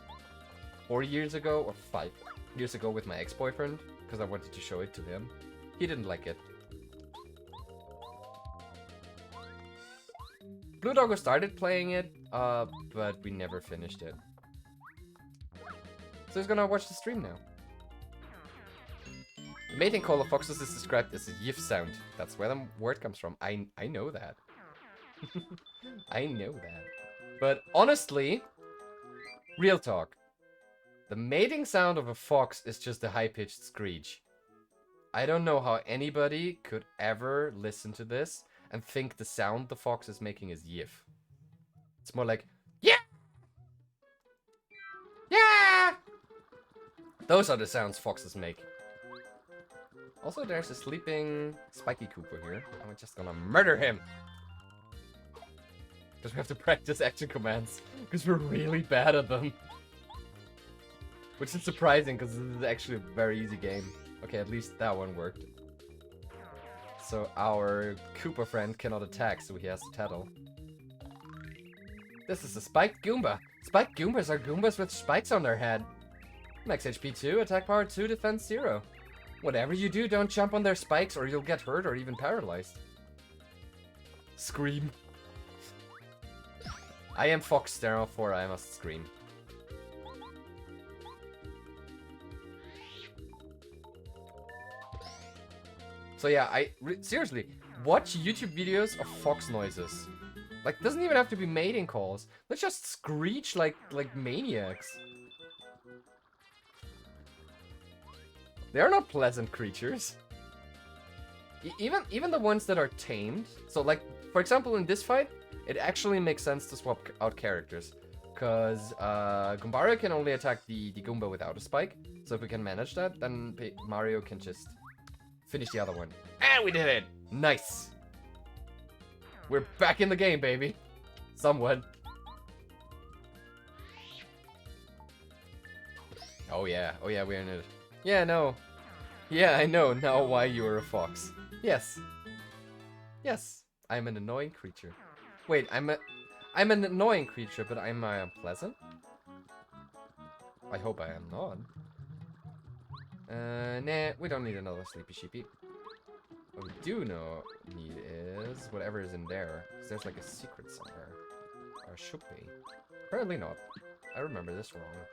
4 years ago or 5 years ago with my ex-boyfriend, because I wanted to show it to him. He didn't like it. Blue Doggo started playing it, but we never finished it. So he's gonna watch the stream now. The mating call of foxes is described as a yiff sound. That's where the word comes from. I know that. I know that. But honestly, real talk. The mating sound of a fox is just a high-pitched screech. I don't know how anybody could ever listen to this and think the sound the fox is making is yiff. It's more like, yeah! Yeah! Those are the sounds foxes make. Also, there's a sleeping spiky Koopa here, and we're just gonna murder him! Because we have to practice action commands, because we're really bad at them. Which is surprising, because this is actually a very easy game. Okay, at least that one worked. So our Koopa friend cannot attack, so he has to tattle. This is a spiked Goomba! Spiked Goombas are Goombas with spikes on their head. Max HP 2, attack power 2, defense 0. Whatever you do, don't jump on their spikes or you'll get hurt or even paralyzed. Scream. I am Fox, therefore I must scream. So yeah, seriously, watch YouTube videos of fox noises. Like, doesn't even have to be mating calls. Let's just screech like maniacs. They're not pleasant creatures. Even the ones that are tamed. So like, for example, in this fight, it actually makes sense to swap out characters. Because Goombario can only attack the Goomba without a spike. So if we can manage that, then Mario can just finish the other one. And we did it! Nice! We're back in the game, baby. Somewhat. Oh yeah, we're in it. Yeah, no. Yeah, I know now why you're a fox. Yes. Yes, I'm an annoying creature. Wait, I'm an annoying creature, but am I unpleasant? I hope I am not. Nah, we don't need another sleepy sheepy. What we do need is whatever is in there. 'Cause there's like a secret somewhere. Or should be. Apparently not. I remember this wrong.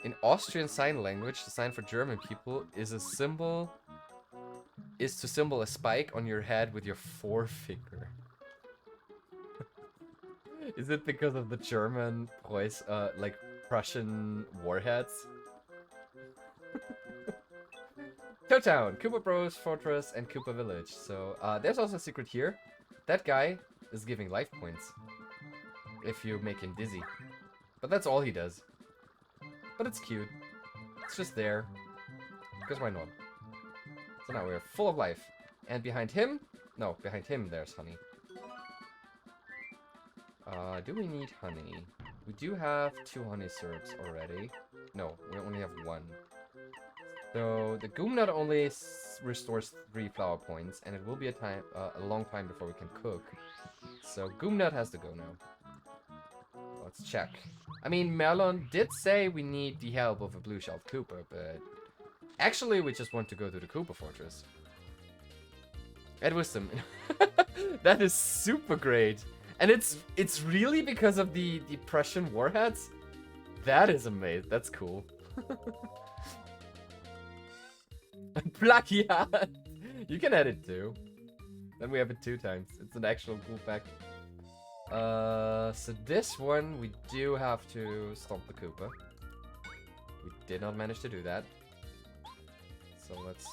In Austrian Sign Language, the sign for German people is to symbol a spike on your head with your forefinger. Is it because of the German like Prussian warheads? Town, Koopa Bros, Fortress, and Koopa Village. So there's also a secret here. That guy is giving life points if you make him dizzy. But that's all he does. But it's cute. It's just there. Because why not? So now we're full of life. And behind him... No, behind him there's honey. Do we need honey? We do have 2 honey syrups already. No, we only have 1. So the Goomnut only restores 3 flower points, and it will be a long time before we can cook. So Goomnut has to go now. Let's check. I mean, Melon did say we need the help of a blue-shelled Koopa, but actually we just want to go to the Koopa Fortress. Ed Wisdom. That is super great. And it's really because of the Prussian warheads? That is amazing. That's cool. Plagiat! You can add it too. Then we have it 2 times. It's an actual cool fact. So this one, we do have to stomp the Koopa. We did not manage to do that. So let's...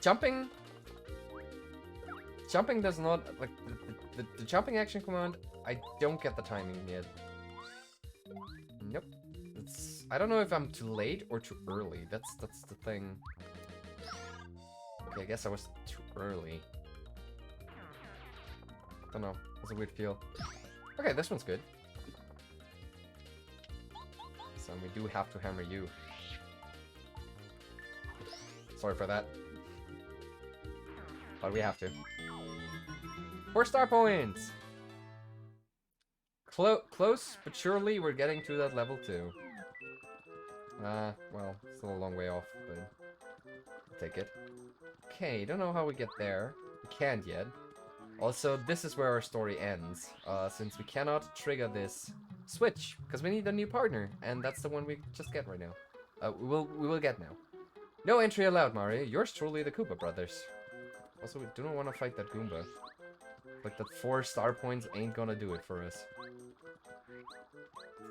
Jumping does not... Like, the jumping action command, I don't get the timing yet. Nope. I don't know if I'm too late or too early. That's the thing. Okay, I guess I was too early. Don't know. That's a weird feel. Okay, this one's good. So we do have to hammer you. Sorry for that. But we have to. 4 star points! Close, but surely we're getting to that level too. Well, still a long way off, but I'll take it. Okay, don't know how we get there. We can't yet. Also, this is where our story ends, since we cannot trigger this switch, because we need a new partner, and that's the one we just get right now. We will get now. No entry allowed, Mario. Yours truly, the Koopa brothers. Also, we do not want to fight that Goomba. Like, that 4 star points ain't gonna do it for us.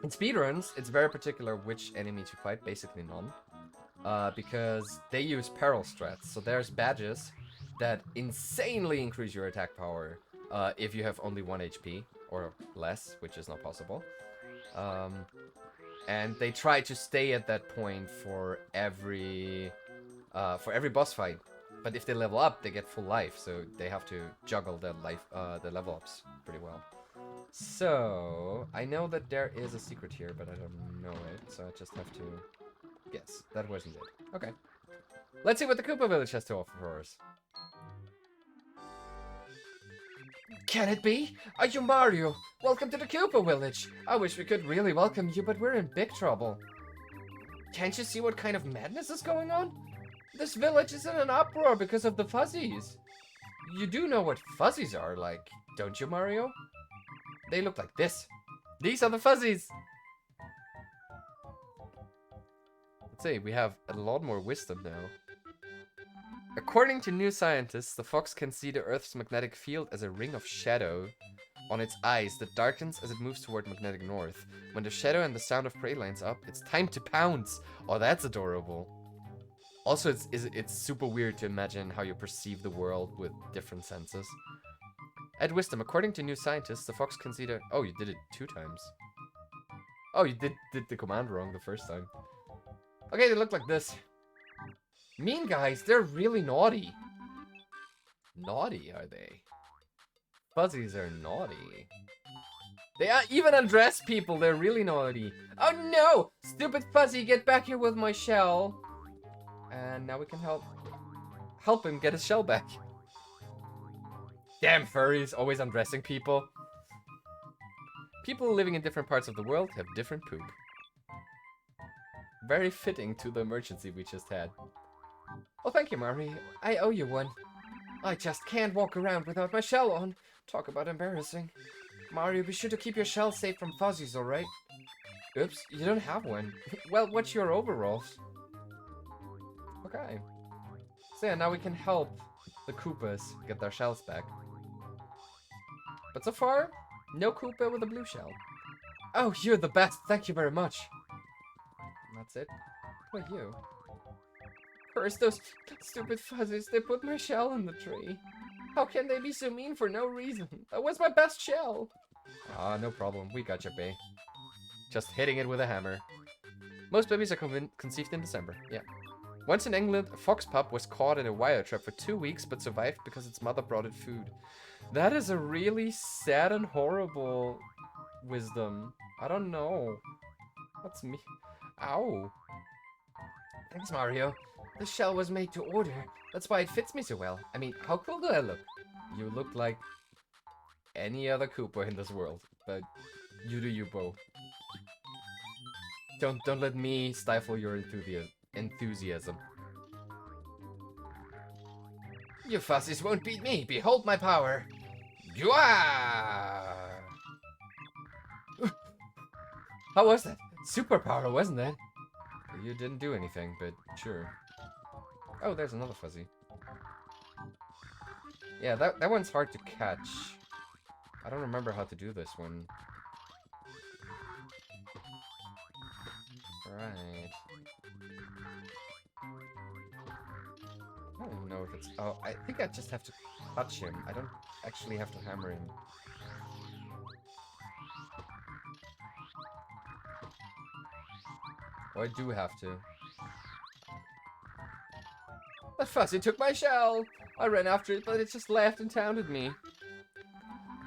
In speedruns, it's very particular which enemy to fight, basically none. Because they use peril strats, so there's badges that insanely increase your attack power if you have only 1 HP or less, which is not possible. And they try to stay at that point for every boss fight. But if they level up, they get full life, so they have to juggle the level ups pretty well. So I know that there is a secret here, but I don't know it, so I just have to guess. That wasn't it. Okay. Let's see what the Koopa Village has to offer for us. Can it be? Are you Mario? Welcome to the Koopa Village. I wish we could really welcome you, but we're in big trouble. Can't you see what kind of madness is going on? This village is in an uproar because of the fuzzies. You do know what fuzzies are like, don't you, Mario? They look like this. These are the fuzzies. Let's see, we have a lot more wisdom now. According to new scientists, the fox can see the Earth's magnetic field as a ring of shadow on its eyes that darkens as it moves toward magnetic north. When the shadow and the sound of prey lines up, it's time to pounce. Oh, that's adorable. Also, it's super weird to imagine how you perceive the world with different senses. Add wisdom. According to new scientists, the fox can see the... Oh, you did it 2 times. Oh, you did the command wrong the first time. Okay, they look like this. Mean guys, they're really naughty. Naughty, are they? Fuzzies are naughty. They even undress people, they're really naughty. Oh no! Stupid Fuzzy, get back here with my shell. And now we can help him get his shell back. Damn furries, always undressing people. People living in different parts of the world have different poop. Very fitting to the emergency we just had. Oh, thank you, Mario. I owe you one. I just can't walk around without my shell on. Talk about embarrassing. Mario, be sure to keep your shell safe from fuzzies, alright? Oops, you don't have one. Well, what's your overalls? Okay. So yeah, now we can help the Koopas get their shells back. But so far, no Koopa with a blue shell. Oh, you're the best. Thank you very much. And that's it. What are you? Curse those stupid fuzzies. They put my shell in the tree. How can they be so mean for no reason? That was my best shell. Ah, no problem. We got you, bae. Just hitting it with a hammer. Most babies are conceived in December. Yeah. Once in England, a fox pup was caught in a wire trap for 2 weeks but survived because its mother brought it food. That is a really sad and horrible wisdom. I don't know. That's me. Ow. Thanks, Mario. This shell was made to order. That's why it fits me so well. I mean, how cool do I look? You look like any other Koopa in this world, but you do you, Bo. Don't let me stifle your enthusiasm. You fussies won't beat me. Behold my power. Yua! How was that? Superpower, wasn't it? You didn't do anything, but sure. Oh, there's another fuzzy. Yeah, that one's hard to catch. I don't remember how to do this one. Right. I don't even know if it's... Oh, I think I just have to touch him. I don't actually have to hammer him. Oh, I do have to. That fuzzy took my shell! I ran after it, but it just laughed and taunted me.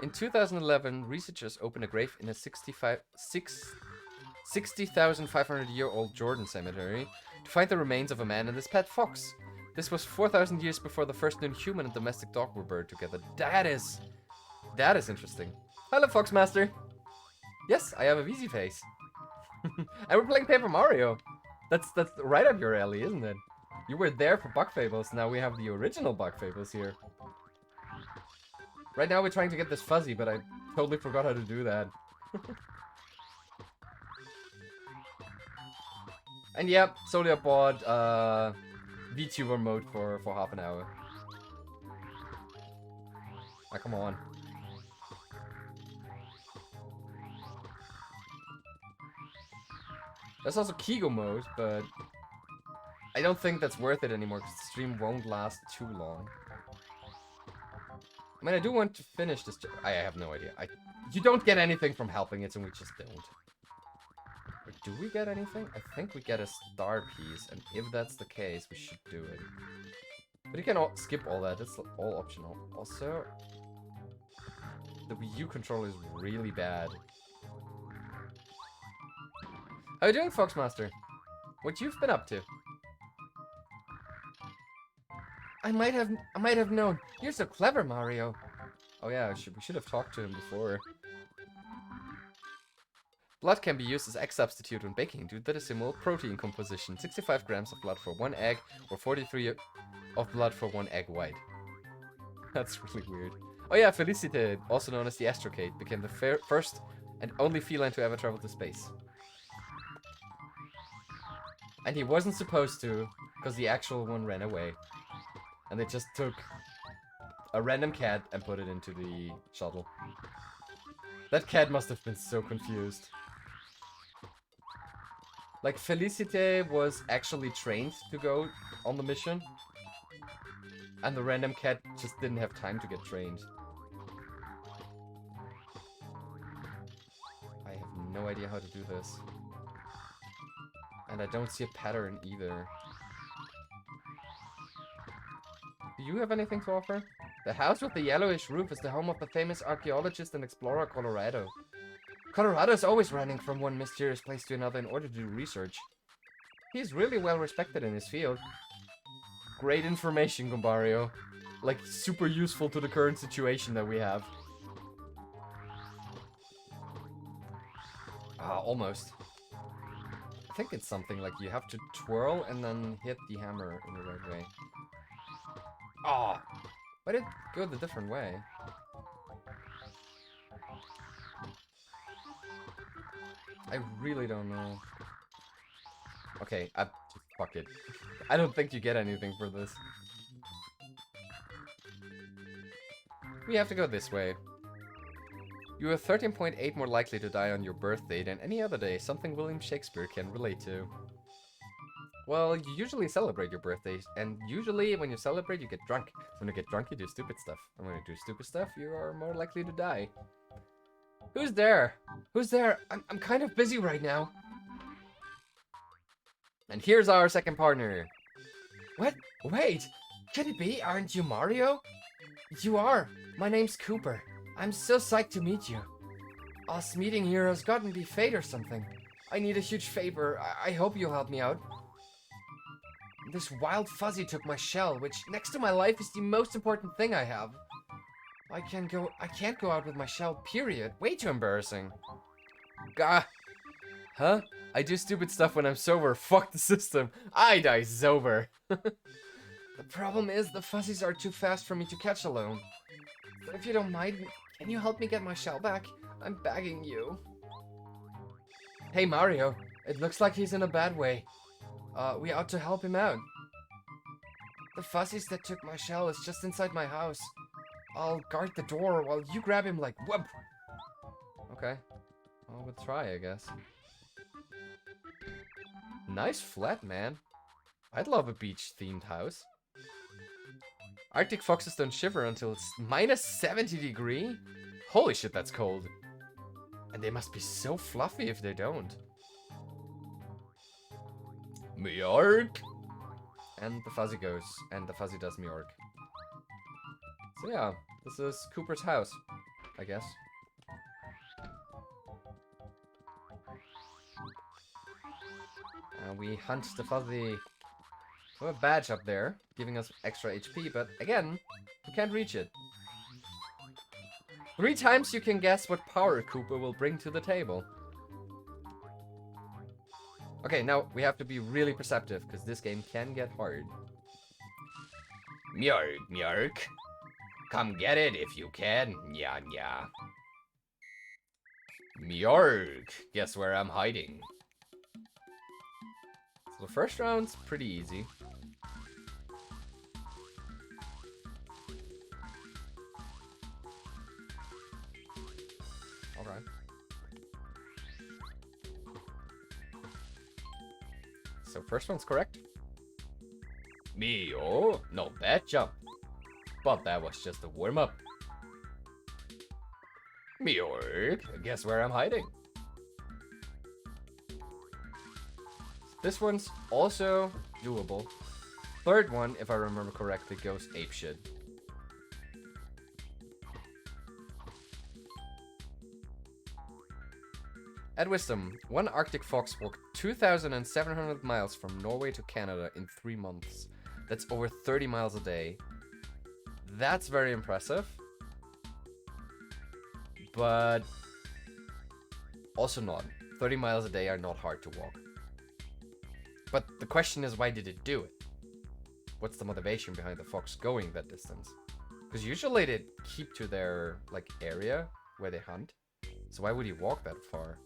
In 2011, researchers opened a grave in a 60,500-year-old Jordan cemetery to find the remains of a man and his pet fox. This was 4,000 years before the first known human and domestic dog were buried together. That is interesting. Hello, Foxmaster. Yes, I have a VZ face. And we're playing Paper Mario. That's right up your alley, isn't it? You were there for Bug Fables. Now we have the original Bug Fables here. Right now we're trying to get this fuzzy, but I totally forgot how to do that. And yep, Solia bought VTuber mode for half an hour. Ah, come on. There's also Kigo mode, but I don't think that's worth it anymore because the stream won't last too long. I mean, I do want to finish this. I have no idea. You don't get anything from helping it, and we just don't. Or do we get anything? I think we get a star piece, and if that's the case, we should do it. But you can skip all that. It's all optional. Also, the Wii U controller is really bad. How you doing, Foxmaster? What you've been up to? I might have known. You're so clever, Mario. Oh yeah, we should have talked to him before. Blood can be used as egg substitute when baking due to the similar protein composition. 65 grams of blood for 1 egg, or 43 of blood for 1 egg white. That's really weird. Oh yeah, Felicite, also known as the Astrocade, became the first and only feline to ever travel to space. And he wasn't supposed to, because the actual one ran away. And they just took a random cat and put it into the shuttle. That cat must have been so confused. Like, Felicite was actually trained to go on the mission. And the random cat just didn't have time to get trained. I have no idea how to do this. And I don't see a pattern either. Do you have anything to offer? The house with the yellowish roof is the home of the famous archaeologist and explorer Colorado. Colorado is always running from one mysterious place to another in order to do research. He is really well respected in his field. Great information, Gombario. Like, super useful to the current situation that we have. Ah, almost. I think it's something like you have to twirl and then hit the hammer in the right way. Ah! Why did it go the different way? I really don't know. Okay, fuck it. I don't think you get anything for this. We have to go this way. You are 13.8 more likely to die on your birthday than any other day, something William Shakespeare can relate to. Well, you usually celebrate your birthday, and usually when you celebrate, you get drunk. So when you get drunk, you do stupid stuff. And when you do stupid stuff, you are more likely to die. Who's there? Who's there? I'm kind of busy right now. And here's our second partner. What? Wait! Could it be? Aren't you Mario? You are! My name's Cooper. I'm so psyched to meet you. Us meeting here has gotten to be fate or something. I need a huge favor. I hope you'll help me out. This wild fuzzy took my shell, which next to my life is the most important thing I have. I can't go out with my shell, period. Way too embarrassing. Gah. Huh? I do stupid stuff when I'm sober. Fuck the system. I die sober. The problem is the fuzzies are too fast for me to catch alone. But if you don't mind, can you help me get my shell back? I'm begging you. Hey Mario, it looks like he's in a bad way. We ought to help him out. The fuzzies that took my shell is just inside my house. I'll guard the door while you grab him like whoop. Okay. Well, we'll try, I guess. Nice flat, man. I'd love a beach-themed house. Arctic foxes don't shiver until it's minus 70 degree? Holy shit, that's cold. And they must be so fluffy if they don't. Mjork! And the fuzzy goes, and the fuzzy does Mjork. So yeah, this is Cooper's house, I guess. And we hunt the fuzzy. We have a badge up there, giving us extra HP, but again, we can't reach it. 3 times you can guess what power Koopa will bring to the table. Okay, now we have to be really perceptive, because this game can get hard. Mjork, Mjork. Come get it if you can. Nya, nya. Mjork. Guess where I'm hiding. So the first round's pretty easy. Alright. So first one's correct. Mio, not bad jump. But that was just a warm-up. Mjork, guess where I'm hiding? This one's also doable. Third one, if I remember correctly, goes apeshit. At Wisdom, one Arctic fox walked 2,700 miles from Norway to Canada in 3 months. That's over 30 miles a day. That's very impressive. But also not. 30 miles a day are not hard to walk. But the question is, why did it do it? What's the motivation behind the fox going that distance? Because usually they keep to their like area where they hunt. So why would he walk that far?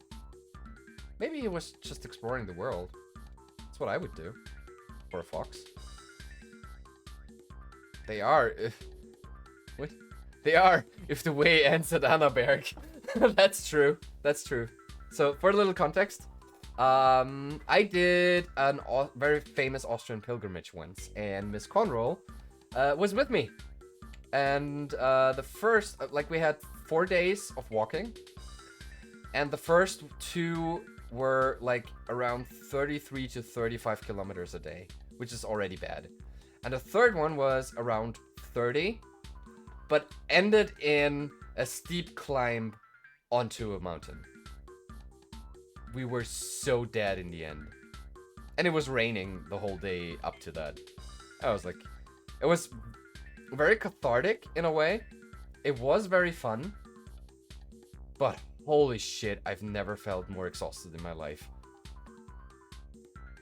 Maybe he was just exploring the world. That's what I would do for a fox. They are. What? They are. If the way ends at Annaberg. That's true. That's true. So for a little context, I did an very famous Austrian pilgrimage once, and Miss Conroll was with me. And the first, like, we had 4 days of walking, and the first 2 were like around 33 to 35 kilometers a day, which is already bad. And the third one was around 30, but ended in a steep climb onto a mountain. We were so dead in the end. And it was raining the whole day up to that. I was like, it was very cathartic in a way. It was very fun. But holy shit, I've never felt more exhausted in my life.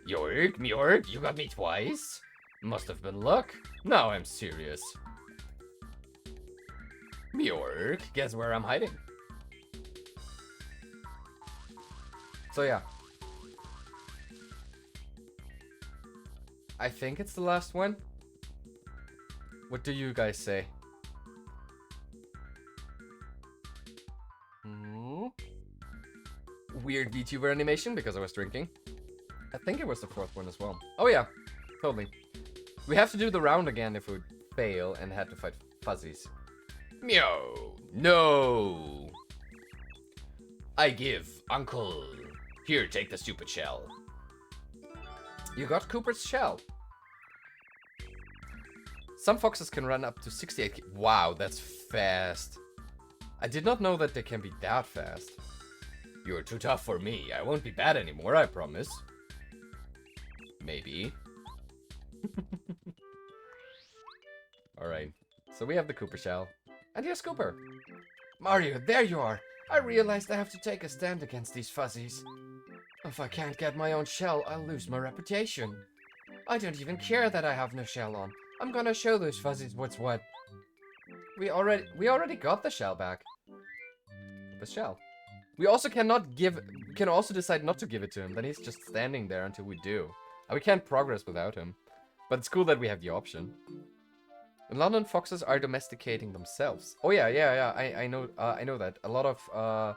Mjork, you got me twice? Must have been luck. No, I'm serious. Mjork, guess where I'm hiding? So yeah. I think it's the last one. What do you guys say? Weird VTuber animation because I was drinking. I think it was the 4th one as well. Oh yeah, totally. We have to do the round again if we fail and had to fight fuzzies. Meow. No. I give, uncle. Here, take the stupid shell. You got Cooper's shell. Some foxes can run up to 68 Wow, that's fast. I did not know that they can be that fast. You're too tough for me. I won't be bad anymore, I promise. Maybe. Alright, so we have the Koopa shell. And here's Kooper. Mario, there you are. I realized I have to take a stand against these fuzzies. If I can't get my own shell, I'll lose my reputation. I don't even care that I have no shell on. I'm gonna show those fuzzies what's what. We already got the shell back. The shell. We also cannot give... We can also decide not to give it to him. Then he's just standing there until we do. And we can't progress without him. But it's cool that we have the option. In London, foxes are domesticating themselves. Oh yeah. I know that. A lot of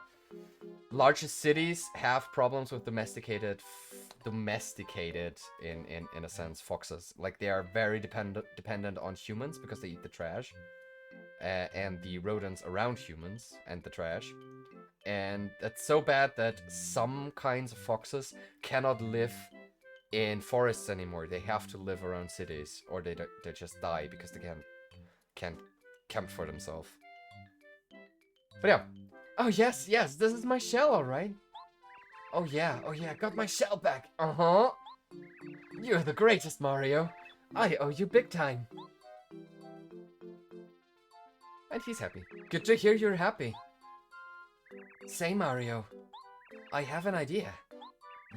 larger cities have problems with domesticated in a sense foxes. Like they are very dependent on humans because they eat the trash. And the rodents around humans and the trash. And that's so bad that some kinds of foxes cannot live in forests anymore. They have to live around cities, or they just die because they can't camp for themselves. But yeah. Oh yes, this is my shell, all right. Oh yeah, got my shell back. You're the greatest, Mario. I owe you big time. And he's happy. Good to hear you're happy. Say, Mario, I have an idea.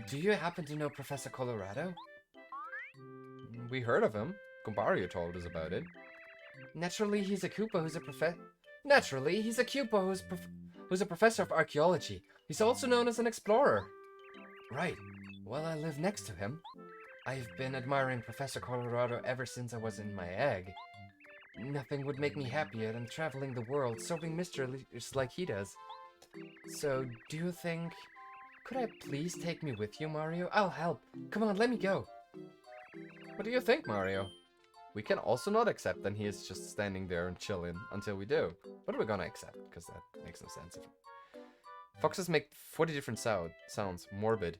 Do you happen to know Professor Colorado? We heard of him. Goombario told us about it. Naturally, he's a Koopa who's a who's a professor of archaeology. He's also known as an explorer. Right. Well, I live next to him. I've been admiring Professor Colorado ever since I was in my egg. Nothing would make me happier than traveling the world, solving mysteries like he does. So, do you think... Could I please take me with you, Mario? I'll help. Come on, let me go. What do you think, Mario? We can also not accept that he is just standing there and chilling until we do. What are we gonna accept? Because that makes no sense. Foxes make 40 different sounds. Morbid.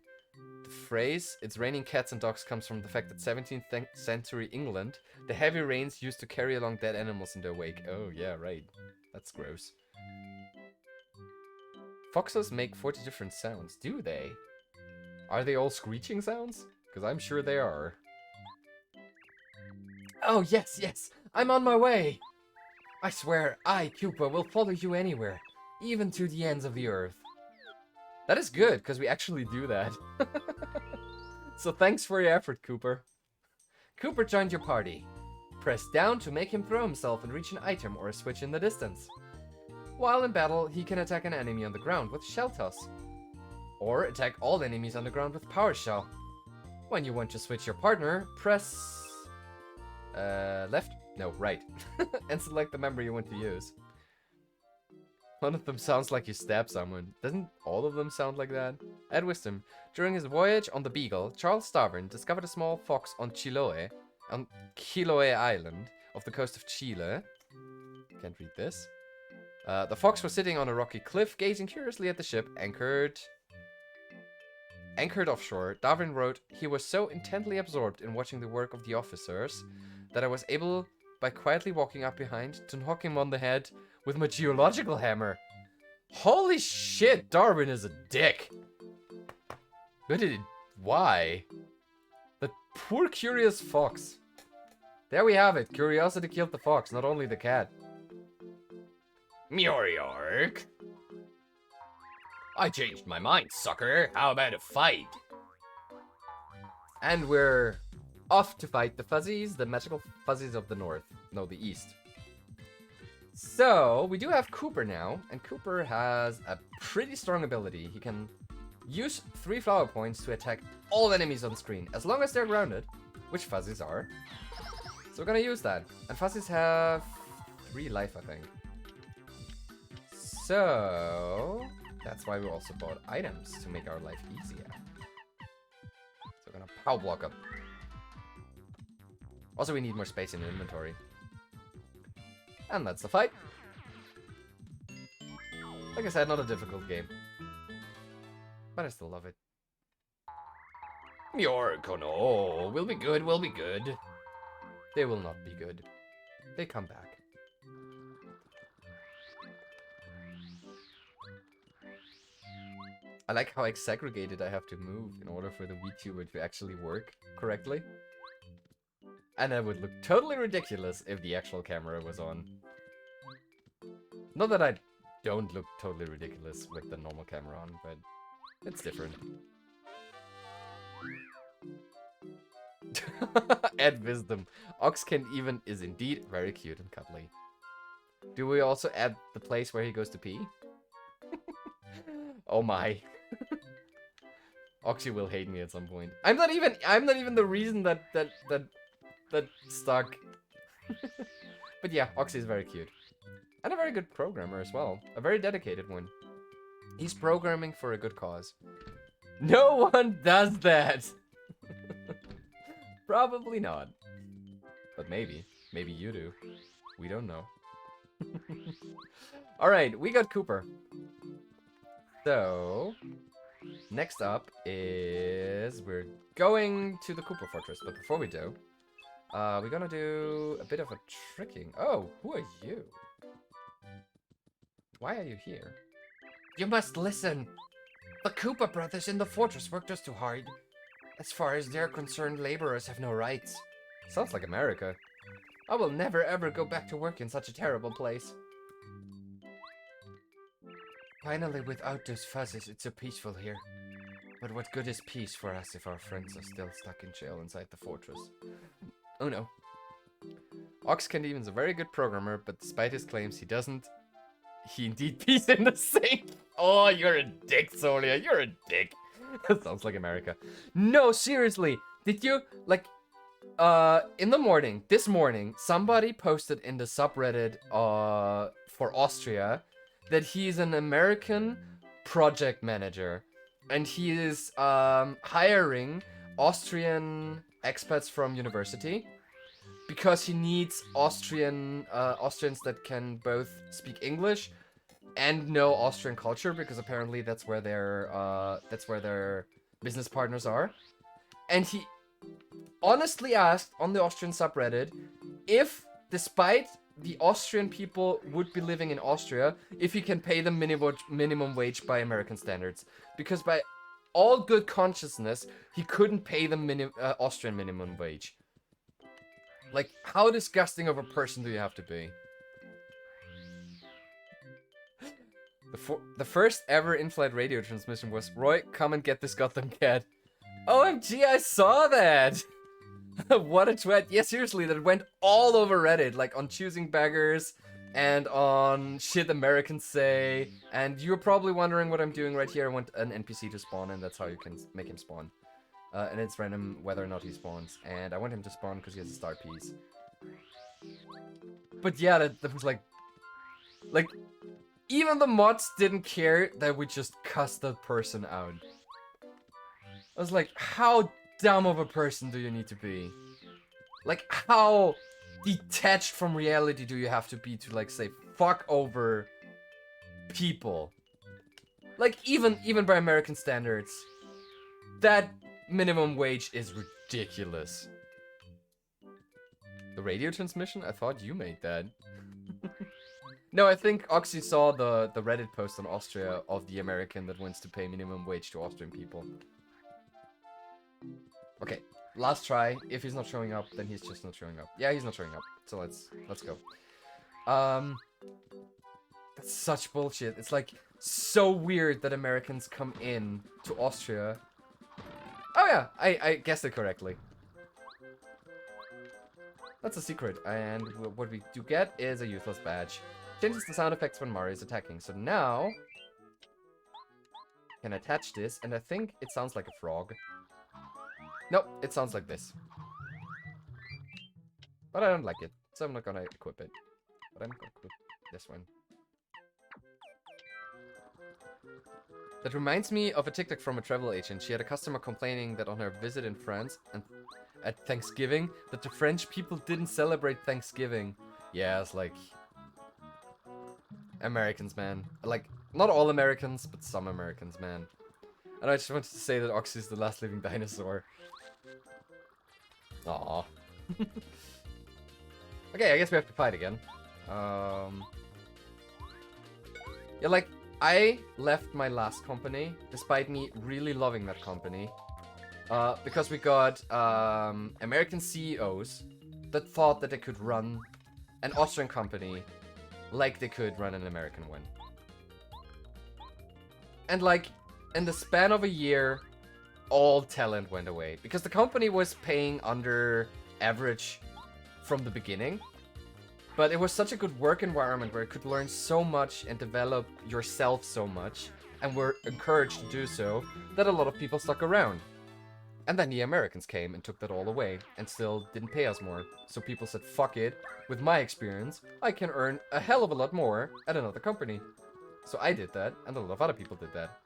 The phrase, "It's raining cats and dogs," comes from the fact that 17th century England, the heavy rains used to carry along dead animals in their wake. Oh, yeah, right. That's gross. Foxes make 40 different sounds. Do they? Are they all screeching sounds? Because I'm sure they are. Oh, yes. I'm on my way. I swear, I, Koopa, will follow you anywhere. Even to the ends of the earth. That is good, because we actually do that. So thanks for your effort, Kooper. Kooper joined your party. Press down to make him throw himself and reach an item or a switch in the distance. While in battle, he can attack an enemy on the ground with Shell Toss. Or attack all enemies on the ground with Power Shell. When you want to switch your partner, press... left? No, right. And select the member you want to use. One of them sounds like you stab someone. Doesn't all of them sound like that? Add wisdom. During his voyage on the Beagle, Charles Darwin discovered a small fox on Chiloé Island, off the coast of Chile. Can't read this. The fox was sitting on a rocky cliff, gazing curiously at the ship, anchored offshore. Darwin wrote, "He was so intently absorbed in watching the work of the officers that I was able, by quietly walking up behind, to knock him on the head with my geological hammer." Holy shit, Darwin is a dick. Why? The poor curious fox. There we have it. Curiosity killed the fox, not only the cat. Muriark. I changed my mind, sucker. How about a fight? And we're off to fight the fuzzies, the magical fuzzies of the north. No, the east. So, we do have Kooper now, and Kooper has a pretty strong ability. He can use 3 flower points to attack all enemies on screen, as long as they're grounded, which fuzzies are. So we're gonna use that. And fuzzies have 3 life, I think. So, that's why we also bought items, to make our life easier. So we're gonna power block them. Also, we need more space in the inventory. And that's the fight. Like I said, not a difficult game. But I still love it. Muriark, oh no. We'll be good, we'll be good. They will not be good. They come back. I like how segregated I have to move in order for the VTuber to actually work correctly. And that would look totally ridiculous if the actual camera was on. Not that I don't look totally ridiculous with the normal camera on, but it's different. Add wisdom. Oxken even is indeed very cute and cuddly. Do we also add the place where he goes to pee? Oh my. Oxy will hate me at some point. I'm not even the reason that stuck. But yeah, Oxy is very cute. And a very good programmer as well. A very dedicated one. He's programming for a good cause. No one does that! Probably not. But maybe. Maybe you do. We don't know. Alright, we got Cooper. So, next up is we're going to the Koopa Fortress. But before we do, we're gonna do a bit of a tricking. Oh, who are you? Why are you here? You must listen. The Koopa brothers in the fortress worked us too hard. As far as they're concerned, laborers have no rights. Sounds like America. I will never ever go back to work in such a terrible place. Finally, without those fuzzes, it's so peaceful here. But what good is peace for us if our friends are still stuck in jail inside the fortress? Oh no. Oxcandimon's a very good programmer, but despite his claims, he indeed pees in the sink. Oh, you're a dick, Solia. You're a dick. That sounds like America. No, seriously. Did you, like, in the morning, this morning, somebody posted in the subreddit, for Austria, that he's an American project manager. And he is, hiring Austrian expats from university. Because he needs Austrians that can both speak English and know Austrian culture, because apparently that's where their business partners are. And he honestly asked on the Austrian subreddit if, despite the Austrian people would be living in Austria, if he can pay them minimum wage by American standards. Because by all good consciousness, he couldn't pay them Austrian minimum wage. Like, how disgusting of a person do you have to be? The first ever in-flight radio transmission was, Roy, come and get this goddamn cat. OMG, I saw that! What a twat. Yeah, seriously, that went all over Reddit, like on Choosing Beggars and on Shit Americans Say. And you're probably wondering what I'm doing right here. I want an NPC to spawn, and that's how you can make him spawn. And it's random whether or not he spawns. And I want him to spawn because he has a star piece. But yeah, that was like... Even the mods didn't care that we just cussed that person out. I was like, how dumb of a person do you need to be? Like, how detached from reality do you have to be to, like, say, fuck over people? Like, even by American standards, that minimum wage is ridiculous. The radio transmission? I thought you made that. No, I think Oxy saw the Reddit post on Austria of the American that wants to pay minimum wage to Austrian people. Okay, last try. If he's not showing up, then he's just not showing up. Yeah, he's not showing up. So let's go. That's such bullshit. It's like so weird that Americans come in to Austria. Oh yeah, I guessed it correctly. That's a secret, and what we do get is a useless badge. Changes the sound effects when Mario is attacking. So now, I can attach this, and I think it sounds like a frog. Nope, it sounds like this. But I don't like it, so I'm not gonna equip it. But I'm gonna equip this one. That reminds me of a TikTok from a travel agent. She had a customer complaining that on her visit in France and at Thanksgiving, that the French people didn't celebrate Thanksgiving. Yeah, it's like... Americans, man. Like, not all Americans, but some Americans, man. And I just wanted to say that Oxy is the last living dinosaur. Aww. Okay, I guess we have to fight again. Yeah, like, I left my last company, despite me really loving that company. Because we got American CEOs that thought that they could run an Austrian company like they could run an American one. And like, in the span of a year, all talent went away. Because the company was paying under average from the beginning. But it was such a good work environment where you could learn so much and develop yourself so much, and were encouraged to do so, that a lot of people stuck around. And then the Americans came and took that all away, and still didn't pay us more. So people said, fuck it, with my experience, I can earn a hell of a lot more at another company. So I did that, and a lot of other people did that.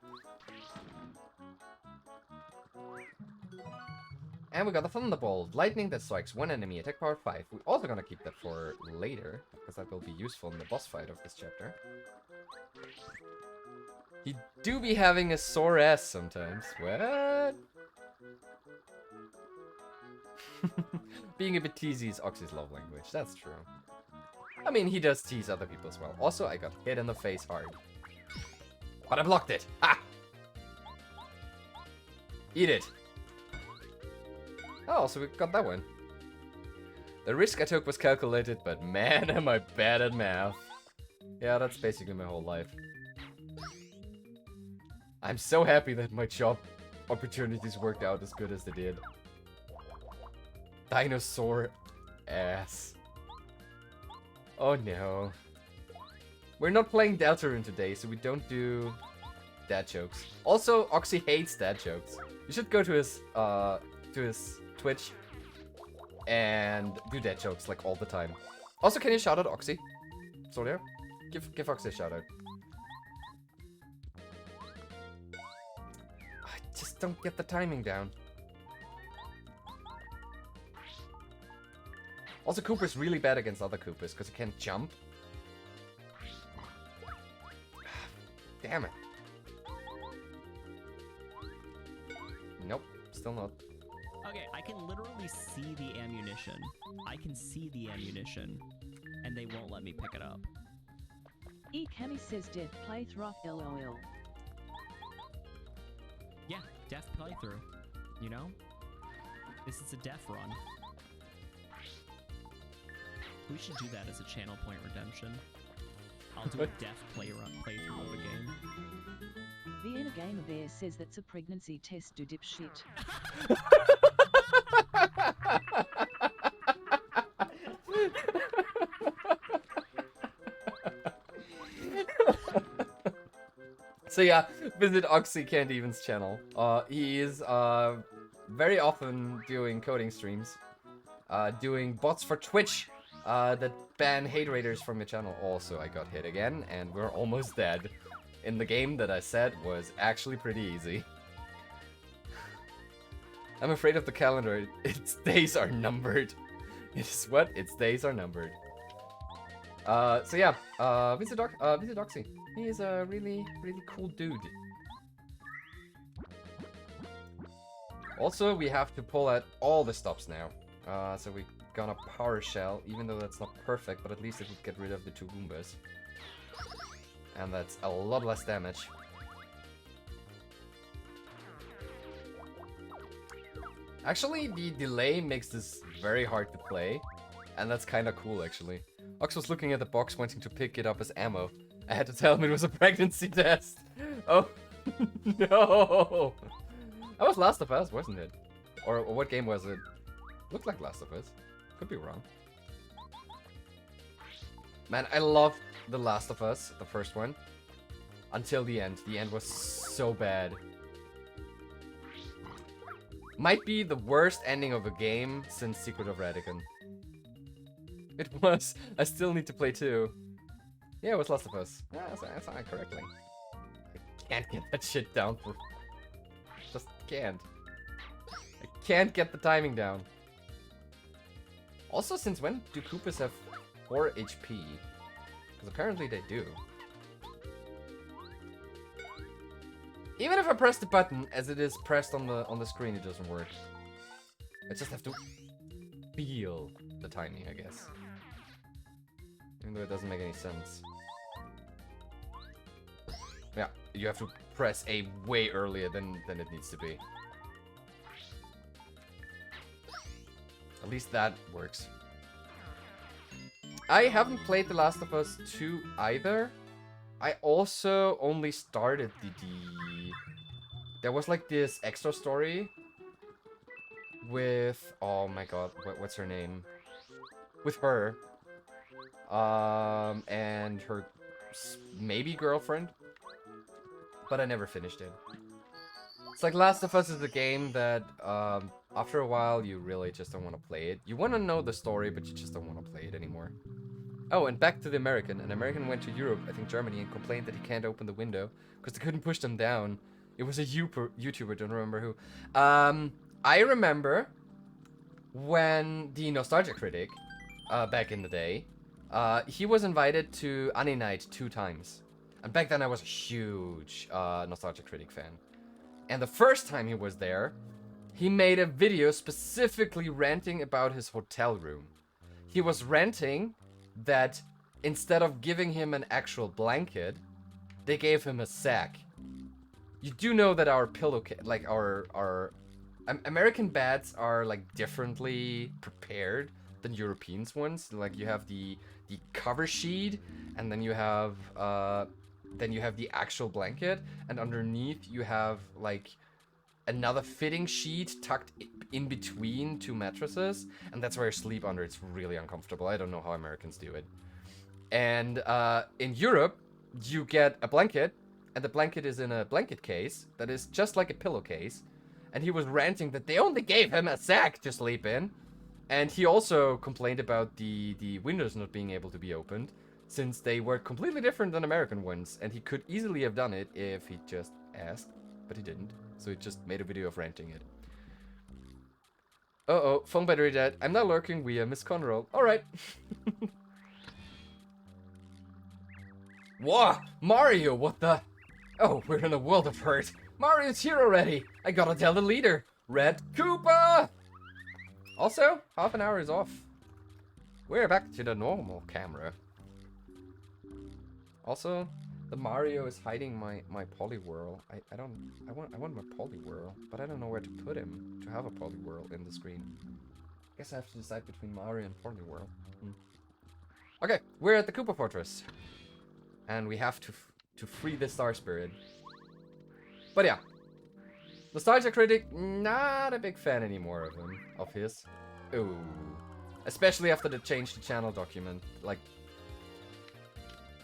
And we got the Thunderbolt, lightning that strikes one enemy, attack power 5. We're also gonna keep that for later, because that will be useful in the boss fight of this chapter. He do be having a sore ass sometimes. What? Being a bit teasy is Oxy's love language, that's true. I mean, he does tease other people as well. Also, I got hit in the face hard. But I blocked it! Ha! Eat it! Oh, so we got that one. The risk I took was calculated, but man, am I bad at math. Yeah, that's basically my whole life. I'm so happy that my job opportunities worked out as good as they did. Dinosaur ass. Oh no. We're not playing Deltarune today, so we don't do dad jokes. Also, Oxy hates dad jokes. You should go to his Twitch and do dad jokes like all the time. Also, can you shout out Oxy? Soldier? Give Oxy a shout out. I just don't get the timing down. Also, Koopa's really bad against other Koopas because he can't jump. Damn it. Nope, still not. Okay, I can literally see the ammunition. I can see the ammunition, and they won't let me pick it up. Kami says death playthrough LOL. Yeah, death playthrough. You know? This is a death run. We should do that as a channel point redemption. I'll do a death playthrough of a game. Vienna Gamer Bear says that's a pregnancy test, do dipshit. So yeah, visit Oxy Can't Even's channel. He is very often doing coding streams, doing bots for Twitch that ban hate raiders from your channel. Also, I got hit again, and we're almost dead in the game that I said was actually pretty easy. I'm afraid of the calendar. Its days are numbered. It's what? Its days are numbered. So yeah, visit Oxy. He is a really cool dude. Also, we have to pull out all the stops now. So we're gonna power shell, even though that's not perfect, but at least it would get rid of the 2 Goombas. And that's a lot less damage. Actually, the delay makes this very hard to play, and that's kinda cool, actually. Ox was looking at the box, wanting to pick it up as ammo. I had to tell him it was a pregnancy test. Oh, no! That was Last of Us, wasn't it? Or what game was it? Looked like Last of Us. Could be wrong. Man, I loved The Last of Us, the first one. Until the end. The end was so bad. Might be the worst ending of a game since Secret of Radican. It was. I still need to play 2. Yeah, it was Last of Us. Yeah, that's not correctly. I can't get that shit down for... Just can't. I can't get the timing down. Also, since when do Koopas have 4 HP? Because apparently they do. Even if I press the button as it is pressed on the screen, it doesn't work. I just have to feel the timing, I guess. though it doesn't make any sense. Yeah, you have to press A way earlier than it needs to be. At least that works. I haven't played The Last of Us 2 either. I also only started there was like this extra story with, oh my god, what's her name? With her. And her maybe girlfriend. But I never finished it. It's like Last of Us is a game that, after a while, you really just don't want to play it. You want to know the story, but you just don't want to play it anymore. Oh, and back to the American. An American went to Europe, I think Germany, and complained that he can't open the window because they couldn't push them down. It was a YouTuber, don't remember who. I remember when the Nostalgia Critic, back in the day, he was invited to Anime Night 2 times. And back then I was a huge Nostalgia Critic fan. And the first time he was there, he made a video specifically ranting about his hotel room. He was ranting that instead of giving him an actual blanket, they gave him a sack. You do know that our pillowcase, like our American beds are like differently prepared than Europeans ones. Like you have the cover sheet, and then you have the actual blanket, and underneath you have like another fitting sheet tucked in between two mattresses, and that's where you sleep under. It's really uncomfortable. I don't know how Americans do it. And in Europe, you get a blanket, and the blanket is in a blanket case that is just like a pillowcase. And he was ranting that they only gave him a sack to sleep in. And he also complained about the windows not being able to be opened, since they were completely different than American ones. And he could easily have done it if he just asked, but he didn't. So he just made a video of ranting it. Uh-oh, phone battery dead. I'm now lurking via Miss Conroll. Alright. Whoa! Mario, what the? Oh, we're in a world of hurt. Mario's here already. I gotta tell the leader. Red Koopa! Also, half an hour is off. We're back to the normal camera. Also, the Mario is hiding my Poliwhirl. I want my Poliwhirl, but I don't know where to put him to have a Poliwhirl in the screen. Guess I have to decide between Mario and Poliwhirl. Okay, we're at the Koopa Fortress. And we have to free the Star Spirit. But yeah. Nostalgia Critic, not a big fan anymore of him, of his. Ooh. Especially after the change the channel document. Like,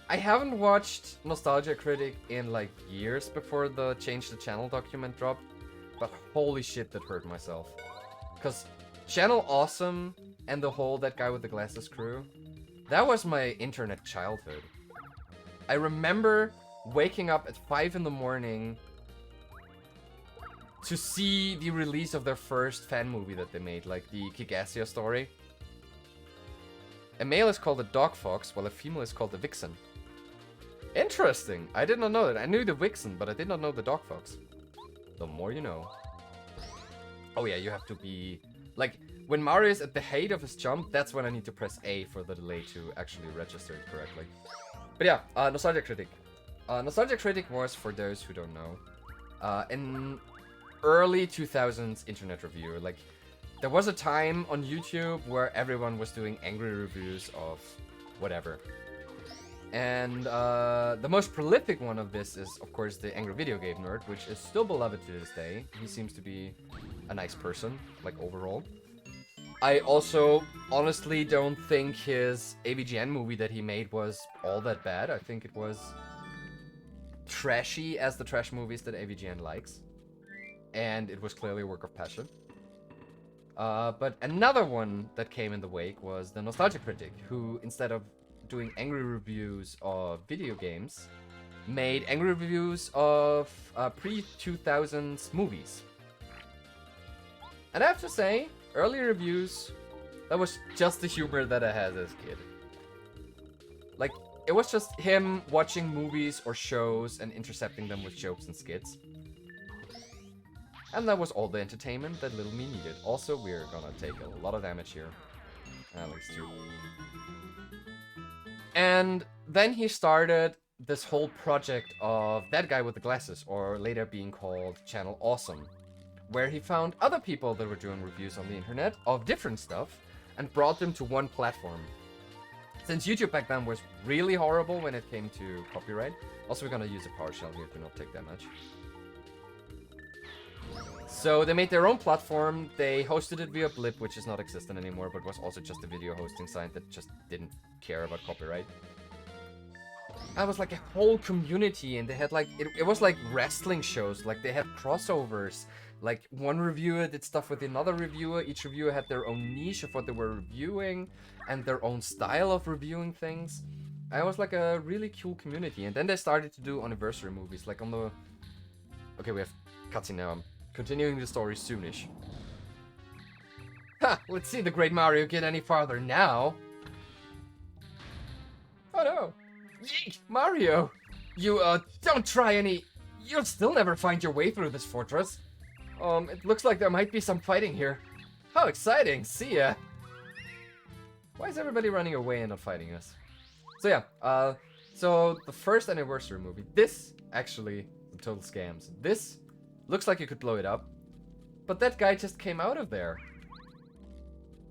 I haven't watched Nostalgia Critic in like years before the change the channel document dropped. But holy shit, that hurt myself. Because Channel Awesome and the whole That Guy with the Glasses crew, that was my internet childhood. I remember waking up at 5 in the morning to see the release of their first fan movie that they made, like the Kick-Assia story. A male is called a dog fox, while a female is called a vixen. Interesting! I did not know that. I knew the vixen, but I did not know the dog fox. The more you know. Oh yeah, you have to be... Like, when Mario is at the height of his jump, that's when I need to press A for the delay to actually register it correctly. But yeah, Nostalgia Critic. Nostalgia Critic was, for those who don't know, an early 2000s internet reviewer. Like, there was a time on YouTube where everyone was doing angry reviews of whatever. And the most prolific one of this is, of course, the Angry Video Game Nerd, which is still beloved to this day. He seems to be a nice person, like, overall. I also honestly don't think his AVGN movie that he made was all that bad. I think it was trashy as the trash movies that AVGN likes. And it was clearly a work of passion. But another one that came in the wake was the Nostalgia Critic, who, instead of doing angry reviews of video games, made angry reviews of pre-2000s movies. And I have to say, early reviews, that was just the humor that I had as a kid. Like, it was just him watching movies or shows and intercepting them with jokes and skits. And that was all the entertainment that little me needed. Also, we're gonna take a lot of damage here. At least 2. And then he started this whole project of That Guy with the Glasses, or later being called Channel Awesome, where he found other people that were doing reviews on the internet of different stuff and brought them to one platform. Since YouTube back then was really horrible when it came to copyright. Also, we're gonna use a PowerShell here to not take that much. So they made their own platform. They hosted it via Blip, which is not existent anymore, but was also just a video hosting site that just didn't care about copyright. It was like a whole community, and they had like, it was like wrestling shows. Like they had crossovers. Like one reviewer did stuff with another reviewer. Each reviewer had their own niche of what they were reviewing and their own style of reviewing things. It was like a really cool community. And then they started to do anniversary movies, like on the... Okay, we have cutscene now. I'm continuing the story soonish. Ha! Let's see the Great Mario get any farther now. Oh no! Yeek! Mario! You, don't try any... You'll still never find your way through this fortress. It looks like there might be some fighting here. How exciting! See ya! Why is everybody running away and not fighting us? So yeah, so the first anniversary movie, this actually, some total scams. This looks like you could blow it up, but that guy just came out of there.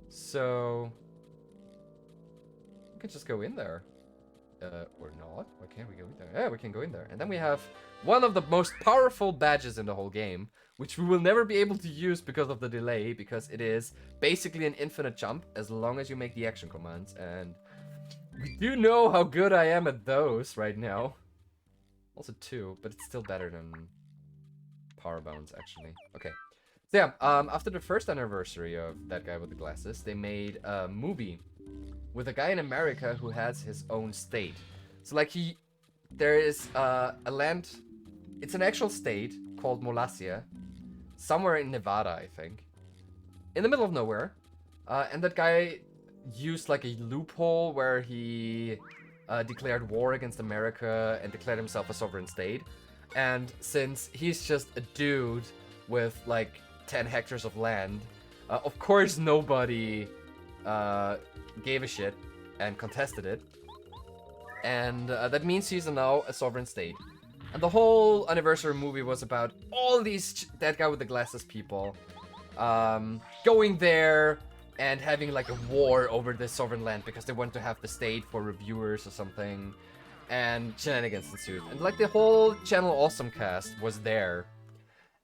So, we can just go in there. Or not. Why can't we go in there? Yeah, we can go in there. And then we have one of the most powerful badges in the whole game, which we will never be able to use because of the delay, because it is basically an infinite jump as long as you make the action commands. And we do know how good I am at those right now. Also 2, but it's still better than Power Bounce, actually. Okay. So yeah, after the first anniversary of That Guy with the Glasses, they made a movie with a guy in America who has his own state. So like there is a land, it's an actual state called Mollassia, somewhere in Nevada, I think, in the middle of nowhere. And that guy used like a loophole where he declared war against America and declared himself a sovereign state. And since he's just a dude with like 10 hectares of land, of course nobody gave a shit and contested it. And that means he's now a sovereign state. And the whole anniversary movie was about all these That Guy with the Glasses people going there and having like a war over this sovereign land because they want to have the state for reviewers or something. And shenanigans ensued. And like the whole Channel Awesome cast was there.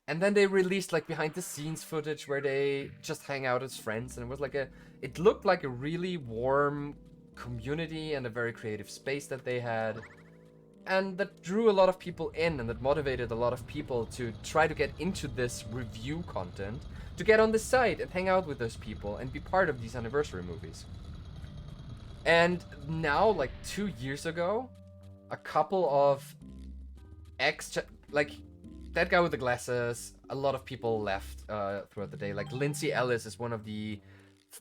And then they released like behind the scenes footage where they just hang out as friends, and it was like it looked like a really warm community and a very creative space that they had. And that drew a lot of people in, and that motivated a lot of people to try to get into this review content, to get on the site and hang out with those people and be part of these anniversary movies. And now, like 2 years ago, a couple of That Guy with the Glasses, a lot of people left throughout the day. Like Lindsay Ellis is one of the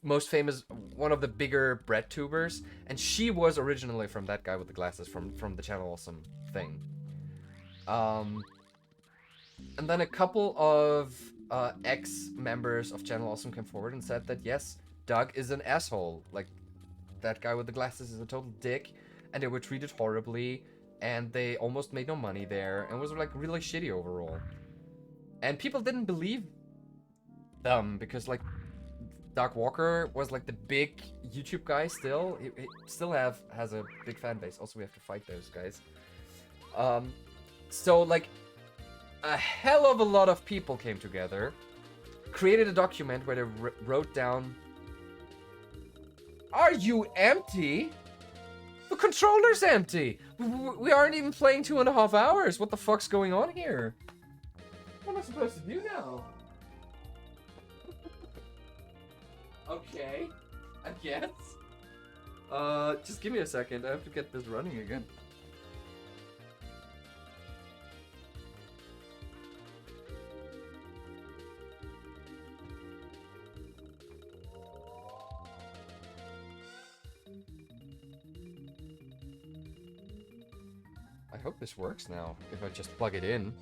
most famous, one of the bigger bread tubers, and she was originally from That Guy with the Glasses, from the Channel Awesome thing. And then a couple of ex-members of Channel Awesome came forward and said that yes, Doug is an asshole. Like, That Guy with the Glasses is a total dick, and they were treated horribly, and they almost made no money there, and it was like really shitty overall. And people didn't believe them because like Doug Walker was like the big YouTube guy still. He still has a big fan base. Also, we have to fight those guys. So like a hell of a lot of people came together, created a document where they wrote down, "Are you empty? The controller's empty. We aren't even playing 2.5 hours. What the fuck's going on here? What am I supposed to do now?" Okay, I guess. Just give me a second. I have to get this running again. I hope this works now, if I just plug it in.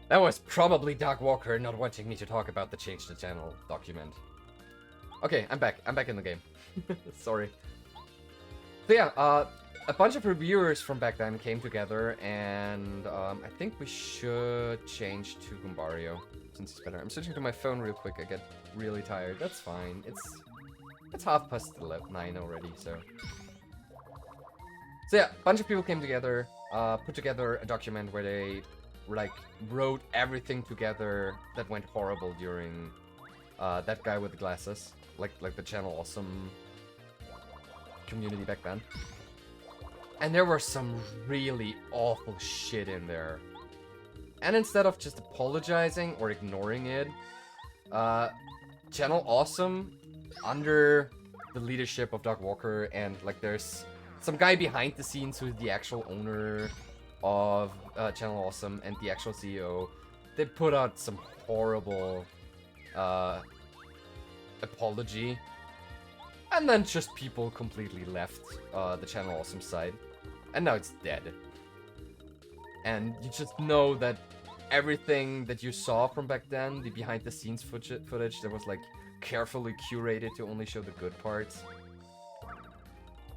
That was probably Doug Walker not wanting me to talk about the Change the Channel document. Okay, I'm back. I'm back in the game. Sorry. So yeah, a bunch of reviewers from back then came together, and I think we should change to Goombario since it's better. I'm switching to my phone real quick. I get really tired. That's fine. It's 9:30 already, so. So yeah, a bunch of people came together, put together a document where they like wrote everything together that went horrible during that guy with the glasses, like the Channel Awesome community back then. And there were some really awful shit in there. And instead of just apologizing or ignoring it, Channel Awesome, under the leadership of Doug Walker, and like there's some guy behind the scenes who's the actual owner of Channel Awesome and the actual CEO, they put out some horrible apology. And then just people completely left the Channel Awesome side. And now it's dead. And you just know that everything that you saw from back then, the behind the scenes footage that was like carefully curated to only show the good parts.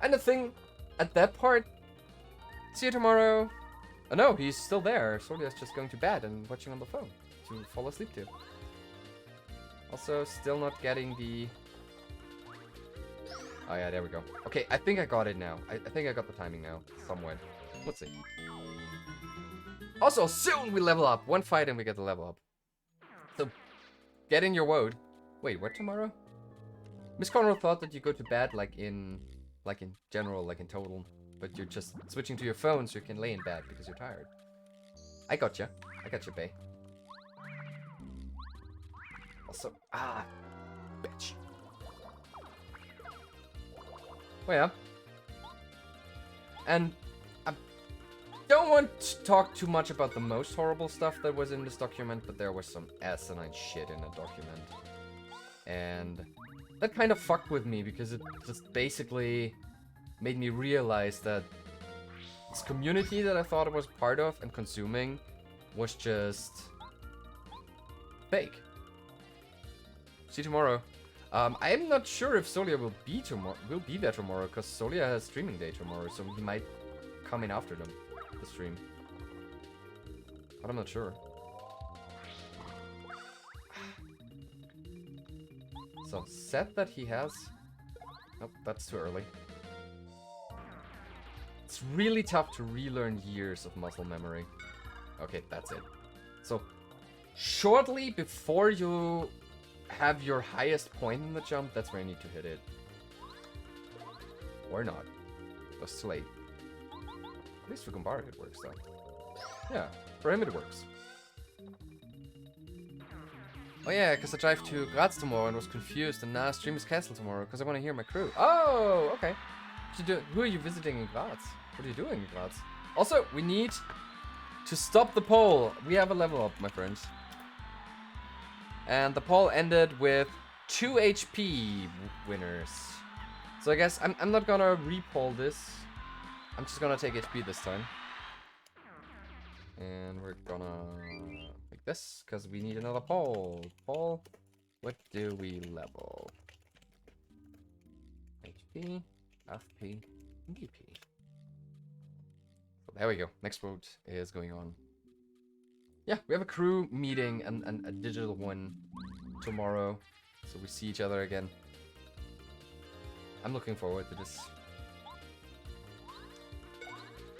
And the thing at that part, see you tomorrow. Oh no, he's still there. Solia's just going to bed and watching on the phone to fall asleep to. Also, still not getting the... Oh yeah, there we go. Okay, I think I got it now. I think I got the timing now, somewhat. Let's see. Also, soon we level up. One fight and we get the level up. So, get in your woad. Wait, what tomorrow? Miss Conroe thought that you go to bed like in general, like in total. But you're just switching to your phone so you can lay in bed because you're tired. I got you. I got you, bae. Also, bitch. Well, yeah. And I don't want to talk too much about the most horrible stuff that was in this document, but there was some asinine shit in the document. And that kind of fucked with me because it just basically made me realize that this community that I thought I was part of and consuming was just fake. See you tomorrow. I'm not sure if Solia will be there tomorrow, because Solia has streaming day tomorrow, so he might come in after them, the stream. But I'm not sure. So, said that he has... Nope, that's too early. It's really tough to relearn years of muscle memory. Okay, that's it. So, shortly before you have your highest point in the jump, that's where you need to hit it. Or not. That's too late. At least for Goombario it works though. Yeah, for him it works. Oh yeah, because I drive to Graz tomorrow and was confused, and now stream is cancelled tomorrow because I want to hear my crew. Oh, okay. Who are you visiting in Graz? What are you doing in Graz? Also, we need to stop the poll. We have a level up, my friends. And the poll ended with 2 HP winners. So I guess I'm not gonna re-poll this. I'm just gonna take HP this time. And we're gonna make this, because we need another poll. Poll, what do we level? HP, FP, and DP. So there we go. Next vote is going on. Yeah, we have a crew meeting and a digital one tomorrow, so we see each other again. I'm looking forward to this.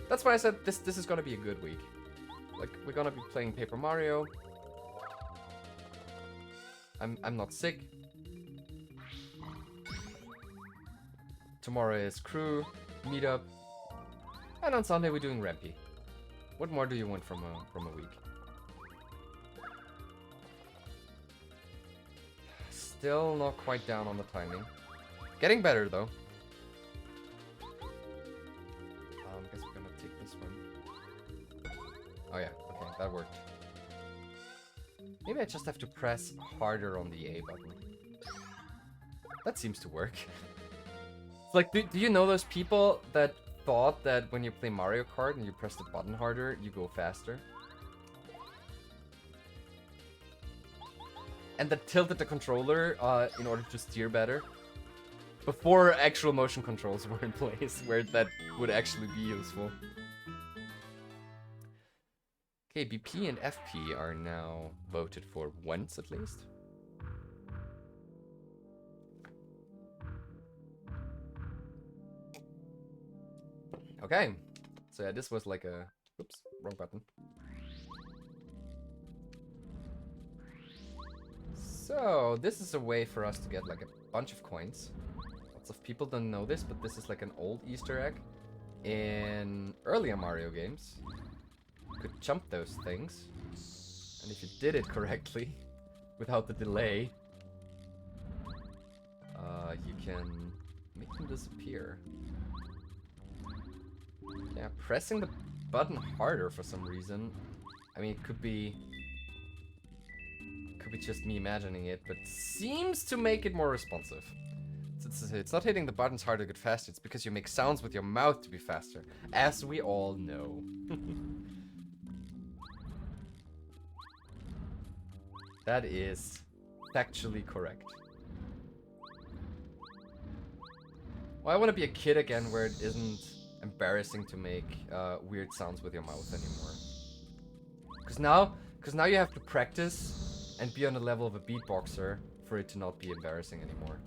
That's why I said this is gonna be a good week. Like, we're gonna be playing Paper Mario. I'm not sick. Tomorrow is crew meetup, and on Sunday we're doing Rampy. What more do you want from a week? Still not quite down on the timing. Getting better though. Guess we're gonna take this one. Oh yeah, okay, that worked. Maybe I just have to press harder on the A button. That seems to work. It's like, do you know those people that thought that when you play Mario Kart and you press the button harder, you go faster? And that tilted the controller in order to steer better. Before actual motion controls were in place, where that would actually be useful. Okay, BP and FP are now voted for once at least. Okay, so yeah, this was like a... Oops, wrong button. So, this is a way for us to get like a bunch of coins. Lots of people don't know this, but this is like an old Easter egg in earlier Mario games. You could jump those things, and if you did it correctly, without the delay, you can make them disappear. Yeah, pressing the button harder for some reason. I mean, it could be just me imagining it, but seems to make it more responsive. It's not hitting the buttons harder to get faster, it's because you make sounds with your mouth to be faster, as we all know. That is factually correct. Well, I want to be a kid again where it isn't embarrassing to make weird sounds with your mouth anymore. Because now you have to practice and be on the level of a beatboxer for it to not be embarrassing anymore.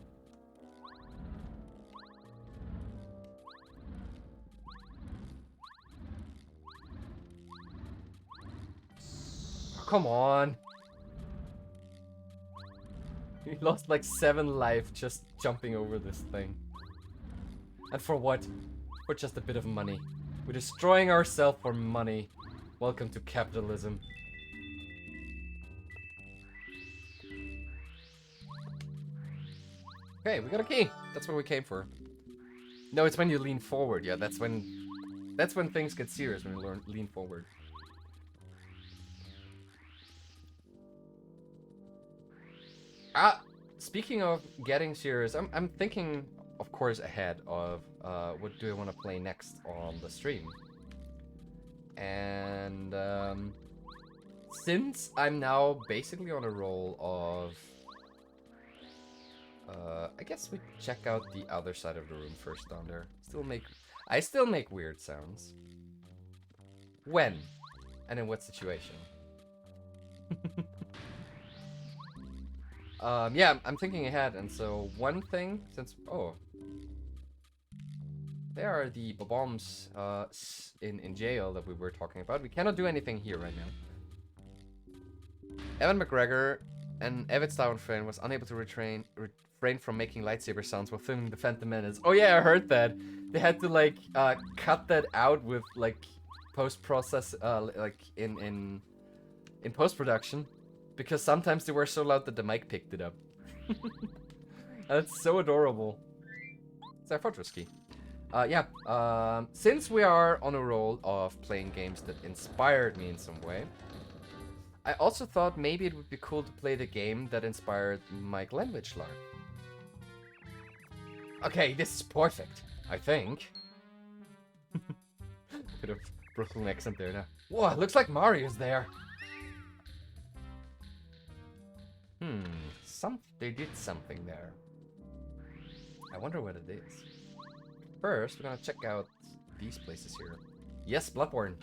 Oh, come on. We lost like 7 life just jumping over this thing. And for what? For just a bit of money. We're destroying ourselves for money. Welcome to capitalism. Okay, we got a key. That's what we came for. No, it's when you lean forward. Yeah, that's when things get serious, when you lean forward. Speaking of getting serious, I'm thinking, of course, ahead of what do I want to play next on the stream. And since I'm now basically on a roll of I guess we check out the other side of the room first down there. I still make weird sounds. When? And in what situation? Yeah, I'm thinking ahead, and so one thing, since... Oh. There are the bombs in jail that we were talking about. We cannot do anything here right now. Evan McGregor, an avid Star Wars fan, was unable to refrain from making lightsaber sounds while filming The Phantom Menace. Oh yeah, I heard that. They had to, like, cut that out with, like, post-process, like, in post-production. Because sometimes they were so loud that the mic picked it up. That's so adorable. It's our fortress key. Yeah, since we are on a roll of playing games that inspired me in some way, I also thought maybe it would be cool to play the game that inspired my Glenwich Lark. Okay, this is perfect, I think. Bit of Brooklyn accent there now. Whoa, it looks like Mario's there. They did something there. I wonder what it is. First, we're gonna check out these places here. Yes, Bloodborne.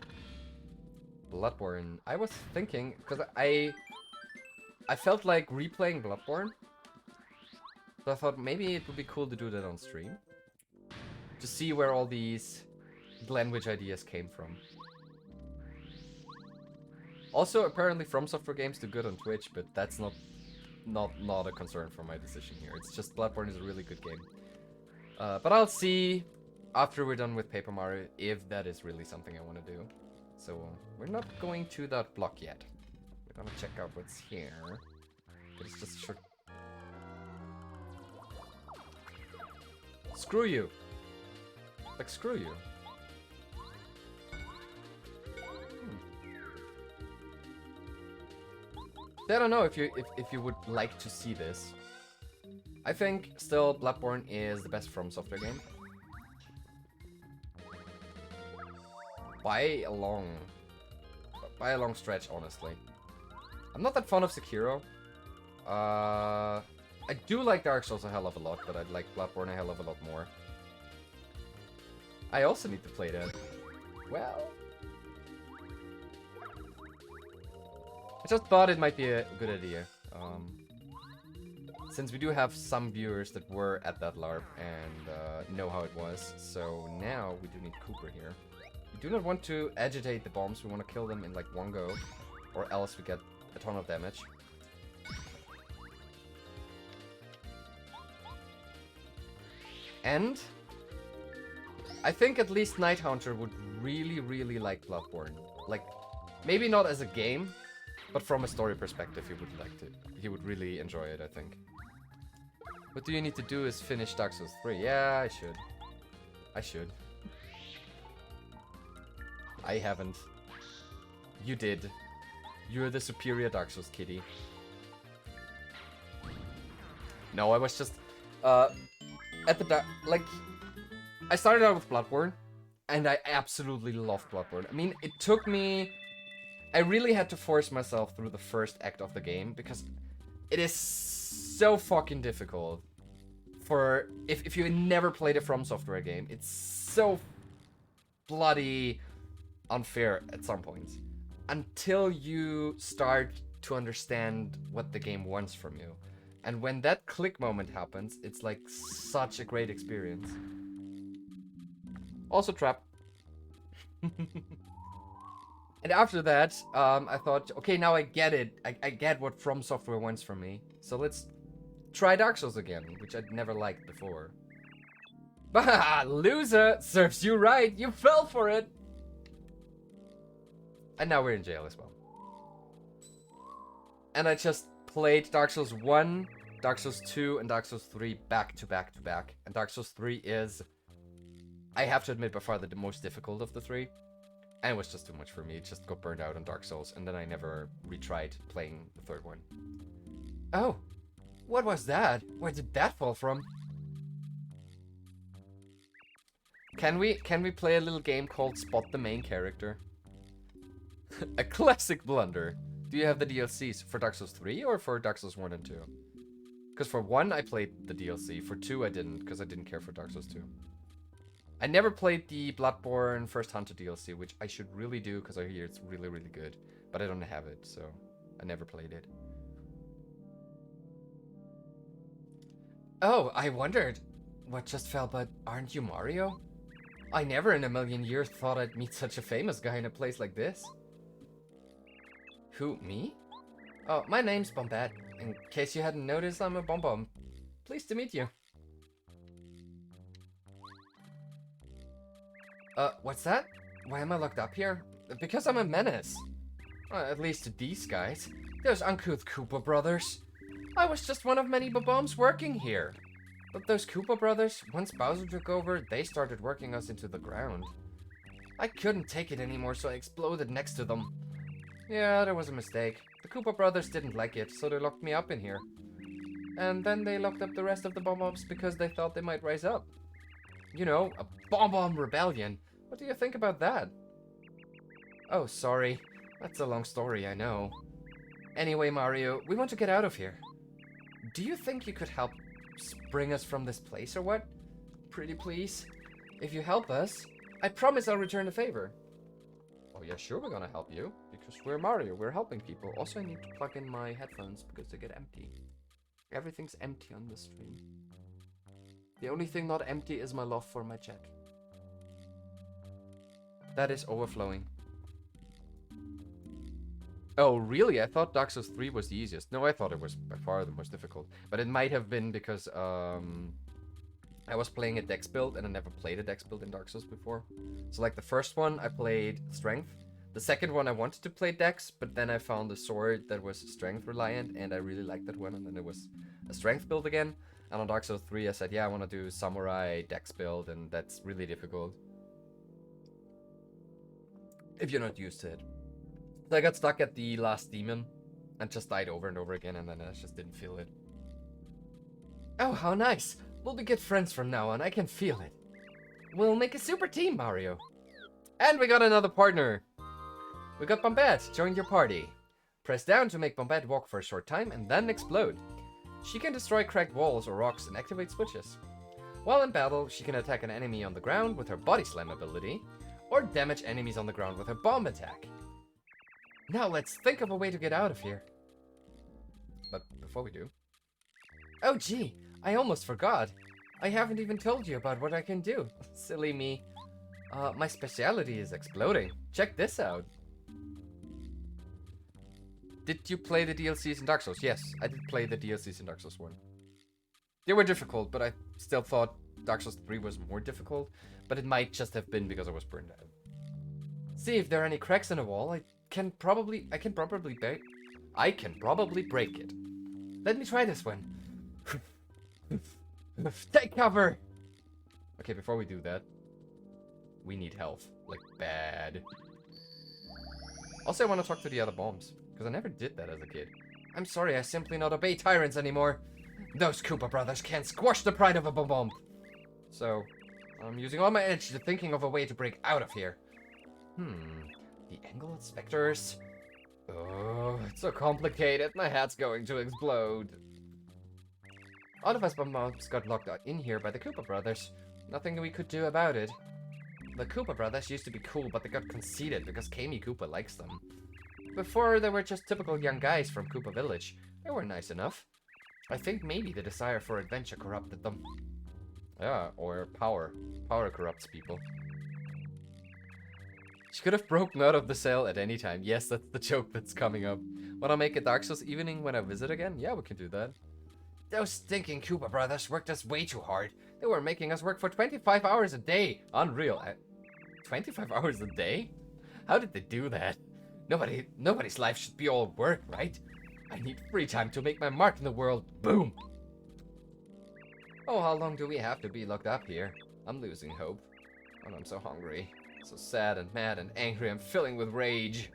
Bloodborne. I was thinking, because I felt like replaying Bloodborne. So I thought maybe it would be cool to do that on stream. To see where all these Glenwich ideas came from. Also, apparently From Software games do good on Twitch, but that's not a concern for my decision here. It's just Bloodborne is a really good game. But I'll see after we're done with Paper Mario if that is really something I want to do. So we're not going to that block yet. We're gonna check out what's here. But it's just a short... Screw you! Like, screw you. I don't know if you would like to see this. I think still Bloodborne is the best From Software game. By a long stretch, honestly. I'm not that fond of Sekiro. I do like Dark Souls a hell of a lot, but I like Bloodborne a hell of a lot more. I also need to play that. Well... I just thought it might be a good idea. Since we do have some viewers that were at that LARP and know how it was. So now we do need Koopa here. We do not want to agitate the bombs. We want to kill them in like one go. Or else we get a ton of damage. And I think at least Nighthunter would really, really like Bloodborne. Like, maybe not as a game, but from a story perspective, he would like it. He would really enjoy it, I think. What do you need to do is finish Dark Souls 3. Yeah, I should. I should. I haven't. You did. You're the superior Dark Souls kitty. No, I was just... at the like, I started out with Bloodborne, and I absolutely loved Bloodborne. I mean, it took me... I really had to force myself through the first act of the game, because it is so fucking difficult. For... If you never played a From Software game, it's so bloody unfair at some points. Until you start to understand what the game wants from you. And when that click moment happens, it's like such a great experience. Also trap. And after that, I thought, okay, now I get it. I get what From Software wants from me. So let's try Dark Souls again, which I'd never liked before. Bah, loser! Serves you right, you fell for it! And now we're in jail as well. And I just played Dark Souls 1, Dark Souls 2, and Dark Souls 3 back to back to back. And Dark Souls 3 is, I have to admit, by far the most difficult of the three. And it was just too much for me. It just got burned out on Dark Souls, and then I never retried playing the third one. Oh, what was that? Where did that fall from? Can we play a little game called Spot the Main Character? A classic blunder. Do you have the DLCs for Dark Souls 3 or for Dark Souls 1 and 2? Because for 1 I played the DLC, for 2 I didn't, because I didn't care for Dark Souls 2. I never played the Bloodborne First Hunter DLC, which I should really do, because I hear it's really, really good. But I don't have it, so I never played it. Oh, I wondered what just fell, but aren't you Mario? I never in a million years thought I'd meet such a famous guy in a place like this. Who, me? Oh, my name's Bombette. In case you hadn't noticed, I'm a Bombom. Pleased to meet you. What's that? Why am I locked up here? Because I'm a menace. At least to these guys. Those uncouth Koopa brothers. I was just one of many Boboms working here. But those Koopa brothers, once Bowser took over, they started working us into the ground. I couldn't take it anymore, so I exploded next to them. Yeah, there was a mistake. The Koopa brothers didn't like it, so they locked me up in here. And then they locked up the rest of the Bob-Ombs because they thought they might rise up. You know, a Bomb-Bomb rebellion. What do you think about that? Oh, sorry. That's a long story, I know. Anyway, Mario, we want to get out of here. Do you think you could help bring us from this place or what? Pretty please. If you help us, I promise I'll return the favor. Oh yeah, sure, we're gonna help you. Because we're Mario, we're helping people. Also, I need to plug in my headphones because they get empty. Everything's empty on the stream. The only thing not empty is my love for my chat. That is overflowing. Oh, really? I thought Dark Souls 3 was the easiest. No, I thought it was by far the most difficult. But it might have been because I was playing a dex build and I never played a dex build in Dark Souls before. So like the first one I played strength. The second one I wanted to play dex, but then I found a sword that was strength reliant and I really liked that one, and then it was a strength build again. And on Dark Souls 3 I said, yeah, I want to do samurai dex build, and that's really difficult if you're not used to it. So I got stuck at the last demon and just died over and over again, and then I just didn't feel it. Oh, how nice! We'll be good friends from now on, I can feel it. We'll make a super team, Mario. And we got another partner. We got Bombette, join your party. Press down to make Bombette walk for a short time and then explode. She can destroy cracked walls or rocks and activate switches. While in battle, she can attack an enemy on the ground with her Body Slam ability, or damage enemies on the ground with her Bomb attack. Now let's think of a way to get out of here. But before we do... Oh gee, I almost forgot. I haven't even told you about what I can do. Silly me. My specialty is exploding. Check this out. Did you play the DLCs in Dark Souls? Yes, I did play the DLCs in Dark Souls 1. They were difficult, but I still thought Dark Souls 3 was more difficult. But it might just have been because I was burned out. See if there are any cracks in the wall. I can probably break it. Let me try this one. Take cover! Okay, before we do that, we need health. Like, bad. Also, I want to talk to the other bombs, because I never did that as a kid. I'm sorry, I simply not obey tyrants anymore. Those Koopa brothers can't squash the pride of a bomb. So, I'm using all my energy to thinking of a way to break out of here. The angle inspectors. Oh, it's so complicated. My head's going to explode. All of us bombs got locked out in here by the Koopa brothers. Nothing we could do about it. The Koopa brothers used to be cool, but they got conceited because Kami Koopa likes them. Before, they were just typical young guys from Koopa Village. They were nice enough. I think maybe the desire for adventure corrupted them. Yeah, or power. Power corrupts people. She could have broken out of the cell at any time. Yes, that's the joke that's coming up. Wanna make a Dark Souls evening when I visit again? Yeah, we can do that. Those stinking Koopa brothers worked us way too hard. They were making us work for 25 hours a day. Unreal. 25 hours a day? How did they do that? Nobody's life should be all work, right? I need free time to make my mark in the world. Boom! Oh, how long do we have to be locked up here? I'm losing hope. And I'm so hungry. So sad and mad and angry. I'm filling with rage.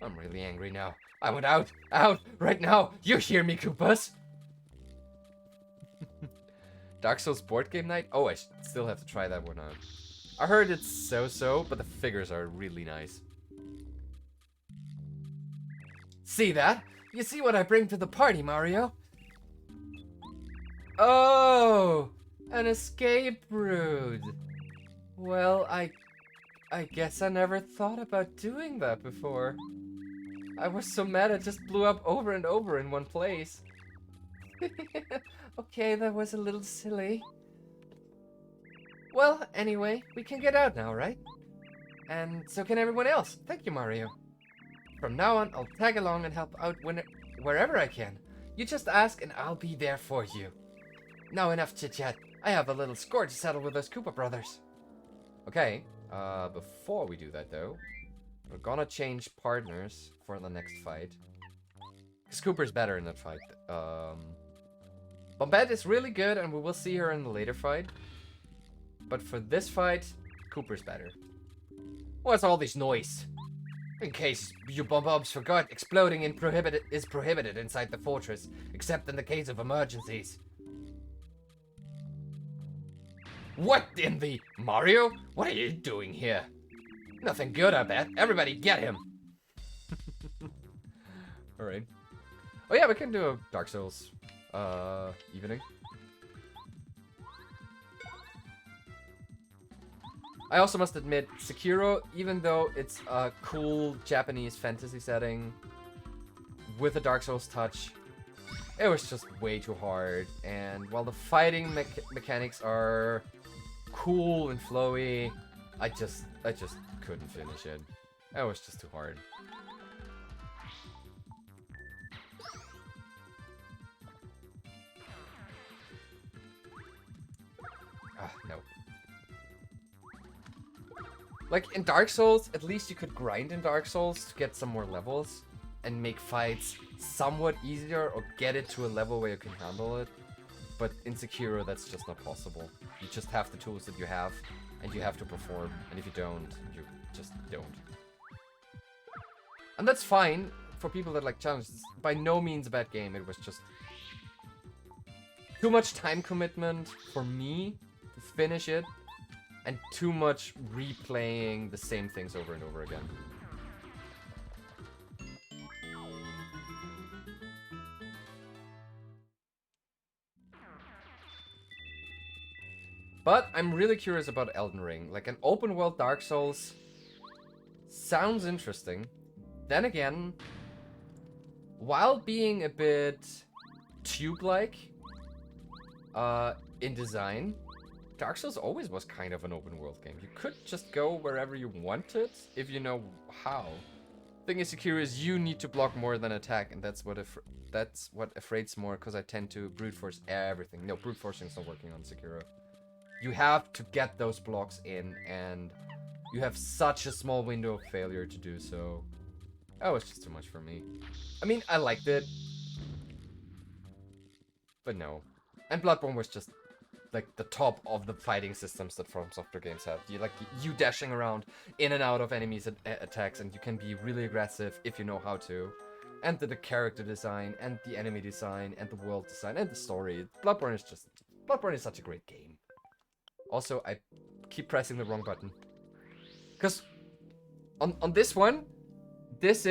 I'm really angry now. I want out! Out! Right now! You hear me, Koopas? Dark Souls board game night? Oh, I still have to try that one out. I heard it's so-so, but the figures are really nice. See that? You see what I bring to the party, Mario? Oh! An escape route. Well, I guess I never thought about doing that before. I was so mad it just blew up over and over in one place. Okay, that was a little silly. Well, anyway, we can get out now, right? And so can everyone else. Thank you, Mario. From now on, I'll tag along and help out wherever I can. You just ask and I'll be there for you. Now enough chit-chat. I have a little score to settle with those Koopa brothers. Okay, before we do that though, we're gonna change partners for the next fight. Because Koopa's better in that fight. Bombette is really good and we will see her in the later fight. But for this fight, Koopa's better. What's all this noise? In case you bombs forgot, exploding is prohibited inside the fortress, except in the case of emergencies. What in the... Mario? What are you doing here? Nothing good, I bet. Everybody get him! Alright. Oh yeah, we can do a Dark Souls evening. I also must admit, Sekiro, even though it's a cool Japanese fantasy setting with a Dark Souls touch, it was just way too hard. And while the fighting mechanics are cool and flowy, I just couldn't finish it. It was just too hard. No. Like, in Dark Souls, at least you could grind in Dark Souls to get some more levels and make fights somewhat easier or get it to a level where you can handle it. But in Sekiro, that's just not possible. You just have the tools that you have, and you have to perform, and if you don't, you just don't. And that's fine for people that like challenges. It's by no means a bad game, it was just too much time commitment for me to finish it, and too much replaying the same things over and over again. But I'm really curious about Elden Ring. Like, an open world Dark Souls sounds interesting. Then again, while being a bit tube-like in design, Dark Souls always was kind of an open world game. You could just go wherever you wanted if you know how. Thing is, Sekiro is you need to block more than attack, and that's what afraids more, because I tend to brute force everything. No, brute forcing is not working on Sekiro. You have to get those blocks in, and you have such a small window of failure to do so. That was just too much for me. I mean, I liked it, but no. And Bloodborne was just like the top of the fighting systems that From Software games have. You dashing around in and out of enemies' attacks, and you can be really aggressive if you know how to. And the character design, and the enemy design, and the world design, and the story. Bloodborne is such a great game. Also, I keep pressing the wrong button. Because on this one, this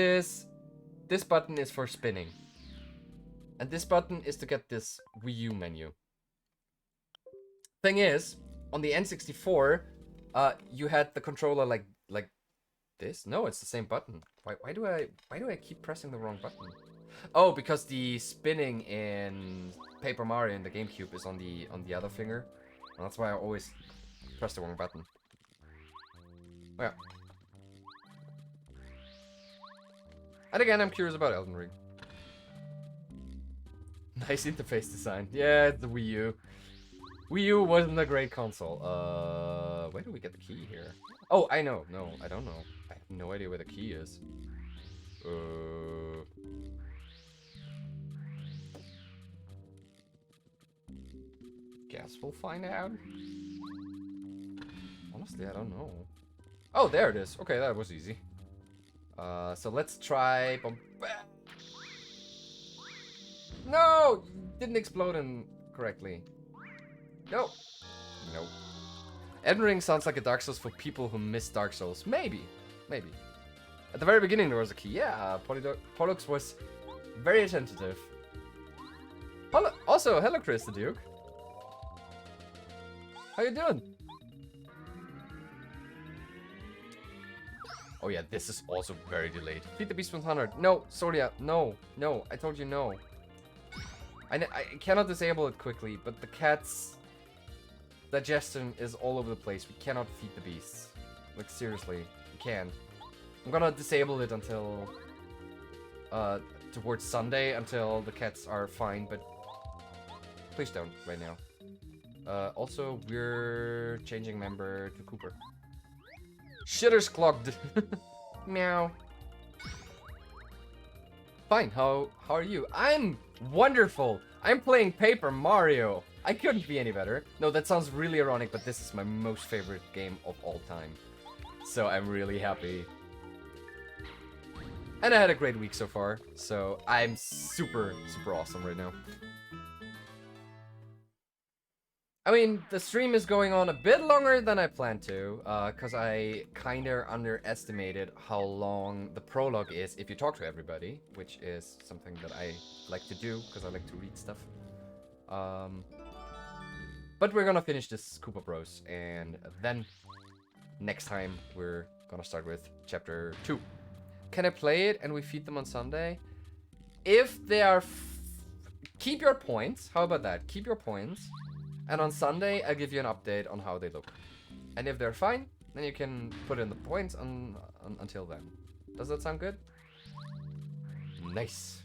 button is for spinning. And this button is to get this Wii U menu. Thing is, on the N64, you had the controller like this. No, it's the same button. Why do I keep pressing the wrong button? Oh, because the spinning in Paper Mario in the GameCube is on the other finger. And that's why I always press the wrong button. Oh, yeah. And again, I'm curious about Elden Ring. Nice interface design. Yeah, it's the Wii U. Wii U wasn't a great console. Where do we get the key here? Oh, I know. No, I don't know. I have no idea where the key is. Guess we'll find out. Honestly, I don't know. Oh, there it is. Okay, that was easy. So let's try... No! Didn't explode correctly. No. Nope. Elden Ring sounds like a Dark Souls for people who miss Dark Souls. Maybe. Maybe. At the very beginning there was a key. Yeah, Prologue was very attentive. Also, hello Chris the Duke. How you doing? Oh yeah, this is also very delayed. Feed the Beast 100. No, Soria, no. No, I told you no. I cannot disable it quickly, but the cat's digestion is all over the place. We cannot feed the beasts. Like, seriously, we can't. I'm gonna disable it until, towards Sunday, until the cats are fine, but please don't right now. Also, we're changing member to Cooper. Shitter's clogged. Meow. Fine, how are you? I'm wonderful. I'm playing Paper Mario. I couldn't be any better. No, that sounds really ironic, but this is my most favorite game of all time. So I'm really happy. And I had a great week so far, so I'm super, super awesome right now. I mean, the stream is going on a bit longer than I planned to, because I kinda underestimated how long the prologue is if you talk to everybody, which is something that I like to do, because I like to read stuff. But we're gonna finish this Koopa Bros, and then next time we're gonna start with Chapter 2. Can I play it and we feed them on Sunday? If they are... Keep your points. How about that? Keep your points. And on Sunday, I'll give you an update on how they look. And if they're fine, then you can put in the points until then. Does that sound good? Nice.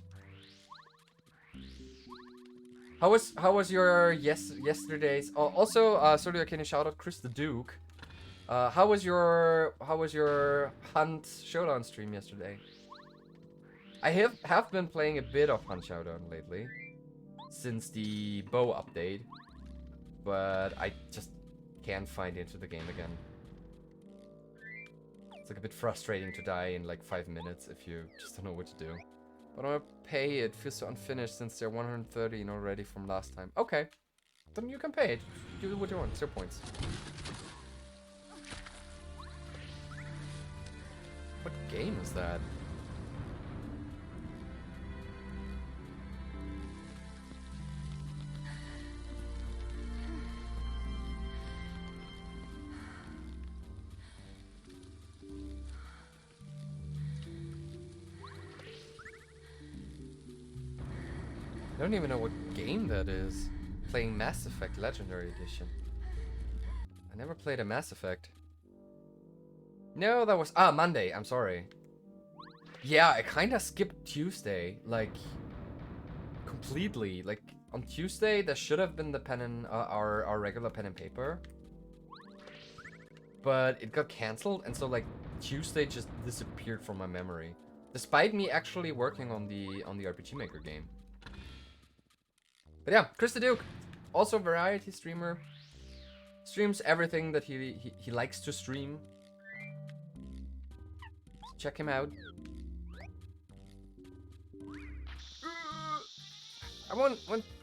How was your yesterday's? Oh, also, sorry, can you shout out Chris the Duke? How was your Hunt Showdown stream yesterday? I have been playing a bit of Hunt Showdown lately, since the bow update. But I just can't find into the game again. It's like a bit frustrating to die in like 5 minutes if you just don't know what to do. But I wanna pay it. Feels so unfinished since they're 113 already from last time. Okay. Then you can pay it. Do what you want. It's your points. What game is that? don't even know what game that is. Playing Mass Effect Legendary Edition. I never played a Mass Effect. No, that was... Monday. I'm sorry. Yeah, I kind of skipped Tuesday. Like, completely. Like, on Tuesday, there should have been the pen and... our regular pen and paper. But it got cancelled, and so, like, Tuesday just disappeared from my memory. Despite me actually working on the RPG Maker game. But yeah, Chris the Duke. Also a variety streamer. Streams everything that he likes to stream. So check him out. I want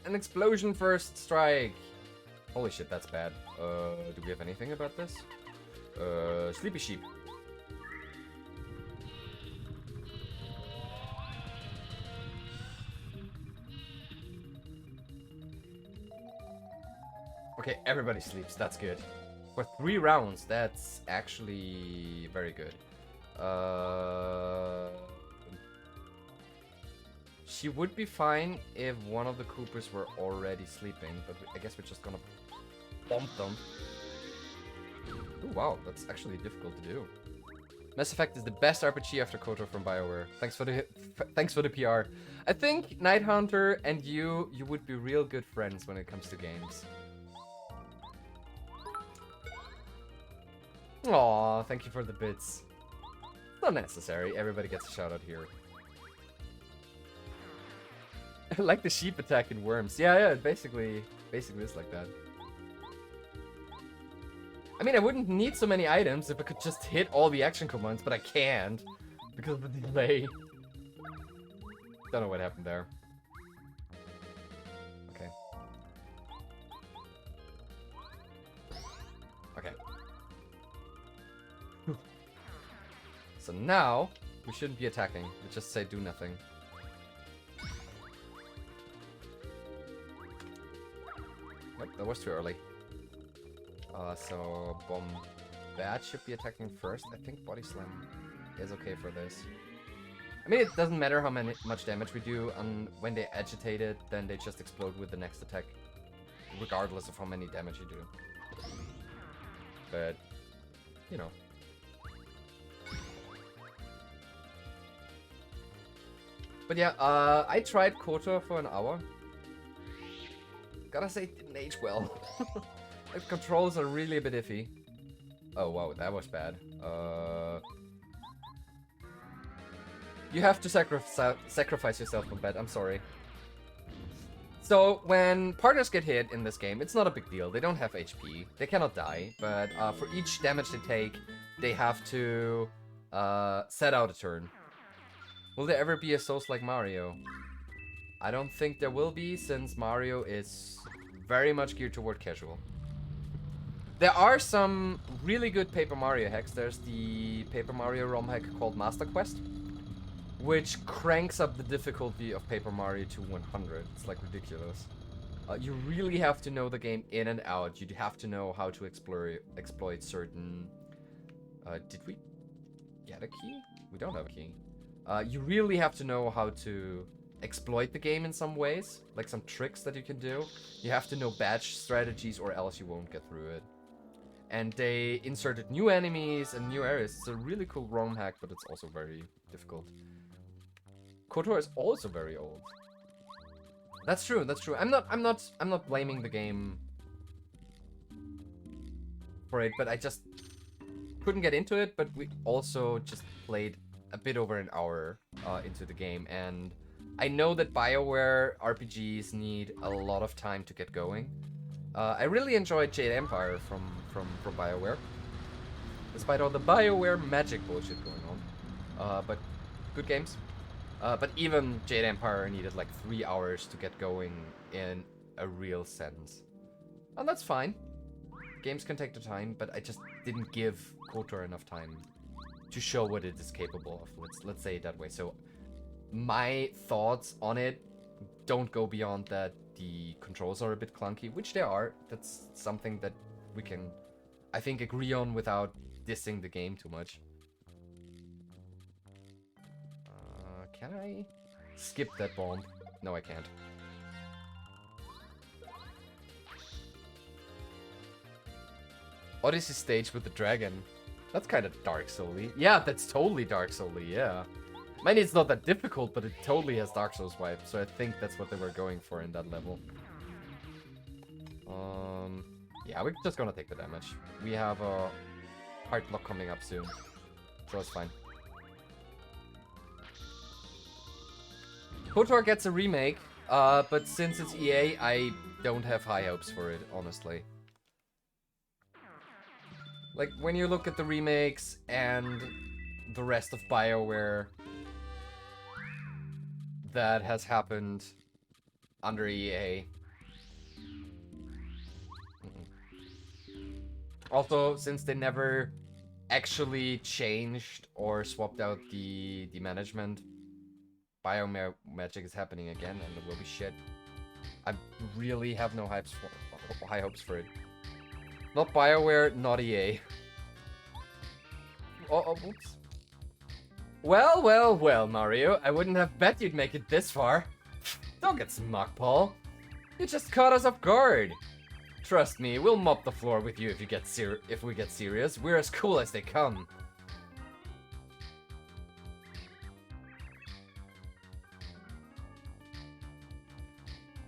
an explosion first strike. Holy shit, that's bad. Do we have anything about this? Sleepy sheep. Okay, everybody sleeps. That's good. For 3 rounds, that's actually very good. She would be fine if one of the Koopas were already sleeping, but I guess we're just gonna bump them. Oh wow, that's actually difficult to do. Mass Effect is the best RPG after KOTOR from BioWare. Thanks for the PR. I think Night Hunter and you would be real good friends when it comes to games. Aw, thank you for the bits. Not necessary. Everybody gets a shout out here. I like the sheep attack in Worms. Yeah, it basically is like that. I mean, I wouldn't need so many items if I could just hit all the action commands, but I can't because of the delay. Don't know what happened there. Okay. Okay. So now, we shouldn't be attacking. We just say do nothing. Nope, that was too early. So Bombad should be attacking first. I think Body Slam is okay for this. I mean, it doesn't matter how much damage we do, and when they agitate it, then they just explode with the next attack, regardless of how many damage you do. But, you know. But yeah, I tried KOTOR for an hour. Gotta say, it didn't age well. The controls are really a bit iffy. Oh wow, that was bad. You have to sacrifice yourself from bed, I'm sorry. So, when partners get hit in this game, it's not a big deal. They don't have HP. They cannot die, but for each damage they take, they have to set out a turn. Will there ever be a Souls like Mario? I don't think there will be, since Mario is very much geared toward casual. There are some really good Paper Mario hacks. There's the Paper Mario ROM hack called Master Quest, which cranks up the difficulty of Paper Mario to 100. It's like ridiculous. You really have to know the game in and out. You have to know how to exploit certain... did we get a key? We don't have a key. You really have to know how to exploit the game in some ways, like some tricks that you can do. You have to know badge strategies or else you won't get through it. And they inserted new enemies and new areas. It's a really cool ROM hack, but it's also very difficult. KOTOR is also very old. That's true, that's true. I'm not blaming the game for it, but I just couldn't get into it, but we also just played a bit over an hour into the game, and I know that BioWare RPGs need a lot of time to get going. I really enjoyed Jade Empire from BioWare, despite all the BioWare magic bullshit going on. But good games. But even Jade Empire needed like 3 hours to get going in a real sense. And that's fine. Games can take the time, but I just didn't give KOTOR enough time to show what it is capable of. Let's say it that way. So my thoughts on it don't go beyond that the controls are a bit clunky, which they are. That's something that we can, I think, agree on without dissing the game too much. Can I skip that bomb? No, I can't. Odyssey stage with the dragon. That's kind of Dark Souls-y. Yeah, that's totally Dark Souls-y, yeah. I mean, it's not that difficult, but it totally has Dark Souls vibes, so I think that's what they were going for in that level. Yeah, we're just gonna take the damage. We have a hard block coming up soon, so it's fine. KOTOR gets a remake, but since it's EA, I don't have high hopes for it, honestly. Like, when you look at the remakes and the rest of BioWare that has happened under EA. Also, since they never actually changed or swapped out the management, Biomagic is happening again, and it will be shit. I really have no high hopes for it. Not BioWare, not EA. Oh, whoops. Well, well, well, Mario. I wouldn't have bet you'd make it this far. Don't get smug, Paul. You just caught us off guard. Trust me, we'll mop the floor with you if we get serious. We're as cool as they come.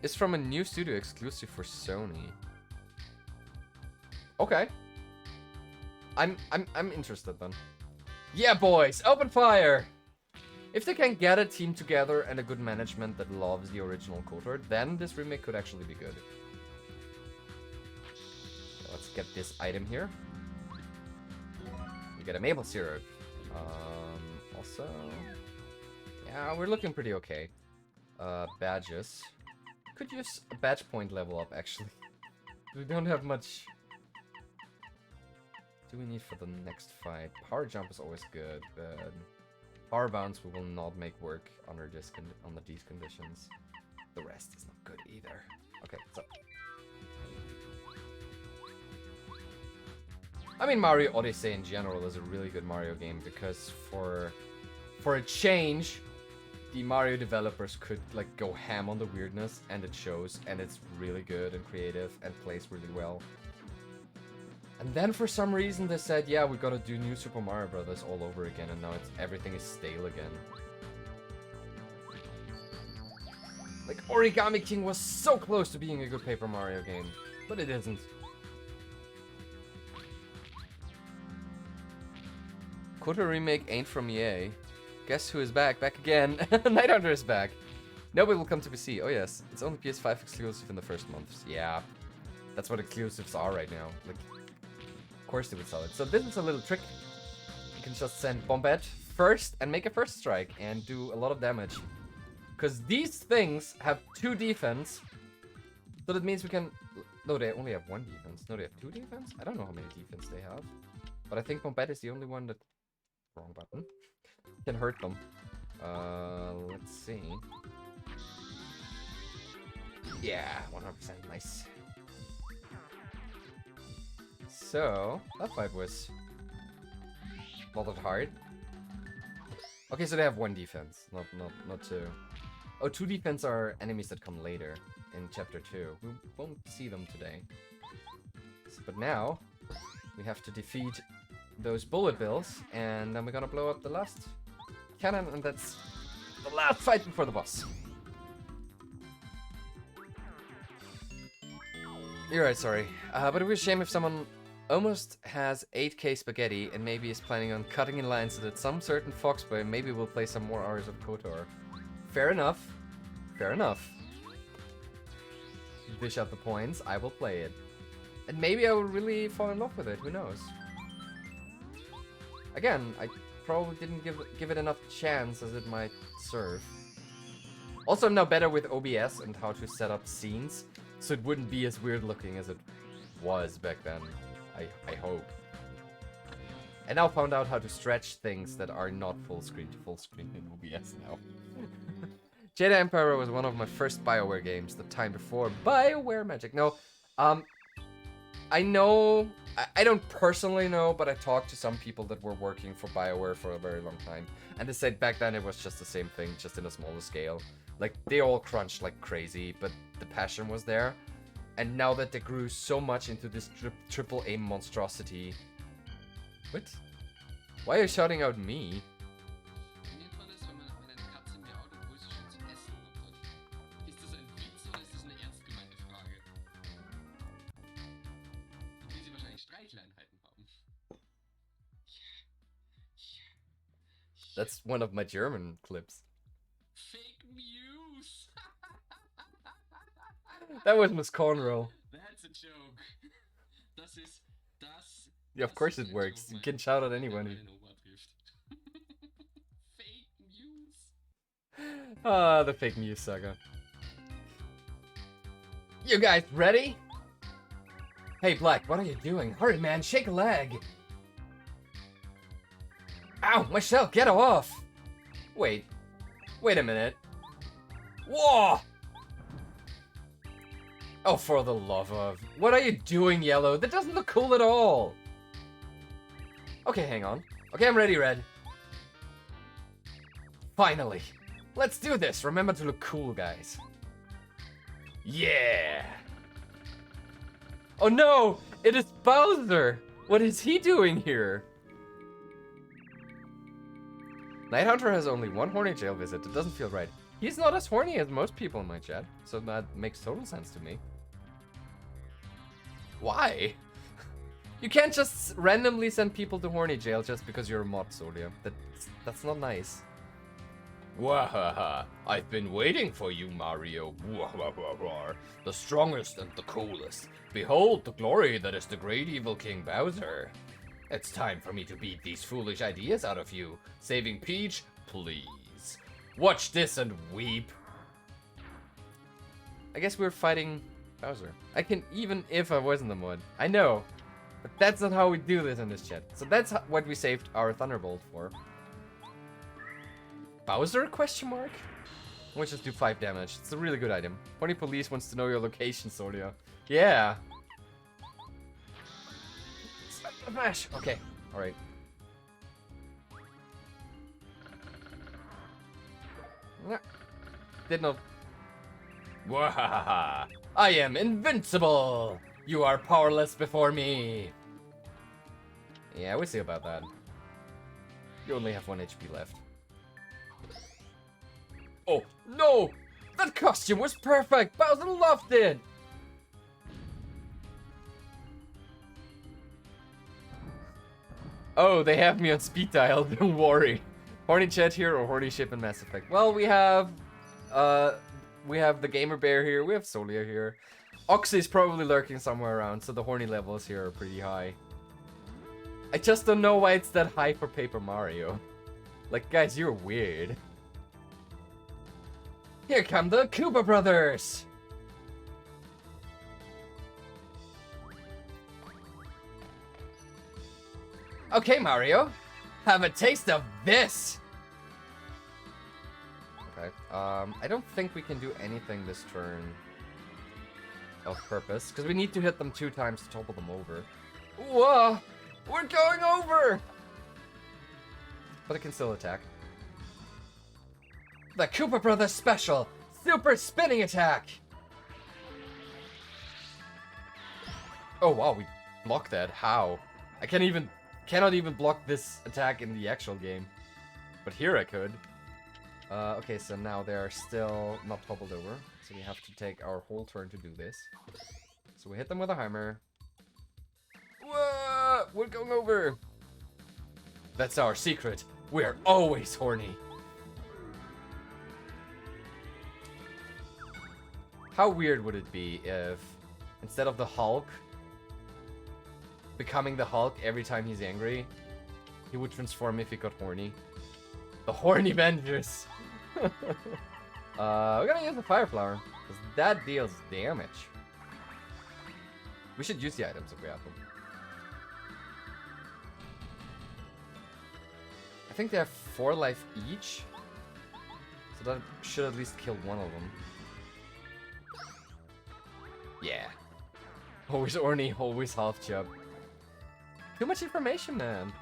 It's from a new studio exclusive for Sony. Okay. I'm interested then. Yeah, boys, open fire! If they can get a team together and a good management that loves the original KOTOR, then this remake could actually be good. Let's get this item here. We get a maple syrup. Also, yeah, we're looking pretty okay. Badges. Could use a badge point level up, actually. We don't have much. Do we need for the next fight? Power jump is always good, but power bounce we will not make work under these conditions. The rest is not good either. Okay, so. I mean, Mario Odyssey in general is a really good Mario game because for a change, the Mario developers could like go ham on the weirdness, and it shows, and it's really good and creative and plays really well. And then for some reason they said, yeah, we gotta do New Super Mario Bros. All over again, and now everything is stale again. Like, Origami King was so close to being a good Paper Mario game, but it isn't. KOTOR remake ain't from EA. Guess who is back? Back again. Night Hunter is back. Nobody will come to PC. Oh yes, it's only PS5 exclusive in the first months. Yeah, that's what exclusives are right now. Like, of course they would sell it. So this is a little trick. You can just send Bombette first and make a first strike and do a lot of damage. Because these things have 2 defense. So that means we can... No, they only have 1 defense. No, they have 2 defense? I don't know how many defense they have. But I think Bombette is the only one that... Wrong button. Can hurt them. Let's see. Yeah, 100% nice. So, that fight was not that hard. Okay, so they have 1 defense, not 2. Oh, 2 defense are enemies that come later in Chapter 2. We won't see them today. But now, we have to defeat those bullet bills, and then we're gonna blow up the last cannon, and that's the last fight before the boss. You're right, sorry. But it would be a shame if someone almost has 8k spaghetti and maybe is planning on cutting in line so that some certain foxboy maybe will play some more hours of KOTOR. Fair enough. Fair enough. Dish out the points, I will play it. And maybe I will really fall in love with it, who knows? Again, I probably didn't give it enough chance as it might serve. Also, I'm now better with OBS and how to set up scenes, so it wouldn't be as weird looking as it was back then. I hope. I now found out how to stretch things that are not full screen to full screen in OBS now. Jedi Empire was one of my first BioWare games, the time before BioWare Magic. No, I know, I don't personally know, but I talked to some people that were working for BioWare for a very long time, and they said back then it was just the same thing, just in a smaller scale. Like, they all crunched like crazy, but the passion was there. And now that they grew so much into this triple A monstrosity. What? Why are you shouting out me? Wie nennt man das, wenn man eine Katze miaut, obwohl sie schon zu essen hat? Ist das ein Witz oder ist das eine ernst gemeinte Frage? Dann will sie wahrscheinlich Streicheleinheiten haben. That's one of my German clips. Fake news! That was Miss Cornrow. That's a joke. Das ist das. Yeah, of course it works. You can shout at anyone. Fake news. Ah, the fake news saga. You guys ready? Hey, Black, what are you doing? Hurry, man, shake a leg. Ow, my shell, get off. Wait a minute. Whoa! Oh, for the love of... What are you doing, Yellow? That doesn't look cool at all. Okay, hang on. Okay, I'm ready, Red. Finally. Let's do this. Remember to look cool, guys. Yeah! Oh no! It is Bowser! What is he doing here? Night Hunter has only one horny jail visit. It doesn't feel right. He's not as horny as most people in my chat, so that makes total sense to me. Why? You can't just randomly send people to horny jail just because you're a mod, Solia. That's not nice. Wahaha! I've been waiting for you, Mario. Wahaha! The strongest and the coolest. Behold the glory that is the great evil King Bowser. It's time for me to beat these foolish ideas out of you. Saving Peach, please. Watch this and weep. I guess we're fighting Bowser. I can even if I wasn't the mod. I know. But that's not how we do this in this chat. So that's what we saved our Thunderbolt for. Bowser? Question mark? We'll just do 5 damage. It's a really good item. Pony Police wants to know your location, Solia. Yeah. Smash! Okay, alright. Did not. Wahaha! I am invincible! You are powerless before me! Yeah, we'll see about that. You only have 1 HP left. Oh, no! That costume was perfect! Bowser loved it! Oh, they have me on speed dial, don't worry. Horny chat here or horny ship in Mass Effect? Well, we have the Gamer Bear here, we have Solia here. Oxy's probably lurking somewhere around, so the horny levels here are pretty high. I just don't know why it's that high for Paper Mario. Like, guys, you're weird. Here come the Koopa brothers! Okay, Mario, have a taste of this! Okay, I don't think we can do anything this turn of purpose, because we need to hit them 2 times to topple them over. Whoa! We're going over! But it can still attack. The Koopa Brothers Special! Super Spinning Attack! Oh wow, we blocked that. How? I cannot even block this attack in the actual game. But here I could. Okay, so now they're still not toppled over. So we have to take our whole turn to do this. So we hit them with a hammer. Whoa! We're going over! That's our secret. We're always horny. How weird would it be if, instead of the Hulk becoming the Hulk every time he's angry, he would transform if he got horny? The Horny Avengers! We're gonna use the Fire Flower, because that deals damage. We should use the items if we have them. I think they have 4 life each, so that should at least kill one of them. Yeah. Always horny, always half chub. Too much information, man.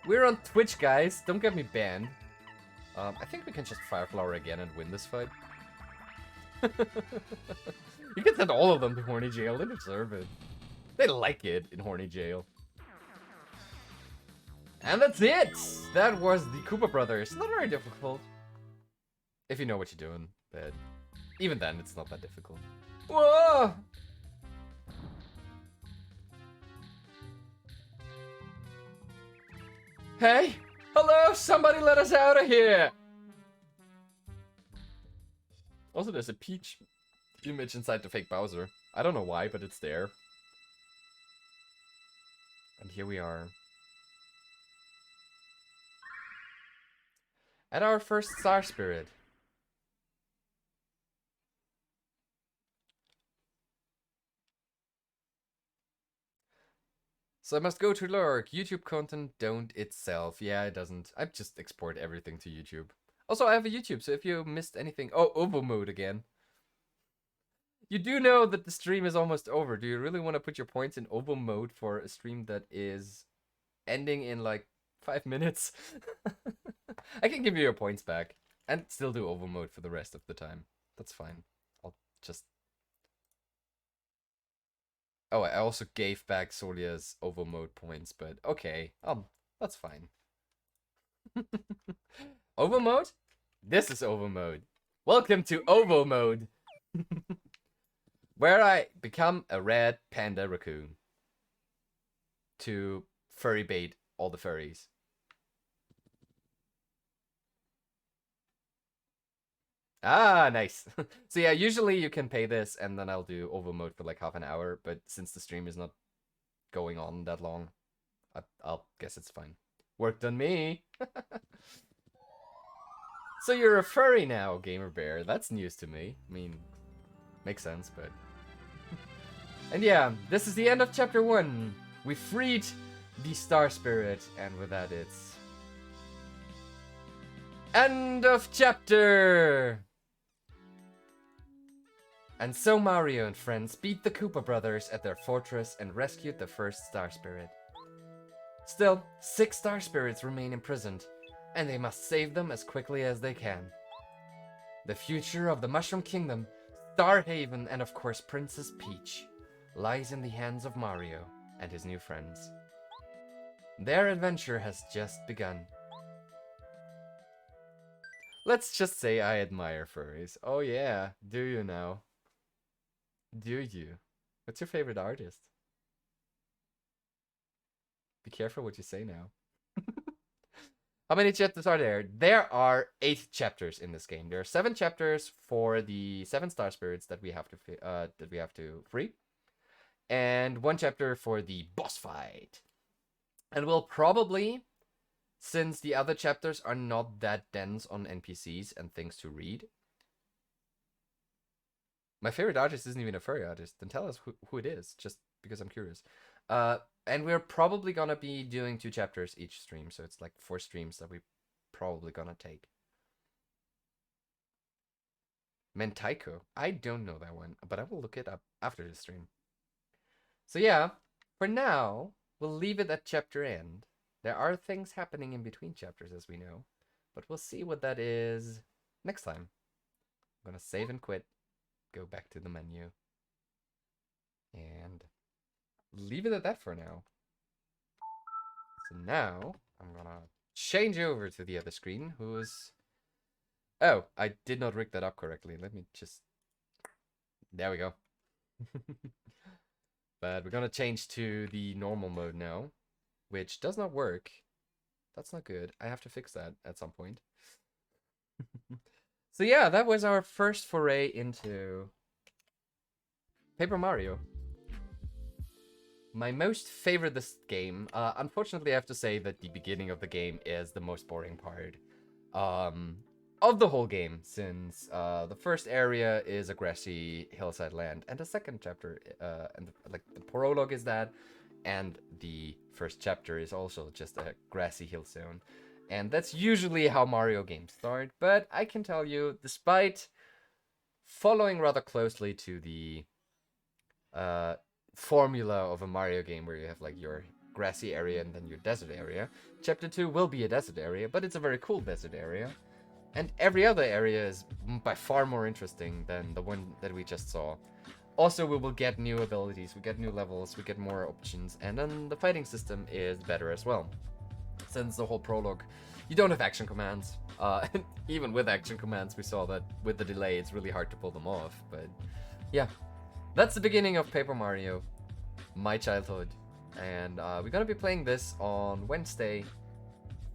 We're on Twitch, guys. Don't get me banned. I think we can just Fire Flower again and win this fight. You can send all of them to Horny Jail. They deserve it. They like it in Horny Jail. And that's it! That was the Koopa Brothers. Not very difficult. If you know what you're doing, but even then, it's not that difficult. Whoa! Hey! Hello! Somebody let us out of here! Also, there's a Peach image inside the fake Bowser. I don't know why, but it's there. And here we are. At our first Star Spirit. So I must go to lurk. YouTube content don't itself. Yeah, it doesn't. I just export everything to YouTube. Also, I have a YouTube, so if you missed anything... Oh, Ovo mode again. You do know that the stream is almost over. Do you really want to put your points in Ovo mode for a stream that is ending in like 5 minutes? I can give you your points back and still do Ovo mode for the rest of the time. That's fine. I'll just... Oh, I also gave back Solia's Ovo mode points, but okay. That's fine. Ovo mode? This is Ovo mode. Welcome to Ovo mode. Where I become a red panda raccoon. To furry bait all the furries. Ah, nice. So yeah, usually you can pay this and then I'll do Ovo mode for like half an hour, but since the stream is not going on that long, I'll guess it's fine. Worked on me. So you're a furry now, Gamer Bear. That's news to me. I mean, makes sense, but... And yeah, this is the end of chapter 1. We freed the Star Spirit, and with that it's... End of chapter! And so Mario and friends beat the Koopa Brothers at their fortress and rescued the first Star Spirit. Still, 6 Star Spirits remain imprisoned, and they must save them as quickly as they can. The future of the Mushroom Kingdom, Star Haven, and of course Princess Peach lies in the hands of Mario and his new friends. Their adventure has just begun. Let's just say I admire furries. Oh yeah, do you now? Do you? What's your favorite artist? Be careful what you say now. How many chapters are there? There are 8 chapters in this game. There are 7 chapters for the 7 Star Spirits that we have to free, and 1 chapter for the boss fight. And we'll probably, since the other chapters are not that dense on NPCs and things to read. My favorite artist isn't even a furry artist. Then tell us who it is, just because I'm curious. And we're probably gonna be doing 2 chapters each stream, so it's like 4 streams that we're probably gonna take. Mentaiko. I don't know that one, but I will look it up after the stream. So yeah, for now, we'll leave it at chapter end. There are things happening in between chapters, as we know, but we'll see what that is next time. I'm gonna save and quit, go back to the menu, and leave it at that for now. So now, I'm gonna change over to the other screen, who's... Oh, I did not rig that up correctly. Let me just... There we go. But we're gonna change to the normal mode now, which does not work. That's not good. I have to fix that at some point. So yeah, that was our first foray into Paper Mario. My most favorite this game. Unfortunately, I have to say that the beginning of the game is the most boring part of the whole game, since the first area is a grassy hillside land, and the second chapter, the prologue is that, and the first chapter is also just a grassy hill zone. And that's usually how Mario games start, but I can tell you, despite following rather closely to the formula of a Mario game where you have like your grassy area and then your desert area, Chapter 2 will be a desert area, but it's a very cool desert area. And every other area is by far more interesting than the one that we just saw. Also, we will get new abilities, we get new levels, we get more options, and then the fighting system is better as well. Since the whole prologue, you don't have action commands. Even with action commands, we saw that with the delay, it's really hard to pull them off. But yeah, that's the beginning of Paper Mario, my childhood. And we're gonna be playing this on Wednesday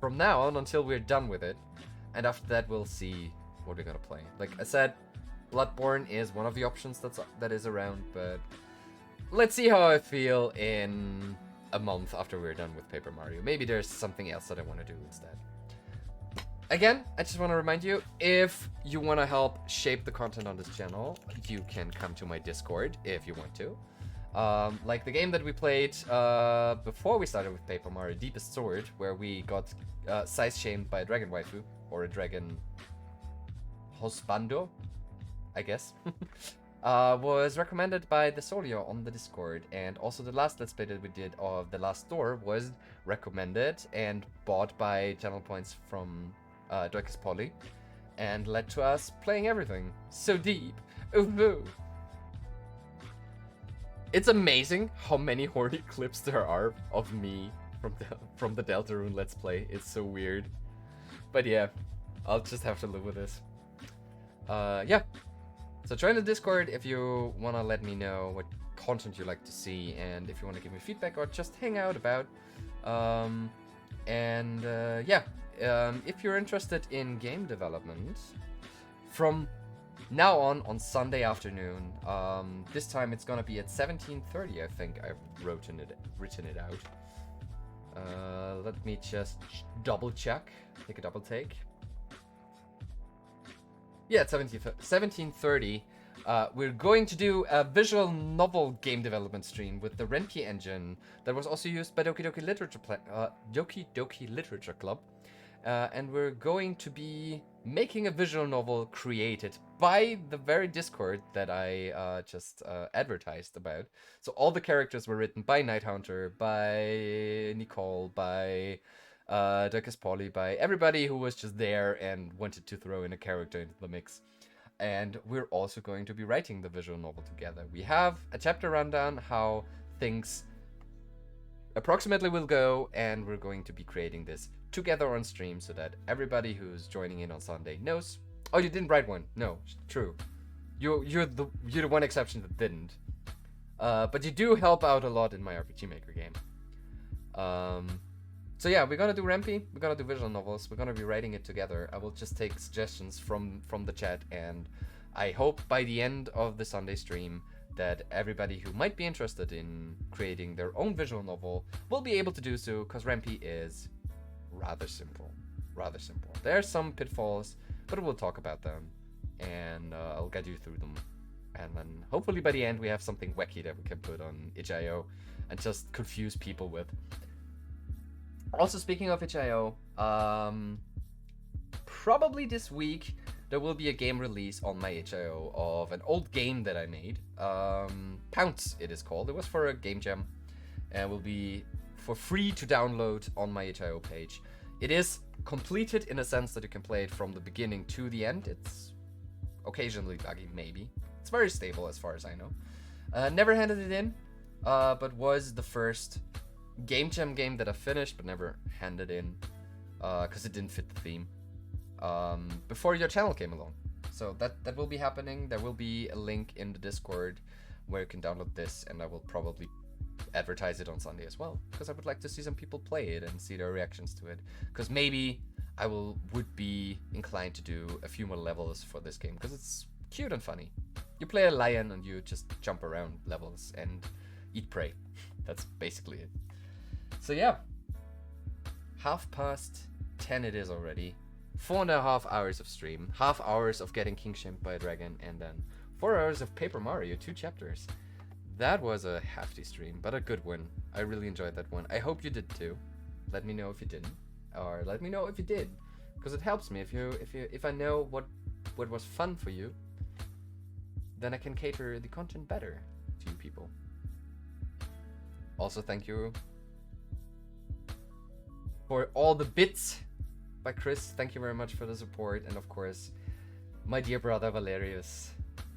from now on until we're done with it. And after that, we'll see what we're gonna play. Like I said, Bloodborne is one of the options that is around, but let's see how I feel in a month after we're done with Paper Mario. Maybe there's something else that I want to do instead. Again, I just want to remind you, if you want to help shape the content on this channel, you can come to my Discord if you want to. Like the game that we played before we started with Paper Mario, Deepest Sword, where we got size shamed by a dragon waifu, or a dragon husbando, I guess. Was recommended by the Solio on the Discord, and also the last Let's Play that we did of The Last Door was recommended and bought by channel points from Doikis Polly, and led to us playing everything. So deep. Ooh. It's amazing how many horny clips there are of me from the Deltarune Let's Play. It's so weird. But yeah, I'll just have to live with this. Yeah. So join the Discord if you want to let me know what content you like to see, and if you want to give me feedback or just hang out about. Yeah, if you're interested in game development, from now on Sunday afternoon, this time it's gonna be at 17:30. I think I've written it out. Let me just double check, take a double take. Yeah, at 17:30, we're going to do a visual novel game development stream with the Renki engine that was also used by Doki Doki Literature Club. And we're going to be making a visual novel created by the very Discord that I just advertised about. So all the characters were written by Nighthunter, by Nicole, by Doikis Polly, by everybody who was just there and wanted to throw in a character into the mix. And we're also going to be writing the visual novel together. We have a chapter rundown, how things approximately will go, and we're going to be creating this together on stream so that everybody who's joining in on Sunday knows. Oh, you didn't write one? No, true. You're the one exception that didn't. But you do help out a lot in my RPG Maker game. So yeah, we're gonna do Rampy, we're gonna do visual novels, we're gonna be writing it together. I will just take suggestions from the chat, and I hope by the end of the Sunday stream that everybody who might be interested in creating their own visual novel will be able to do so, because Rampy is rather simple. There are some pitfalls, but we'll talk about them, and I'll get you through them. And then hopefully by the end we have something wacky that we can put on itch.io and just confuse people with. Also, speaking of itch.io, probably this week there will be a game release on my itch.io of an old game that I made. Pounce, it is called. It was for a game jam, and will be for free to download on my itch.io page. It is completed in a sense that you can play it from the beginning to the end. It's occasionally buggy, maybe. It's very stable as far as I know. Never handed it in, but was the first game jam game that I finished but never handed in, because it didn't fit the theme, before your channel came along. So that will be happening. There will be a link in the Discord where you can download this, and I will probably advertise it on Sunday as well, because I would like to see some people play it and see their reactions to it, because maybe I would be inclined to do a few more levels for this game, because it's cute and funny. You play a lion and you just jump around levels and eat prey. That's basically it. So yeah, 10:30 it is already. 4.5 hours of stream, half hours of getting king shamed by a dragon, and then 4 hours of Paper Mario 2 chapters. That was a hefty stream, but a good one. I really enjoyed that one. I hope you did too. Let me know if you didn't, or let me know if you did, because it helps me if I know what was fun for you. Then I can cater the content better to you people. Also, thank you for all the bits by Chris. Thank you very much for the support. And of course, my dear brother Valerius.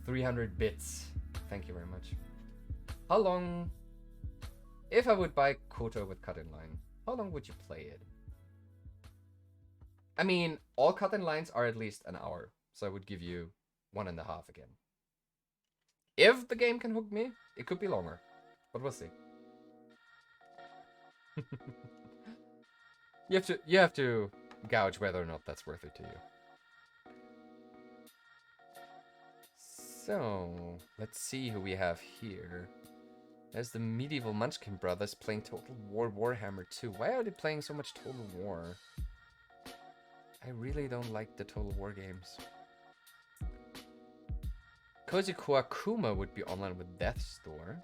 300 bits. Thank you very much. How long... If I would buy Koto with cut-in line, how long would you play it? I mean, all cut-in lines are at least an hour. So I would give you 1.5 again. If the game can hook me, it could be longer. But we'll see. You have to gauge whether or not that's worth it to you. So, let's see who we have here. There's the medieval Munchkin brothers playing Total War Warhammer 2. Why are they playing so much Total War? I really don't like the Total War games. Cozy Koakuma would be online with Death's Door.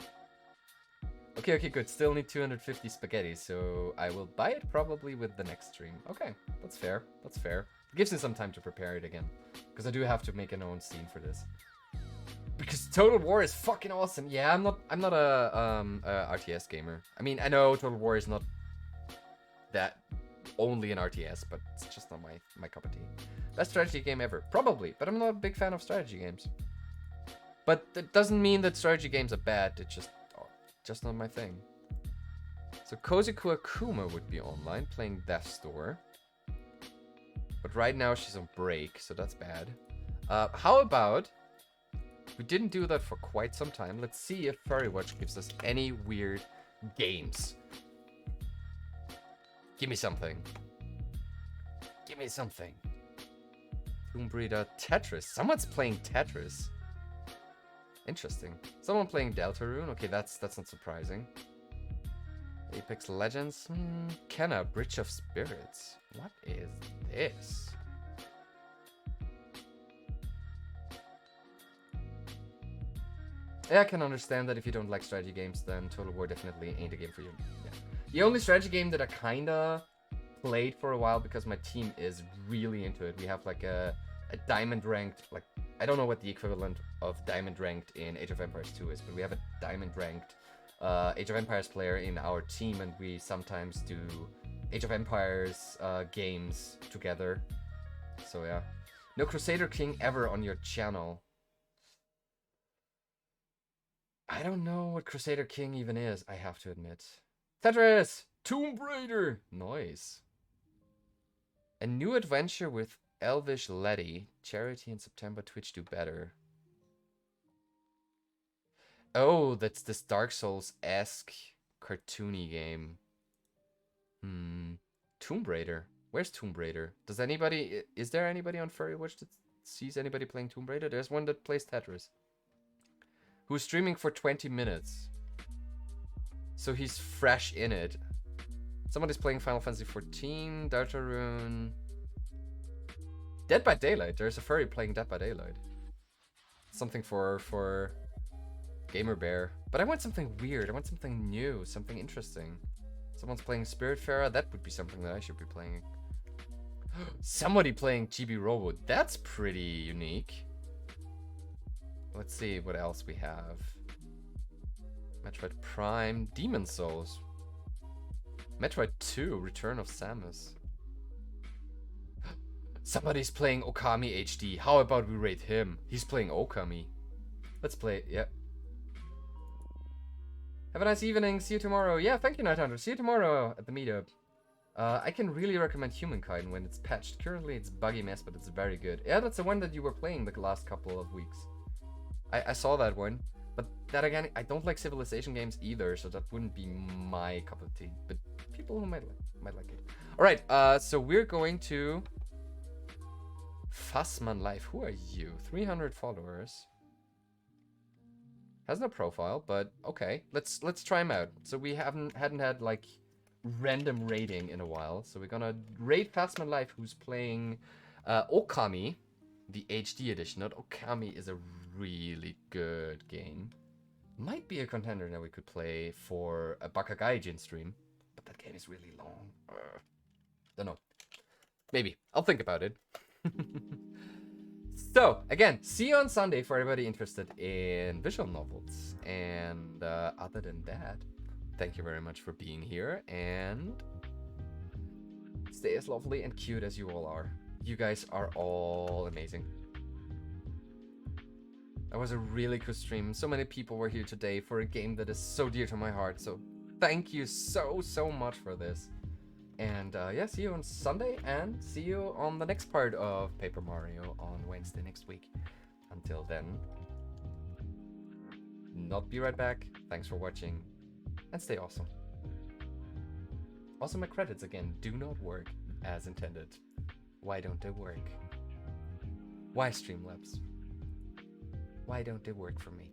Okay, good. Still need 250 spaghetti, so I will buy it probably with the next stream. Okay, that's fair. That's fair. It gives me some time to prepare it again, because I do have to make an own scene for this. Because Total War is fucking awesome. Yeah, I'm not a RTS gamer. I mean, I know Total War is not that only an RTS, but it's just not my cup of tea. Best strategy game ever, probably. But I'm not a big fan of strategy games. But that doesn't mean that strategy games are bad. It's just not my thing. So Cozy Koakuma would be online playing Death's Door. But right now she's on break, so that's bad. How about... We didn't do that for quite some time. Let's see if Furry Watch gives us any weird games. Give me something. Give me something. Tomb Breeder, Tetris. Someone's playing Tetris. Interesting. Someone playing Deltarune. Okay, that's not surprising. Apex Legends. Kenna, Bridge of Spirits. What is this? Yeah, I can understand that if you don't like strategy games, then Total War definitely ain't a game for you. Yeah. The only strategy game that I kinda played for a while because my team is really into it. We have like a diamond ranked, like, I don't know what the equivalent of diamond ranked in Age of Empires 2 is, but we have a diamond ranked Age of Empires player in our team, and we sometimes do Age of Empires games together. So yeah. No Crusader King ever on your channel. I don't know what Crusader King even is, I have to admit. Tetris! Tomb Raider! Nice. A new adventure with Elvish Letty. Charity in September, Twitch do better. Oh, that's this Dark Souls-esque cartoony game. Tomb Raider. Where's Tomb Raider? Does anybody... Is there anybody on Furry Watch that sees anybody playing Tomb Raider? There's one that plays Tetris. Who's streaming for 20 minutes. So he's fresh in it. Somebody's playing Final Fantasy XIV, Deltarune. Dead by Daylight. There's a furry playing Dead by Daylight. Something for Gamer Bear. But I want something weird. I want something new. Something interesting. Someone's playing Spiritfarer. That would be something that I should be playing. Somebody playing GB Robo. That's pretty unique. Let's see what else we have. Metroid Prime, Demon Souls. Metroid 2, Return of Samus. Somebody's playing Okami HD. How about we rate him? He's playing Okami. Let's play it, yeah. Have a nice evening. See you tomorrow. Yeah, thank you, Night Hunter. See you tomorrow at the meetup. I can really recommend Humankind when it's patched. Currently it's buggy mess, but it's very good. Yeah, that's the one that you were playing the last couple of weeks. I saw that one, but that again, I don't like Civilization games either, so that wouldn't be my cup of tea. But people who might like it. All right, so we're going to Fassman Life. Who are you? 300 followers. Has no profile, but okay. Let's try him out. So we hadn't had like random rating in a while, so we're gonna rate Fassman Life, who's playing Okami, the HD edition. Not Okami is a really good game. Might be a contender that we could play for a Bakagaijin stream, but that game is really long. Don't know. Maybe. I'll think about it. So, again, see you on Sunday for everybody interested in visual novels. And other than that, thank you very much for being here, and Stay as lovely and cute as you all are. You guys are all amazing. That was a really cool stream. So many people were here today for a game that is so dear to my heart. So thank you so much for this. And yeah, see you on Sunday and see you on the next part of Paper Mario on Wednesday next week. Until then, not be right back. Thanks for watching and stay awesome. Also, my credits again do not work as intended. Why don't they work? Why Streamlabs? Why don't they work for me?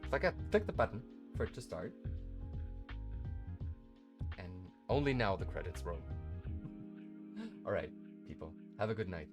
If I click the button for it to start, and only now the credits roll. Alright, people, have a good night.